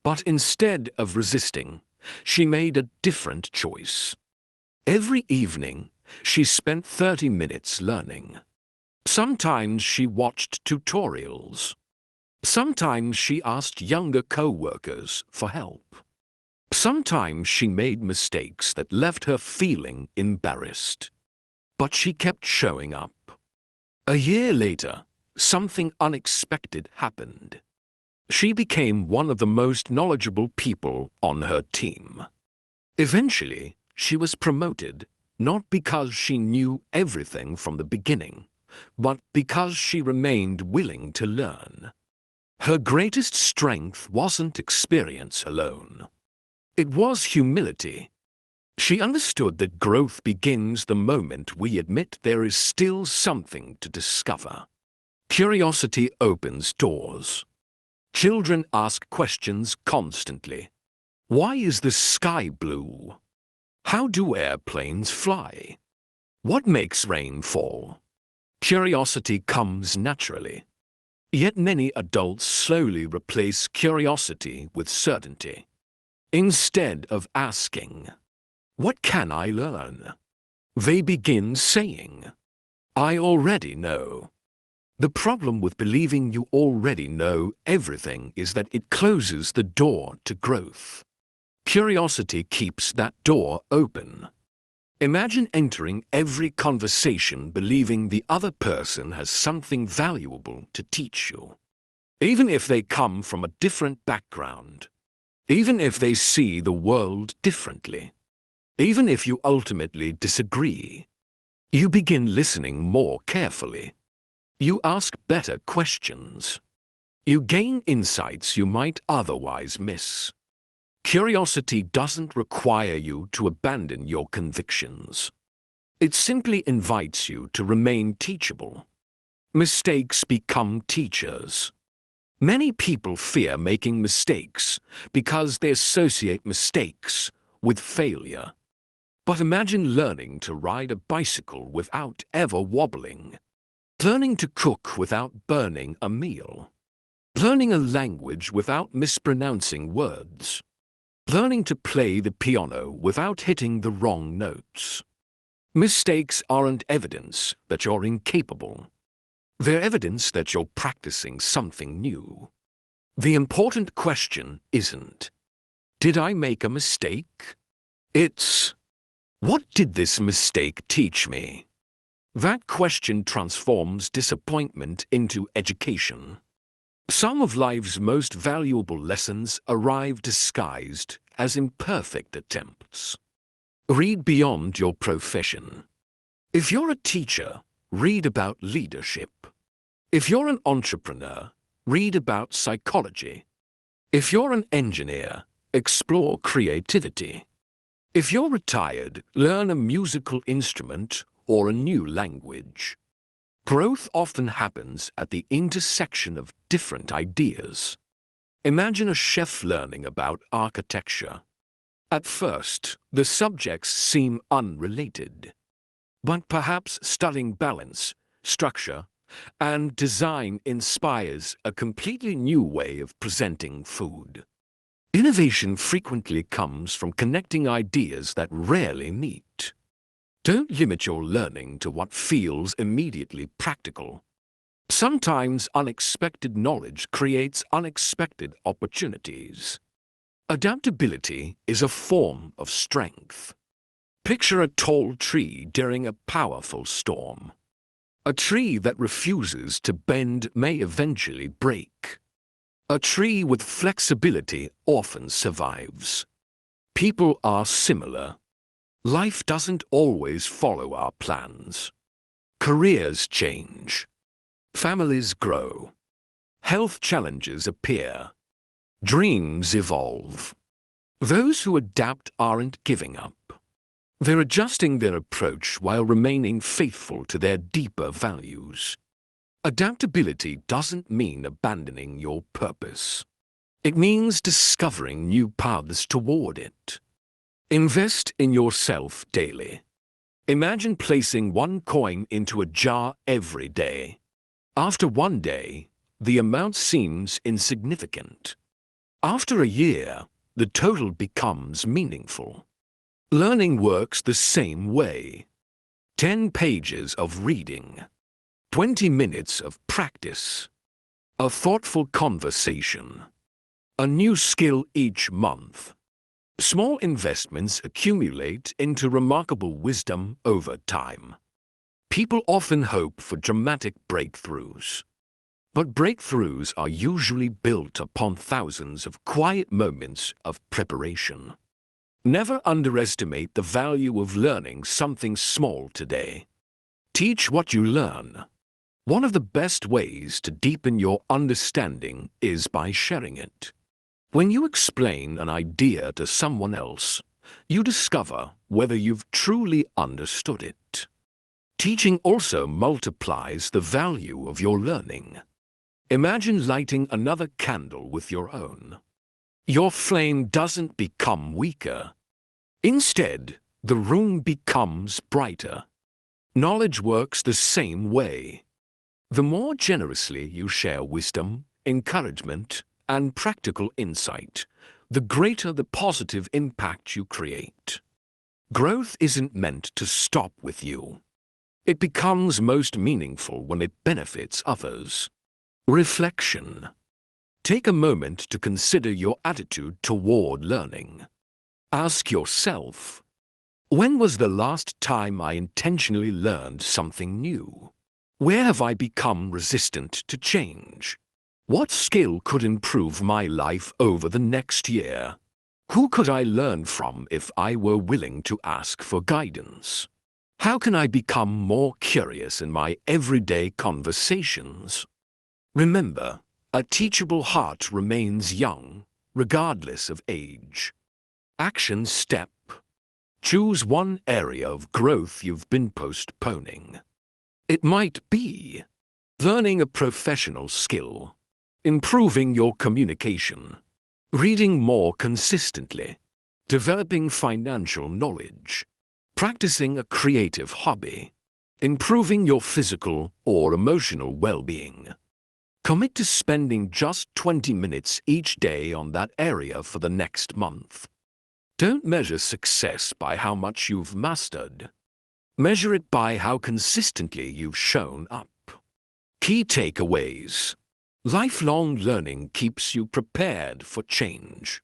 But instead of resisting, she made a different choice. Every evening, she spent 30 minutes learning. Sometimes she watched tutorials. Sometimes she asked younger co-workers for help. Sometimes she made mistakes that left her feeling embarrassed. But she kept showing up. A year later, something unexpected happened. She became one of the most knowledgeable people on her team. Eventually, she was promoted, not because she knew everything from the beginning, but because she remained willing to learn. Her greatest strength wasn't experience alone. It was humility. She understood that growth begins the moment we admit there is still something to discover. Curiosity opens doors. Children ask questions constantly. Why is the sky blue? How do airplanes fly? What makes rain fall? Curiosity comes naturally. Yet many adults slowly replace curiosity with certainty. Instead of asking, "What can I learn?" they begin saying, "I already know." The problem with believing you already know everything is that it closes the door to growth. Curiosity keeps that door open. Imagine entering every conversation believing the other person has something valuable to teach you. Even if they come from a different background. Even if they see the world differently. Even if you ultimately disagree. You begin listening more carefully. You ask better questions. You gain insights you might otherwise miss. Curiosity doesn't require you to abandon your convictions. It simply invites you to remain teachable. Mistakes become teachers. Many people fear making mistakes because they associate mistakes with failure. But imagine learning to ride a bicycle without ever wobbling. Learning to cook without burning a meal. Learning a language without mispronouncing words. Learning to play the piano without hitting the wrong notes. Mistakes aren't evidence that you're incapable. They're evidence that you're practicing something new. The important question isn't, "Did I make a mistake?" It's, "What did this mistake teach me?" That question transforms disappointment into education. Some of life's most valuable lessons arrive disguised as imperfect attempts. Read beyond your profession. If you're a teacher, read about leadership. If you're an entrepreneur, read about psychology. If you're an engineer, Explore creativity. If you're retired, learn a musical instrument or a new language. Growth often happens at the intersection of different ideas. Imagine a chef learning about architecture. At first, the subjects seem unrelated. But perhaps studying balance, structure, and design inspires a completely new way of presenting food. Innovation frequently comes from connecting ideas that rarely meet. Don't limit your learning to what feels immediately practical. Sometimes unexpected knowledge creates unexpected opportunities. Adaptability is a form of strength. Picture a tall tree during a powerful storm. A tree that refuses to bend may eventually break. A tree with flexibility often survives. People are similar. Life doesn't always follow our plans. Careers change. Families grow. Health challenges appear. Dreams evolve. Those who adapt aren't giving up. They're adjusting their approach while remaining faithful to their deeper values. Adaptability doesn't mean abandoning your purpose. It means discovering new paths toward it. Invest in yourself daily. Imagine placing one coin into a jar every day. After one day, the amount seems insignificant. After a year, the total becomes meaningful. Learning works the same way. 10 pages of reading. 20 minutes of practice. A thoughtful conversation. A new skill each month. Small investments accumulate into remarkable wisdom over time. People often hope for dramatic breakthroughs. But breakthroughs are usually built upon thousands of quiet moments of preparation. Never underestimate the value of learning something small today. Teach what you learn. One of the best ways to deepen your understanding is by sharing it. When you explain an idea to someone else, you discover whether you've truly understood it. Teaching also multiplies the value of your learning. Imagine lighting another candle with your own. Your flame doesn't become weaker. Instead, the room becomes brighter. Knowledge works the same way. The more generously you share wisdom, encouragement, and practical insight, the greater the positive impact you create. Growth isn't meant to stop with you. It becomes most meaningful when it benefits others. Reflection. Take a moment to consider your attitude toward learning. Ask yourself, when was the last time I intentionally learned something new? Where have I become resistant to change? What skill could improve my life over the next year? Who could I learn from if I were willing to ask for guidance? How can I become more curious in my everyday conversations? Remember, a teachable heart remains young, regardless of age. Action step. Choose one area of growth you've been postponing. It might be learning a professional skill, improving your communication, reading more consistently, developing financial knowledge, practicing a creative hobby, improving your physical or emotional well-being. Commit to spending just 20 minutes each day on that area for the next month. Don't measure success by how much you've mastered. Measure it by how consistently you've shown up. Key takeaways. Lifelong learning keeps you prepared for change.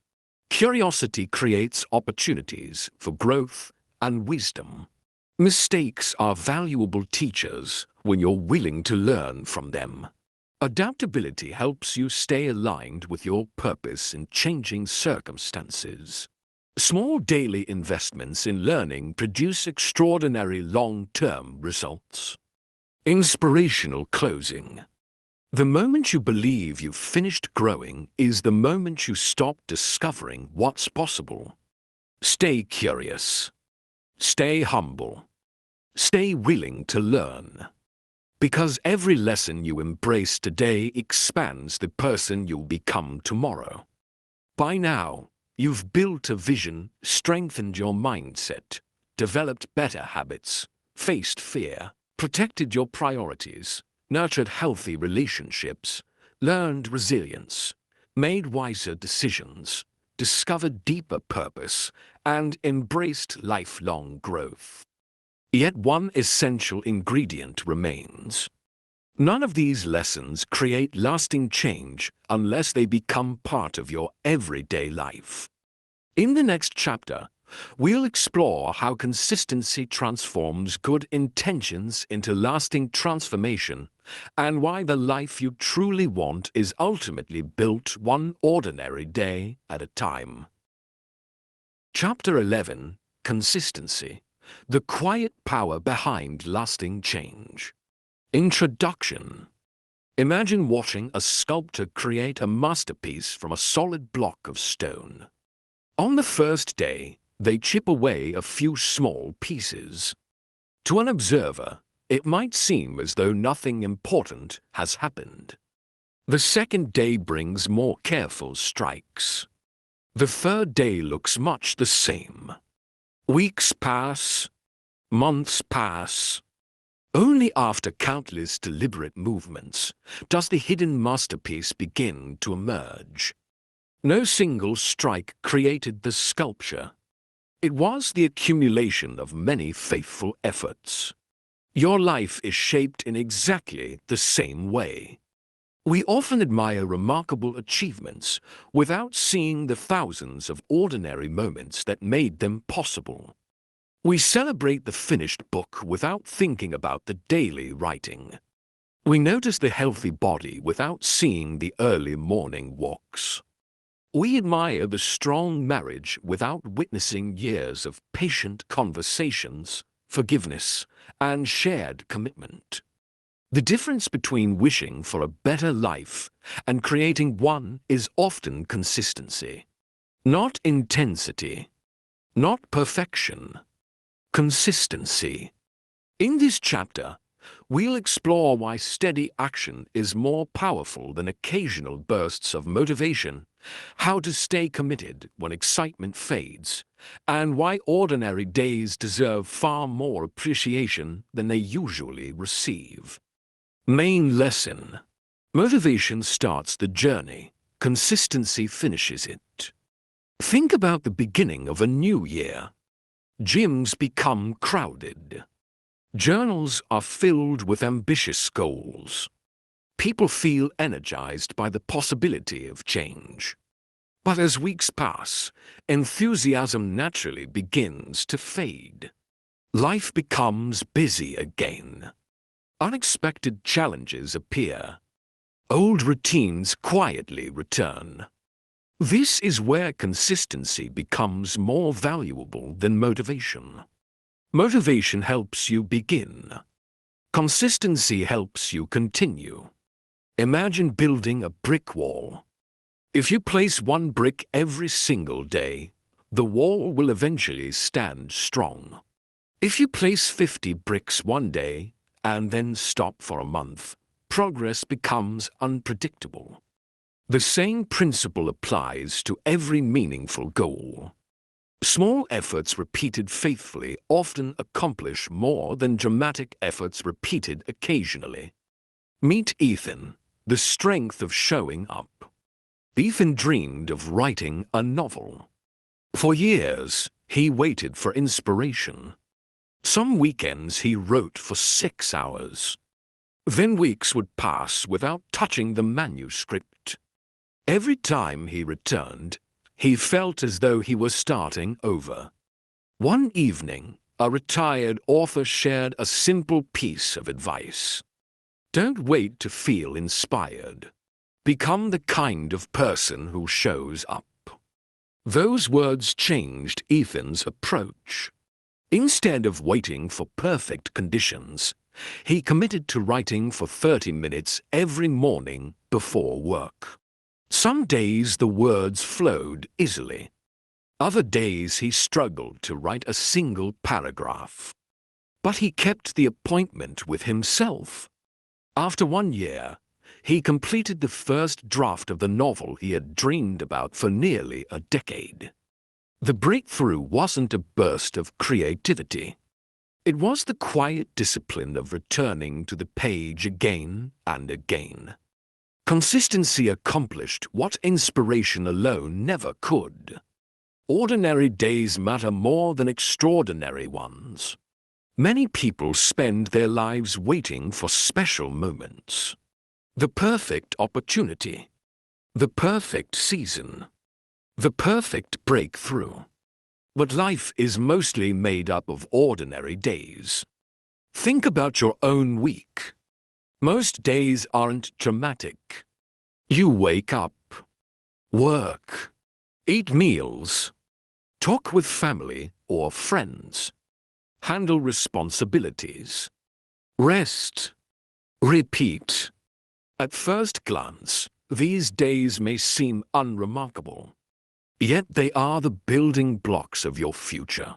Curiosity creates opportunities for growth and wisdom. Mistakes are valuable teachers when you're willing to learn from them. Adaptability helps you stay aligned with your purpose in changing circumstances. Small daily investments in learning produce extraordinary long-term results. Inspirational closing. The moment you believe you've finished growing is the moment you stop discovering what's possible. Stay curious. Stay humble. Stay willing to learn. Because every lesson you embrace today expands the person you'll become tomorrow. By now, you've built a vision, strengthened your mindset, developed better habits, faced fear, protected your priorities, nurtured healthy relationships, learned resilience, made wiser decisions, discovered deeper purpose, and embraced lifelong growth. Yet one essential ingredient remains. None of these lessons create lasting change unless they become part of your everyday life. In the next chapter, we'll explore how consistency transforms good intentions into lasting transformation, and why the life you truly want is ultimately built one ordinary day at a time. Chapter 11: Consistency: The Quiet Power Behind Lasting Change. Introduction. Imagine watching a sculptor create a masterpiece from a solid block of stone. On the first day, they chip away a few small pieces. To an observer, it might seem as though nothing important has happened. The second day brings more careful strikes. The third day looks much the same. Weeks pass, months pass. Only after countless deliberate movements does the hidden masterpiece begin to emerge. No single strike created the sculpture. It was the accumulation of many faithful efforts. Your life is shaped in exactly the same way. We often admire remarkable achievements without seeing the thousands of ordinary moments that made them possible. We celebrate the finished book without thinking about the daily writing. We notice the healthy body without seeing the early morning walks. We admire the strong marriage without witnessing years of patient conversations, forgiveness, and shared commitment. The difference between wishing for a better life and creating one is often consistency. Not intensity. Not perfection. Consistency. In this chapter, we'll explore why steady action is more powerful than occasional bursts of motivation, how to stay committed when excitement fades, and why ordinary days deserve far more appreciation than they usually receive. Main lesson: motivation starts the journey, consistency finishes it. Think about the beginning of a new year. Gyms become crowded. Journals are filled with ambitious goals. People feel energized by the possibility of change. But as weeks pass, enthusiasm naturally begins to fade. Life becomes busy again. Unexpected challenges appear. Old routines quietly return. This is where consistency becomes more valuable than motivation. Motivation helps you begin. Consistency helps you continue. Imagine building a brick wall. If you place one brick every single day, the wall will eventually stand strong. If you place 50 bricks one day and then stop for a month, progress becomes unpredictable. The same principle applies to every meaningful goal. Small efforts repeated faithfully often accomplish more than dramatic efforts repeated occasionally. Meet Ethan, the strength of showing up. Ethan dreamed of writing a novel. For years, he waited for inspiration. Some weekends he wrote for 6 hours. Then weeks would pass without touching the manuscript. Every time he returned, he felt as though he was starting over. One evening, a retired author shared a simple piece of advice. Don't wait to feel inspired. Become the kind of person who shows up. Those words changed Ethan's approach. Instead of waiting for perfect conditions, He committed to writing for 30 minutes every morning before work. Some days the words flowed easily. Other days he struggled to write a single paragraph. But he kept the appointment with himself. After 1 year, he completed the first draft of the novel he had dreamed about for nearly a decade. The breakthrough wasn't a burst of creativity. It was the quiet discipline of returning to the page again and again. Consistency accomplished what inspiration alone never could. Ordinary days matter more than extraordinary ones. Many people spend their lives waiting for special moments. The perfect opportunity. The perfect season. The perfect breakthrough. But life is mostly made up of ordinary days. Think about your own week. Most days aren't dramatic. You wake up, work, eat meals, talk with family or friends, handle responsibilities, rest, repeat. At first glance, these days may seem unremarkable. Yet they are the building blocks of your future.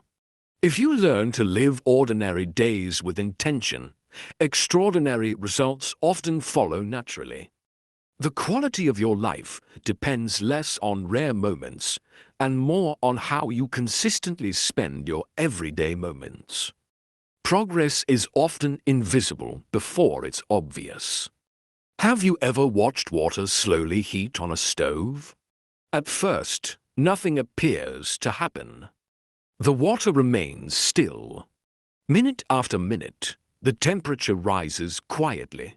If you learn to live ordinary days with intention, extraordinary results often follow naturally. The quality of your life depends less on rare moments and more on how you consistently spend your everyday moments. Progress is often invisible before it's obvious. Have you ever watched water slowly heat on a stove? At first, nothing appears to happen. The water remains still. Minute after minute, the temperature rises quietly.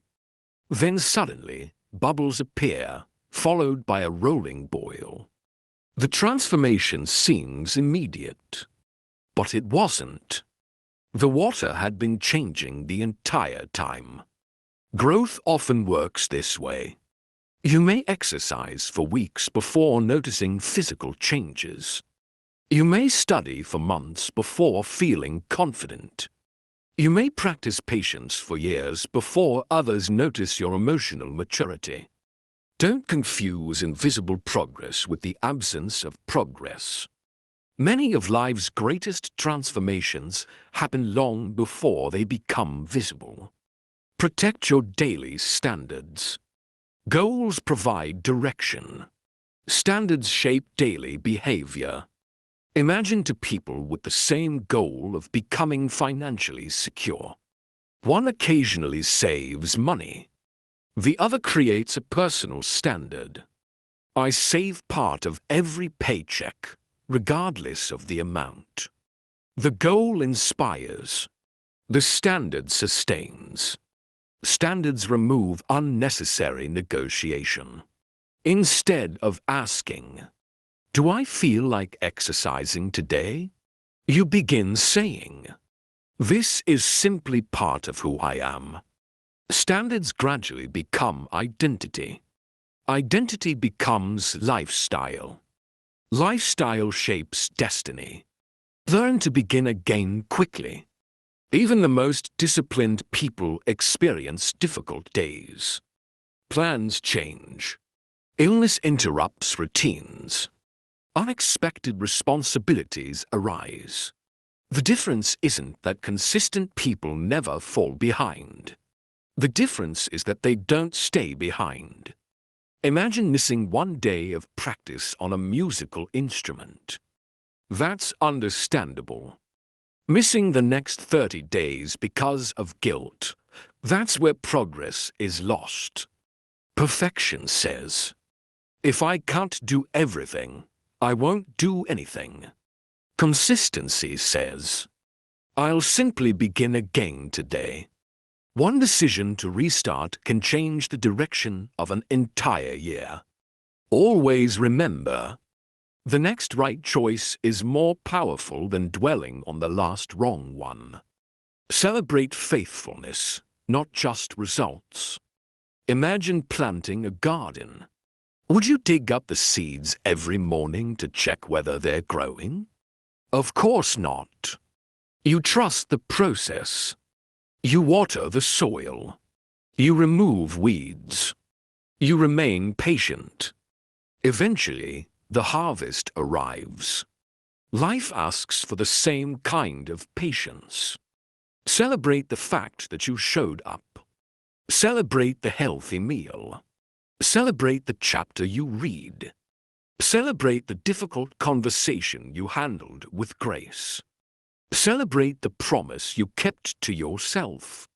Then suddenly, bubbles appear, followed by a rolling boil. The transformation seems immediate. But it wasn't. The water had been changing the entire time. Growth often works this way. You may exercise for weeks before noticing physical changes. You may study for months before feeling confident. You may practice patience for years before others notice your emotional maturity. Don't confuse invisible progress with the absence of progress. Many of life's greatest transformations happen long before they become visible. Protect your daily standards. Goals provide direction. Standards shape daily behavior. Imagine two people with the same goal of becoming financially secure. One occasionally saves money. The other creates a personal standard. I save part of every paycheck, regardless of the amount. The goal inspires. The standard sustains. Standards remove unnecessary negotiation. Instead of asking, "Do I feel like exercising today?" you begin saying, "This is simply part of who I am." Standards gradually become identity. Identity becomes lifestyle. Lifestyle shapes destiny. Learn to begin again quickly. Even the most disciplined people experience difficult days. Plans change. Illness interrupts routines. Unexpected responsibilities arise. The difference isn't that consistent people never fall behind. The difference is that they don't stay behind. Imagine missing 1 day of practice on a musical instrument. That's understandable. Missing the next 30 days because of guilt, that's where progress is lost. Perfection says, "If I can't do everything, I won't do anything." Consistency says, "I'll simply begin again today." One decision to restart can change the direction of an entire year. Always remember, the next right choice is more powerful than dwelling on the last wrong one. Celebrate faithfulness, not just results. Imagine planting a garden. Would you dig up the seeds every morning to check whether they're growing? Of course not. You trust the process. You water the soil. You remove weeds. You remain patient. Eventually, the harvest arrives. Life asks for the same kind of patience. Celebrate the fact that you showed up. Celebrate the healthy meal. Celebrate the chapter you read. Celebrate the difficult conversation you handled with grace. Celebrate the promise you kept to yourself.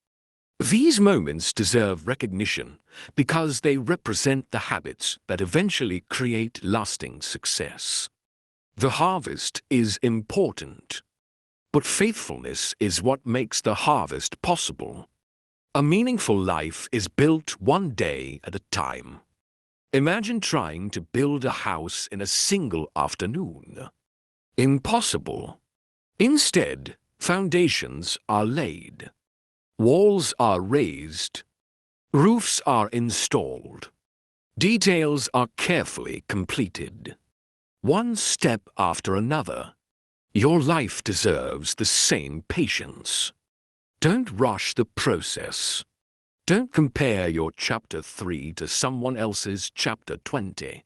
These moments deserve recognition because they represent the habits that eventually create lasting success. The harvest is important, but faithfulness is what makes the harvest possible. A meaningful life is built one day at a time. Imagine trying to build a house in a single afternoon. Impossible. Instead, foundations are laid. Walls are raised. Roofs are installed. Details are carefully completed. One step after another. Your life deserves the same patience. Don't rush the process. Don't compare your chapter 3 to someone else's chapter 20.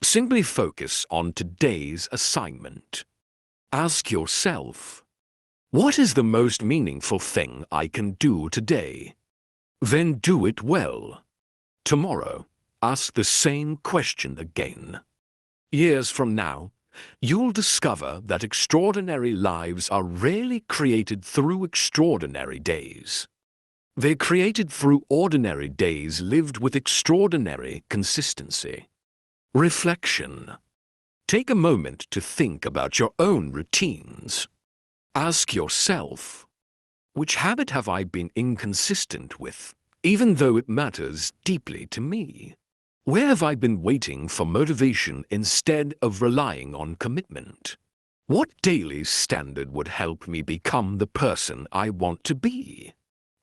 Simply focus on today's assignment. Ask yourself, what is the most meaningful thing I can do today? Then do it well. Tomorrow, ask the same question again. Years from now, you'll discover that extraordinary lives are rarely created through extraordinary days. They're created through ordinary days lived with extraordinary consistency. Reflection. Take a moment to think about your own routines. Ask yourself, which habit have I been inconsistent with, even though it matters deeply to me? Where have I been waiting for motivation instead of relying on commitment? What daily standard would help me become the person I want to be?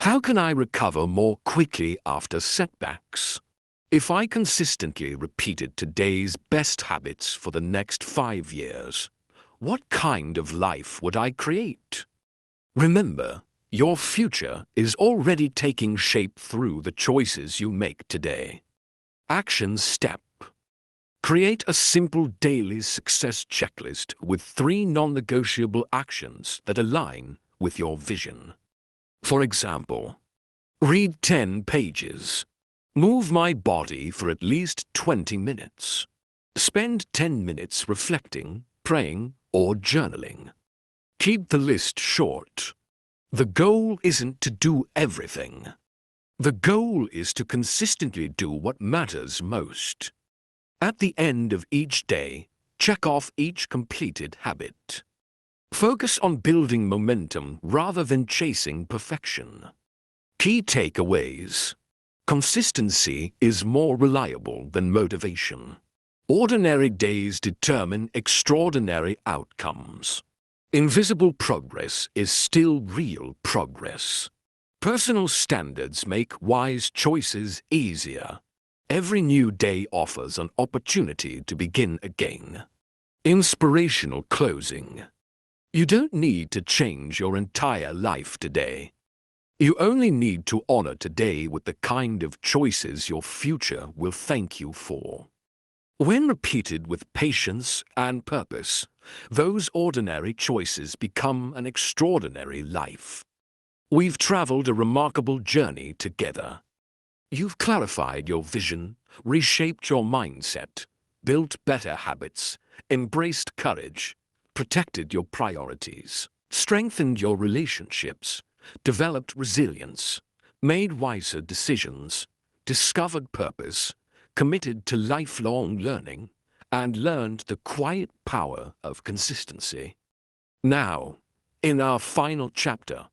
How can I recover more quickly after setbacks? If I consistently repeated today's best habits for the next 5 years, what kind of life would I create? Remember, your future is already taking shape through the choices you make today. Action step. Create a simple daily success checklist with 3 non-negotiable actions that align with your vision. For example, read 10 pages. Move my body for at least 20 minutes. Spend 10 minutes reflecting, praying, or journaling. Keep the list short. The goal isn't to do everything. The goal is to consistently do what matters most. At the end of each day, check off each completed habit. Focus on building momentum rather than chasing perfection. Key takeaways. Consistency is more reliable than motivation. Ordinary days determine extraordinary outcomes. Invisible progress is still real progress. Personal standards make wise choices easier. Every new day offers an opportunity to begin again. Inspirational closing. You don't need to change your entire life today. You only need to honor today with the kind of choices your future will thank you for. When repeated with patience and purpose, those ordinary choices become an extraordinary life. We've traveled a remarkable journey together. You've clarified your vision, reshaped your mindset, built better habits, embraced courage, protected your priorities, strengthened your relationships, developed resilience, made wiser decisions, discovered purpose, committed to lifelong learning, and learned the quiet power of consistency. Now, in our final chapter,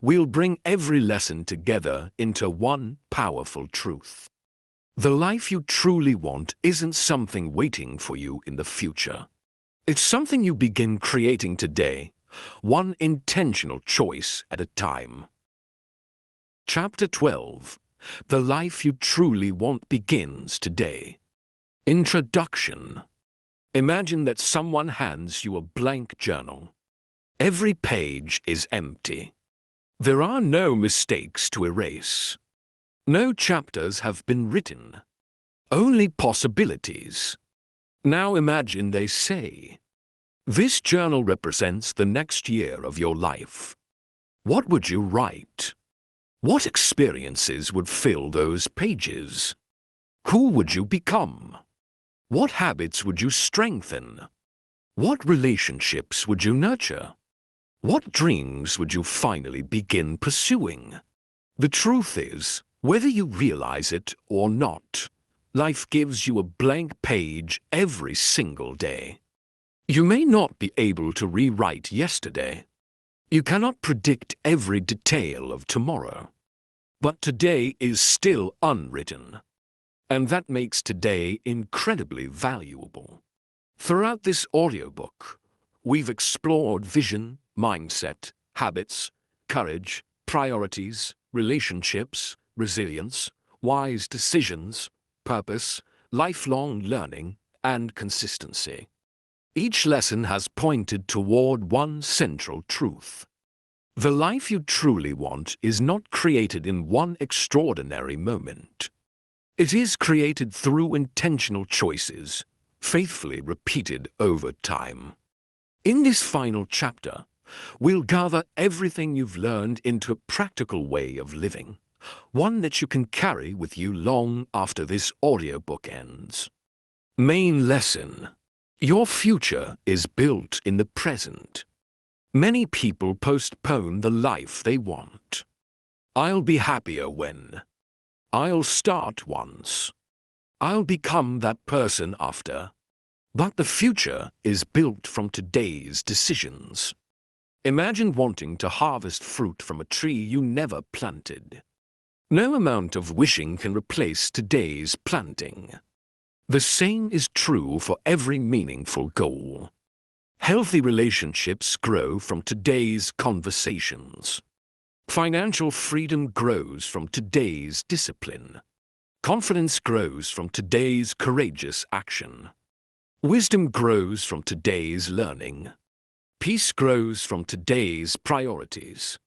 we'll bring every lesson together into one powerful truth. The life you truly want isn't something waiting for you in the future. It's something you begin creating today, one intentional choice at a time. Chapter 12. The life you truly want begins today. Introduction. Imagine that someone hands you a blank journal. Every page is empty. There are no mistakes to erase. No chapters have been written. Only possibilities. Now imagine they say, "This journal represents the next year of your life." What would you write? What experiences would fill those pages? Who would you become? What habits would you strengthen? What relationships would you nurture? What dreams would you finally begin pursuing? The truth is, whether you realize it or not, life gives you a blank page every single day. You may not be able to rewrite yesterday. You cannot predict every detail of tomorrow. But today is still unwritten. And that makes today incredibly valuable. Throughout this audiobook, we've explored vision, mindset, habits, courage, priorities, relationships, resilience, wise decisions, purpose, lifelong learning, and consistency. Each lesson has pointed toward one central truth. The life you truly want is not created in one extraordinary moment. It is created through intentional choices, faithfully repeated over time. In this final chapter, we'll gather everything you've learned into a practical way of living, one that you can carry with you long after this audiobook ends. Main lesson: your future is built in the present. Many people postpone the life they want. I'll be happier when. I'll start once. I'll become that person after. But the future is built from today's decisions. Imagine wanting to harvest fruit from a tree you never planted. No amount of wishing can replace today's planting. The same is true for every meaningful goal. Healthy relationships grow from today's conversations. Financial freedom grows from today's discipline. Confidence grows from today's courageous action. Wisdom grows from today's learning. Peace grows from today's priorities.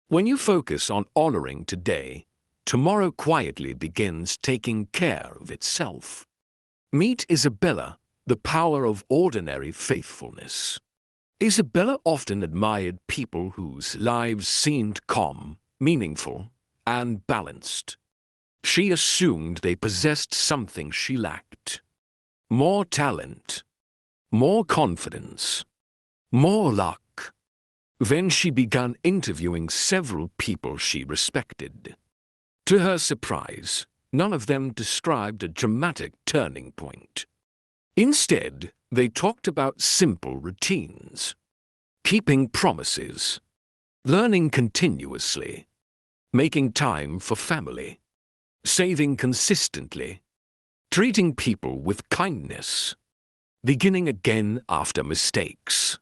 When you focus on honoring today, tomorrow quietly begins taking care of itself. Meet Isabella, the power of ordinary faithfulness. Isabella often admired people whose lives seemed calm, meaningful, and balanced. She assumed they possessed something she lacked. More talent, more confidence, more luck. Then she began interviewing several people she respected. To her surprise, none of them described a dramatic turning point. Instead, they talked about simple routines, keeping promises, learning continuously, making time for family, saving consistently, treating people with kindness, beginning again after mistakes.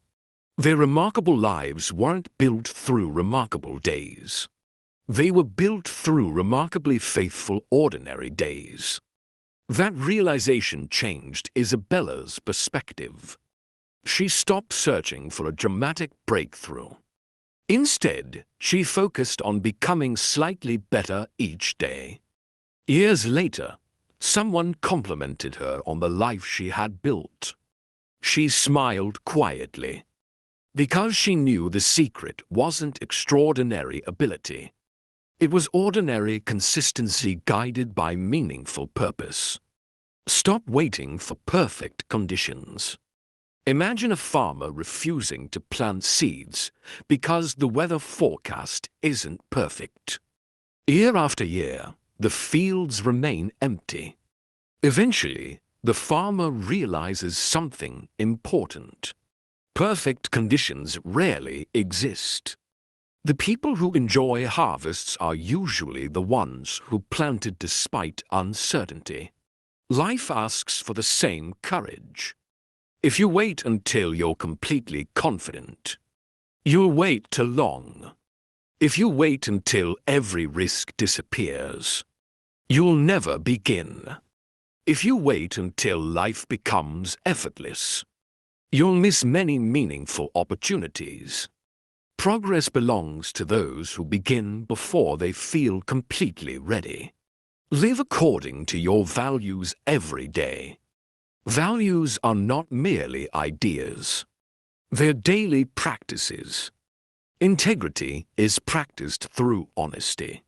Their remarkable lives weren't built through remarkable days. They were built through remarkably faithful ordinary days. That realization changed Isabella's perspective. She stopped searching for a dramatic breakthrough. Instead, she focused on becoming slightly better each day. Years later, someone complimented her on the life she had built. She smiled quietly, because she knew the secret wasn't extraordinary ability. It was ordinary consistency guided by meaningful purpose. Stop waiting for perfect conditions. Imagine a farmer refusing to plant seeds because the weather forecast isn't perfect. Year after year, the fields remain empty. Eventually, the farmer realizes something important. Perfect conditions rarely exist. The people who enjoy harvests are usually the ones who planted despite uncertainty. Life asks for the same courage. If you wait until you're completely confident, you'll wait too long. If you wait until every risk disappears, you'll never begin. If you wait until life becomes effortless, you'll miss many meaningful opportunities. Progress belongs to those who begin before they feel completely ready. Live according to your values every day. Values are not merely ideas. They're daily practices. Integrity is practiced through honesty.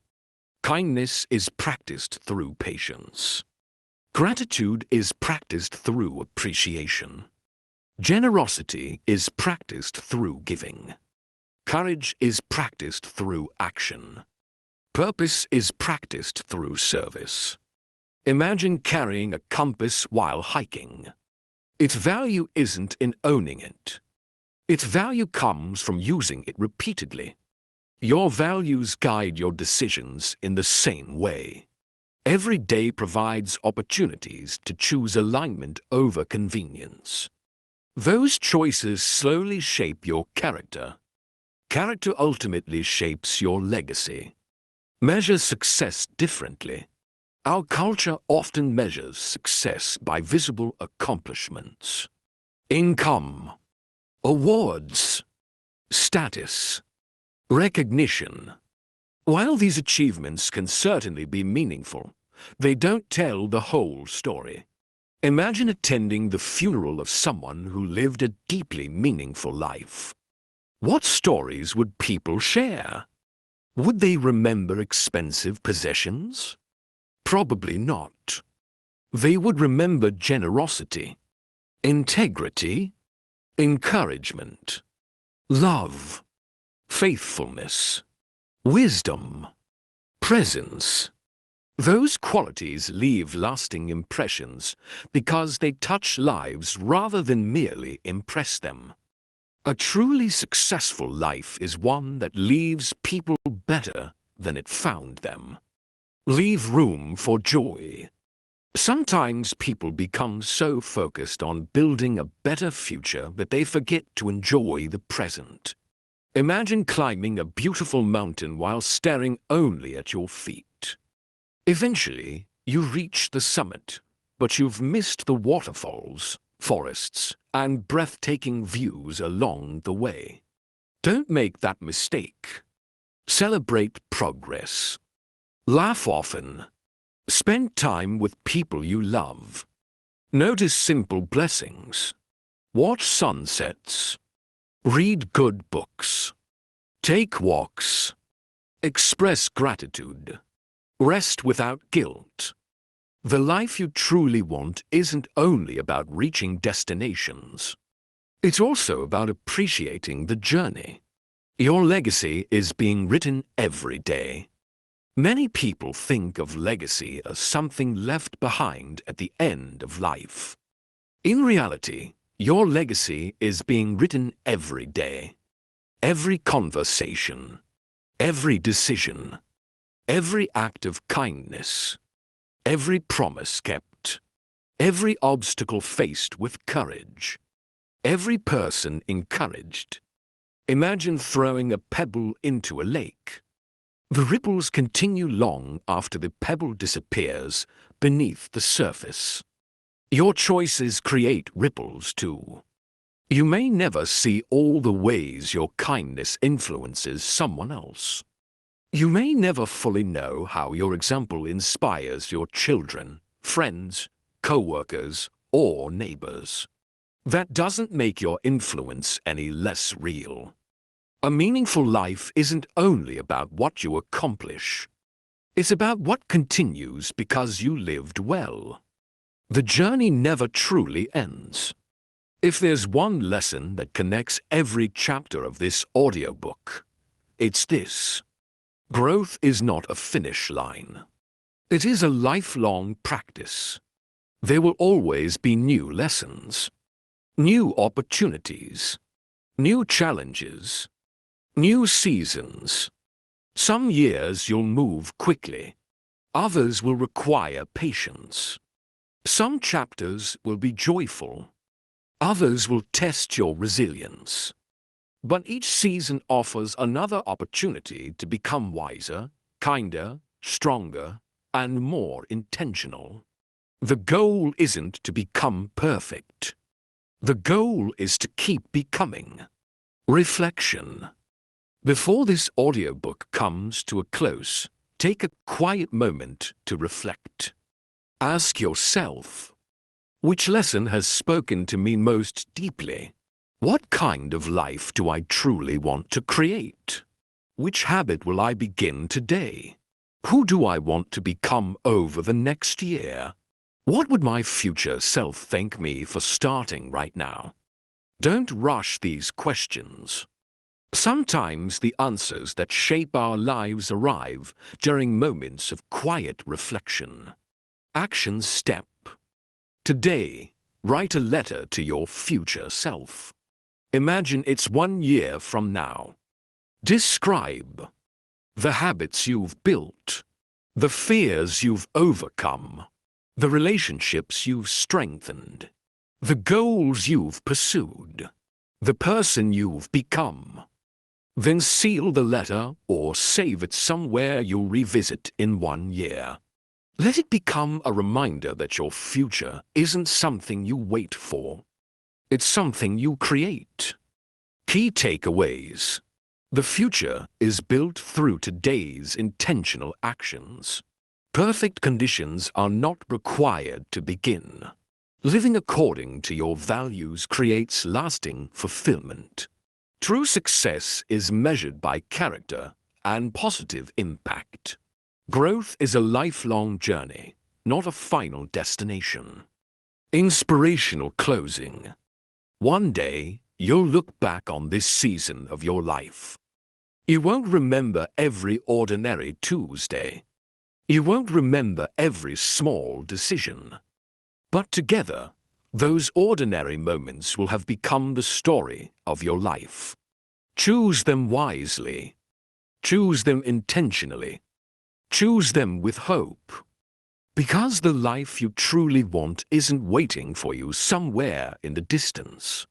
Kindness is practiced through patience. Gratitude is practiced through appreciation. Generosity is practiced through giving. Courage is practiced through action. Purpose is practiced through service. Imagine carrying a compass while hiking. Its value isn't in owning it. Its value comes from using it repeatedly. Your values guide your decisions in the same way. Every day provides opportunities to choose alignment over convenience. Those choices slowly shape your character. Character ultimately shapes your legacy. Measure success differently. Our culture often measures success by visible accomplishments. Income, awards, status, recognition. While these achievements can certainly be meaningful, they don't tell the whole story. Imagine attending the funeral of someone who lived a deeply meaningful life. What stories would people share? Would they remember expensive possessions? Probably not. They would remember generosity, integrity, encouragement, love, faithfulness, wisdom, presence. Those qualities leave lasting impressions because they touch lives rather than merely impress them. A truly successful life is one that leaves people better than it found them. Leave room for joy. Sometimes people become so focused on building a better future that they forget to enjoy the present. Imagine climbing a beautiful mountain while staring only at your feet. Eventually, you reach the summit, but you've missed the waterfalls, forests, and breathtaking views along the way. Don't make that mistake. Celebrate progress. Laugh often. Spend time with people you love. Notice simple blessings. Watch sunsets. Read good books. Take walks. Express gratitude. Rest without guilt. The life you truly want isn't only about reaching destinations. It's also about appreciating the journey. Your legacy is being written every day. Many people think of legacy as something left behind at the end of life. In reality, your legacy is being written every day. Every conversation, every decision, every act of kindness, every promise kept, every obstacle faced with courage, every person encouraged. Imagine throwing a pebble into a lake. The ripples continue long after the pebble disappears beneath the surface. Your choices create ripples too. You may never see all the ways your kindness influences someone else. You may never fully know how your example inspires your children, friends, co-workers, or neighbors. That doesn't make your influence any less real. A meaningful life isn't only about what you accomplish. It's about what continues because you lived well. The journey never truly ends. If there's one lesson that connects every chapter of this audiobook, it's this. Growth is not a finish line. It is a lifelong practice. There will always be new lessons, new opportunities, new challenges, new seasons. Some years you'll move quickly. Others will require patience. Some chapters will be joyful. Others will test your resilience. But each season offers another opportunity to become wiser, kinder, stronger, and more intentional. The goal isn't to become perfect. The goal is to keep becoming. Reflection. Before this audiobook comes to a close, take a quiet moment to reflect. Ask yourself, which lesson has spoken to me most deeply? What kind of life do I truly want to create? Which habit will I begin today? Who do I want to become over the next year? What would my future self thank me for starting right now? Don't rush these questions. Sometimes the answers that shape our lives arrive during moments of quiet reflection. Action step. Today, write a letter to your future self. Imagine it's 1 year from now. Describe the habits you've built, the fears you've overcome, the relationships you've strengthened, the goals you've pursued, the person you've become. Then seal the letter or save it somewhere you'll revisit in 1 year. Let it become a reminder that your future isn't something you wait for. It's something you create. Key takeaways. The future is built through today's intentional actions. Perfect conditions are not required to begin. Living according to your values creates lasting fulfillment. True success is measured by character and positive impact. Growth is a lifelong journey, not a final destination. Inspirational closing. One day, you'll look back on this season of your life. You won't remember every ordinary Tuesday. You won't remember every small decision. But together, those ordinary moments will have become the story of your life. Choose them wisely. Choose them intentionally. Choose them with hope. Because the life you truly want isn't waiting for you somewhere in the distance.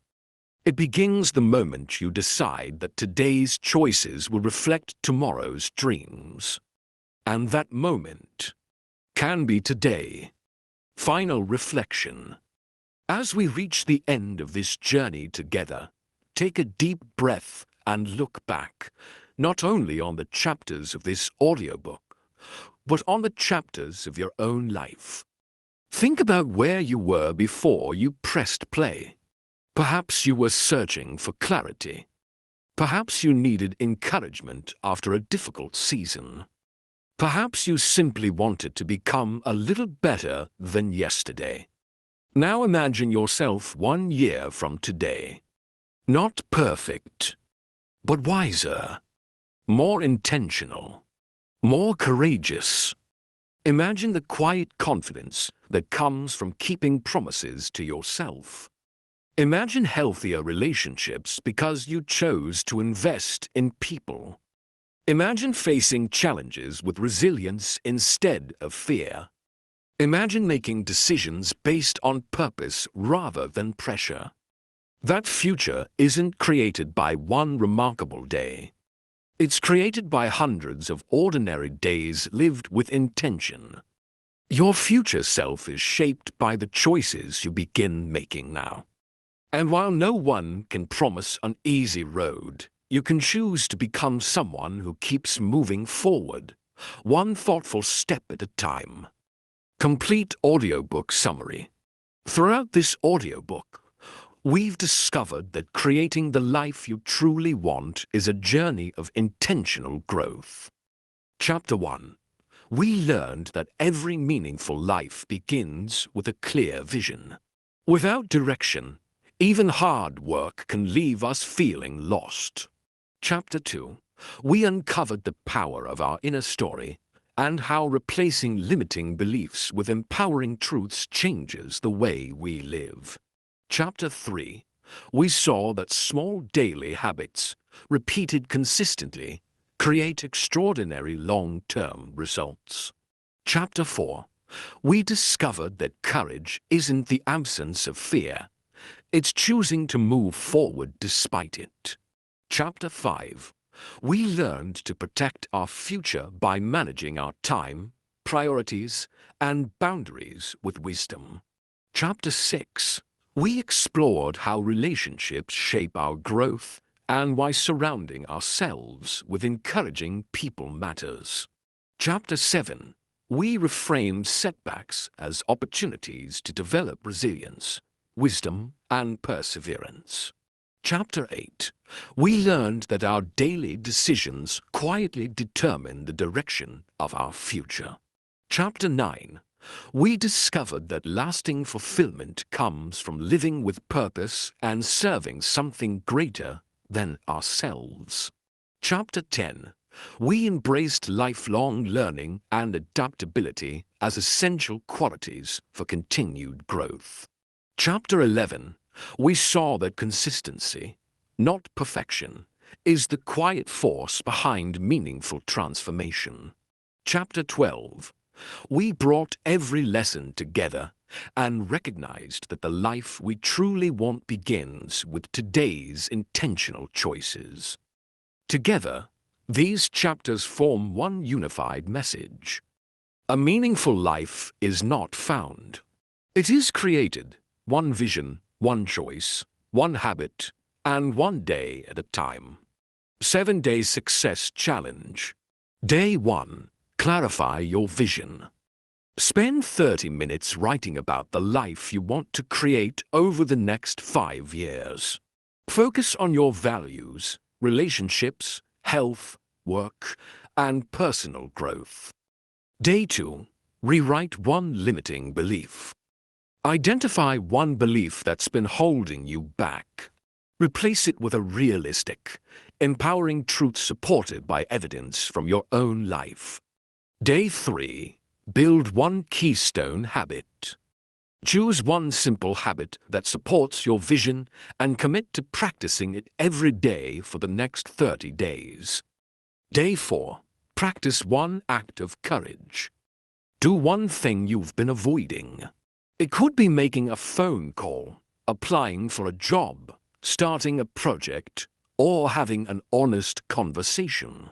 It begins the moment you decide that today's choices will reflect tomorrow's dreams. And that moment can be today. Final reflection. As we reach the end of this journey together, take a deep breath and look back, not only on the chapters of this audiobook, but on the chapters of your own life. Think about where you were before you pressed play. Perhaps you were searching for clarity. Perhaps you needed encouragement after a difficult season. Perhaps you simply wanted to become a little better than yesterday. Now imagine yourself 1 year from today. Not perfect, but wiser, more intentional, more courageous. Imagine the quiet confidence that comes from keeping promises to yourself. Imagine healthier relationships because you chose to invest in people. Imagine facing challenges with resilience instead of fear. Imagine making decisions based on purpose rather than pressure. That future isn't created by one remarkable day. It's created by hundreds of ordinary days lived with intention. Your future self is shaped by the choices you begin making now. And while no one can promise an easy road, you can choose to become someone who keeps moving forward, one thoughtful step at a time. Complete audiobook summary. Throughout this audiobook, we've discovered that creating the life you truly want is a journey of intentional growth. Chapter 1. We learned that every meaningful life begins with a clear vision. Without direction, even hard work can leave us feeling lost. Chapter 2. We uncovered the power of our inner story and how replacing limiting beliefs with empowering truths changes the way we live. Chapter 3. We saw that small daily habits, repeated consistently, create extraordinary long-term results. Chapter 4. We discovered that courage isn't the absence of fear. It's choosing to move forward despite it. Chapter 5. We learned to protect our future by managing our time, priorities, and boundaries with wisdom. Chapter 6. We explored how relationships shape our growth and why surrounding ourselves with encouraging people matters. Chapter 7. We reframe setbacks as opportunities to develop resilience, wisdom, and perseverance. Chapter 8. We learned that our daily decisions quietly determine the direction of our future. Chapter 9. We discovered that lasting fulfillment comes from living with purpose and serving something greater than ourselves. Chapter 10. We embraced lifelong learning and adaptability as essential qualities for continued growth. Chapter 11. We saw that consistency, not perfection, is the quiet force behind meaningful transformation. Chapter 12. We brought every lesson together and recognized that the life we truly want begins with today's intentional choices. Together, these chapters form one unified message. A meaningful life is not found. It is created, one vision, one choice, one habit, and one day at a time. 7-Day Success Challenge. Day 1. Clarify your vision. Spend 30 minutes writing about the life you want to create over the next 5 years. Focus on your values, relationships, health, work, and personal growth. Day 2. Rewrite one limiting belief. Identify one belief that's been holding you back. Replace it with a realistic, empowering truth supported by evidence from your own life. Day 3. Build one keystone habit. Choose one simple habit that supports your vision and commit to practicing it every day for the next 30 days. Day 4. Practice one act of courage. Do one thing you've been avoiding. It could be making a phone call, applying for a job, starting a project, or having an honest conversation.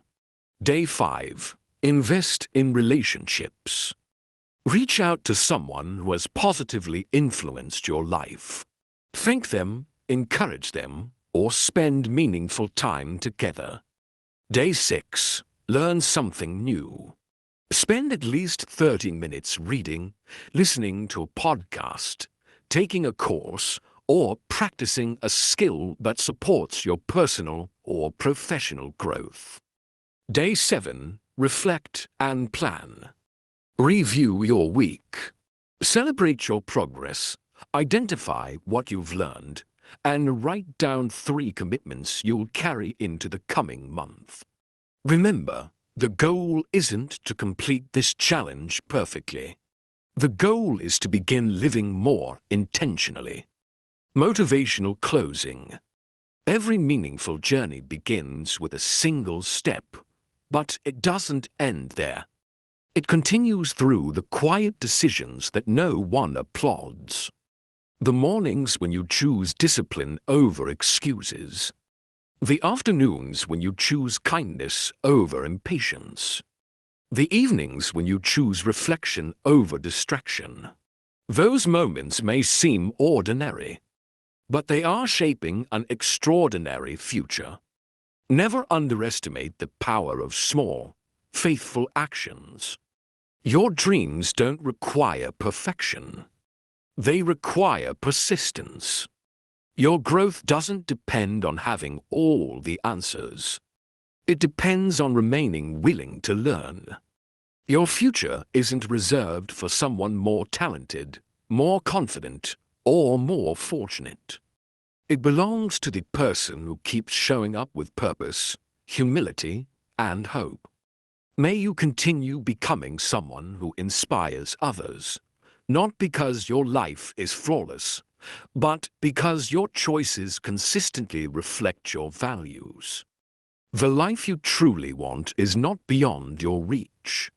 Day 5. Invest in relationships. Reach out to someone who has positively influenced your life. Thank them, encourage them, or spend meaningful time together. Day 6. Learn something new. Spend at least 30 minutes reading, listening to a podcast, taking a course, or practicing a skill that supports your personal or professional growth. Day 7. Reflect and plan. Review your week. Celebrate your progress, identify what you've learned, and write down 3 commitments you'll carry into the coming month. Remember, the goal isn't to complete this challenge perfectly. The goal is to begin living more intentionally. Motivational closing. Every meaningful journey begins with a single step, but it doesn't end there. It continues through the quiet decisions that no one applauds. The mornings when you choose discipline over excuses. The afternoons when you choose kindness over impatience. The evenings when you choose reflection over distraction. Those moments may seem ordinary, but they are shaping an extraordinary future. Never underestimate the power of small, faithful actions. Your dreams don't require perfection. They require persistence. Your growth doesn't depend on having all the answers. It depends on remaining willing to learn. Your future isn't reserved for someone more talented, more confident, or more fortunate. It belongs to the person who keeps showing up with purpose, humility, and hope. May you continue becoming someone who inspires others, not because your life is flawless, but because your choices consistently reflect your values. The life you truly want is not beyond your reach.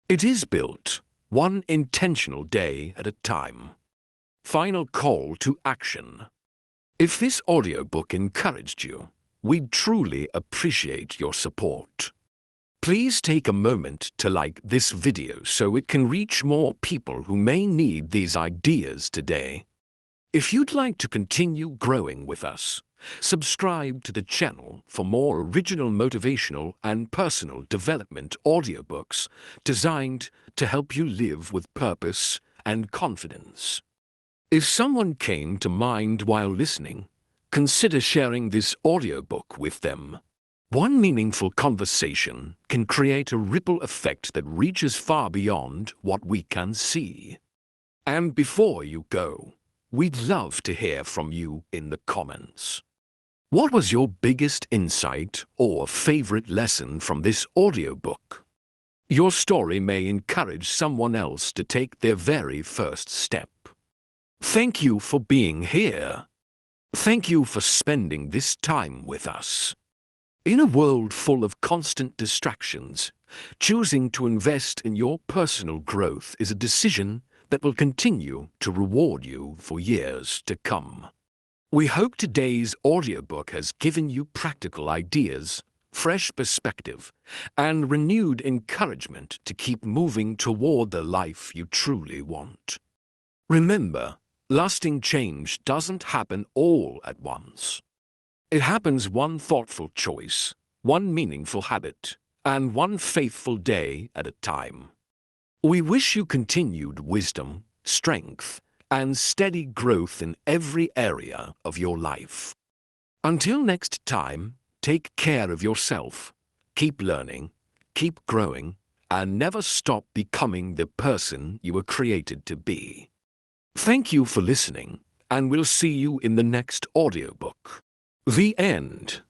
It is built, one intentional day at a time. Final call to action. If this audiobook encouraged you, we'd truly appreciate your support. Please take a moment to like this video so it can reach more people who may need these ideas today. If you'd like to continue growing with us, Subscribe to the channel for more original motivational and personal development audiobooks designed to help you live with purpose and confidence. If someone came to mind while listening, consider sharing this audiobook with them. One meaningful conversation can create a ripple effect that reaches far beyond what we can see. And before you go, we'd love to hear from you in the comments. What was your biggest insight or favorite lesson from this audiobook? Your story may encourage someone else to take their very first step. Thank you for being here. Thank you for spending this time with us. In a world full of constant distractions, choosing to invest in your personal growth is a decision that will continue to reward you for years to come. We hope today's audiobook has given you practical ideas, fresh perspective, and renewed encouragement to keep moving toward the life you truly want. Remember, lasting change doesn't happen all at once. It happens one thoughtful choice, one meaningful habit, and one faithful day at a time. We wish you continued wisdom, strength, and steady growth in every area of your life. Until next time, take care of yourself, keep learning, keep growing, and never stop becoming the person you were created to be. Thank you for listening, and we'll see you in the next audiobook. The end.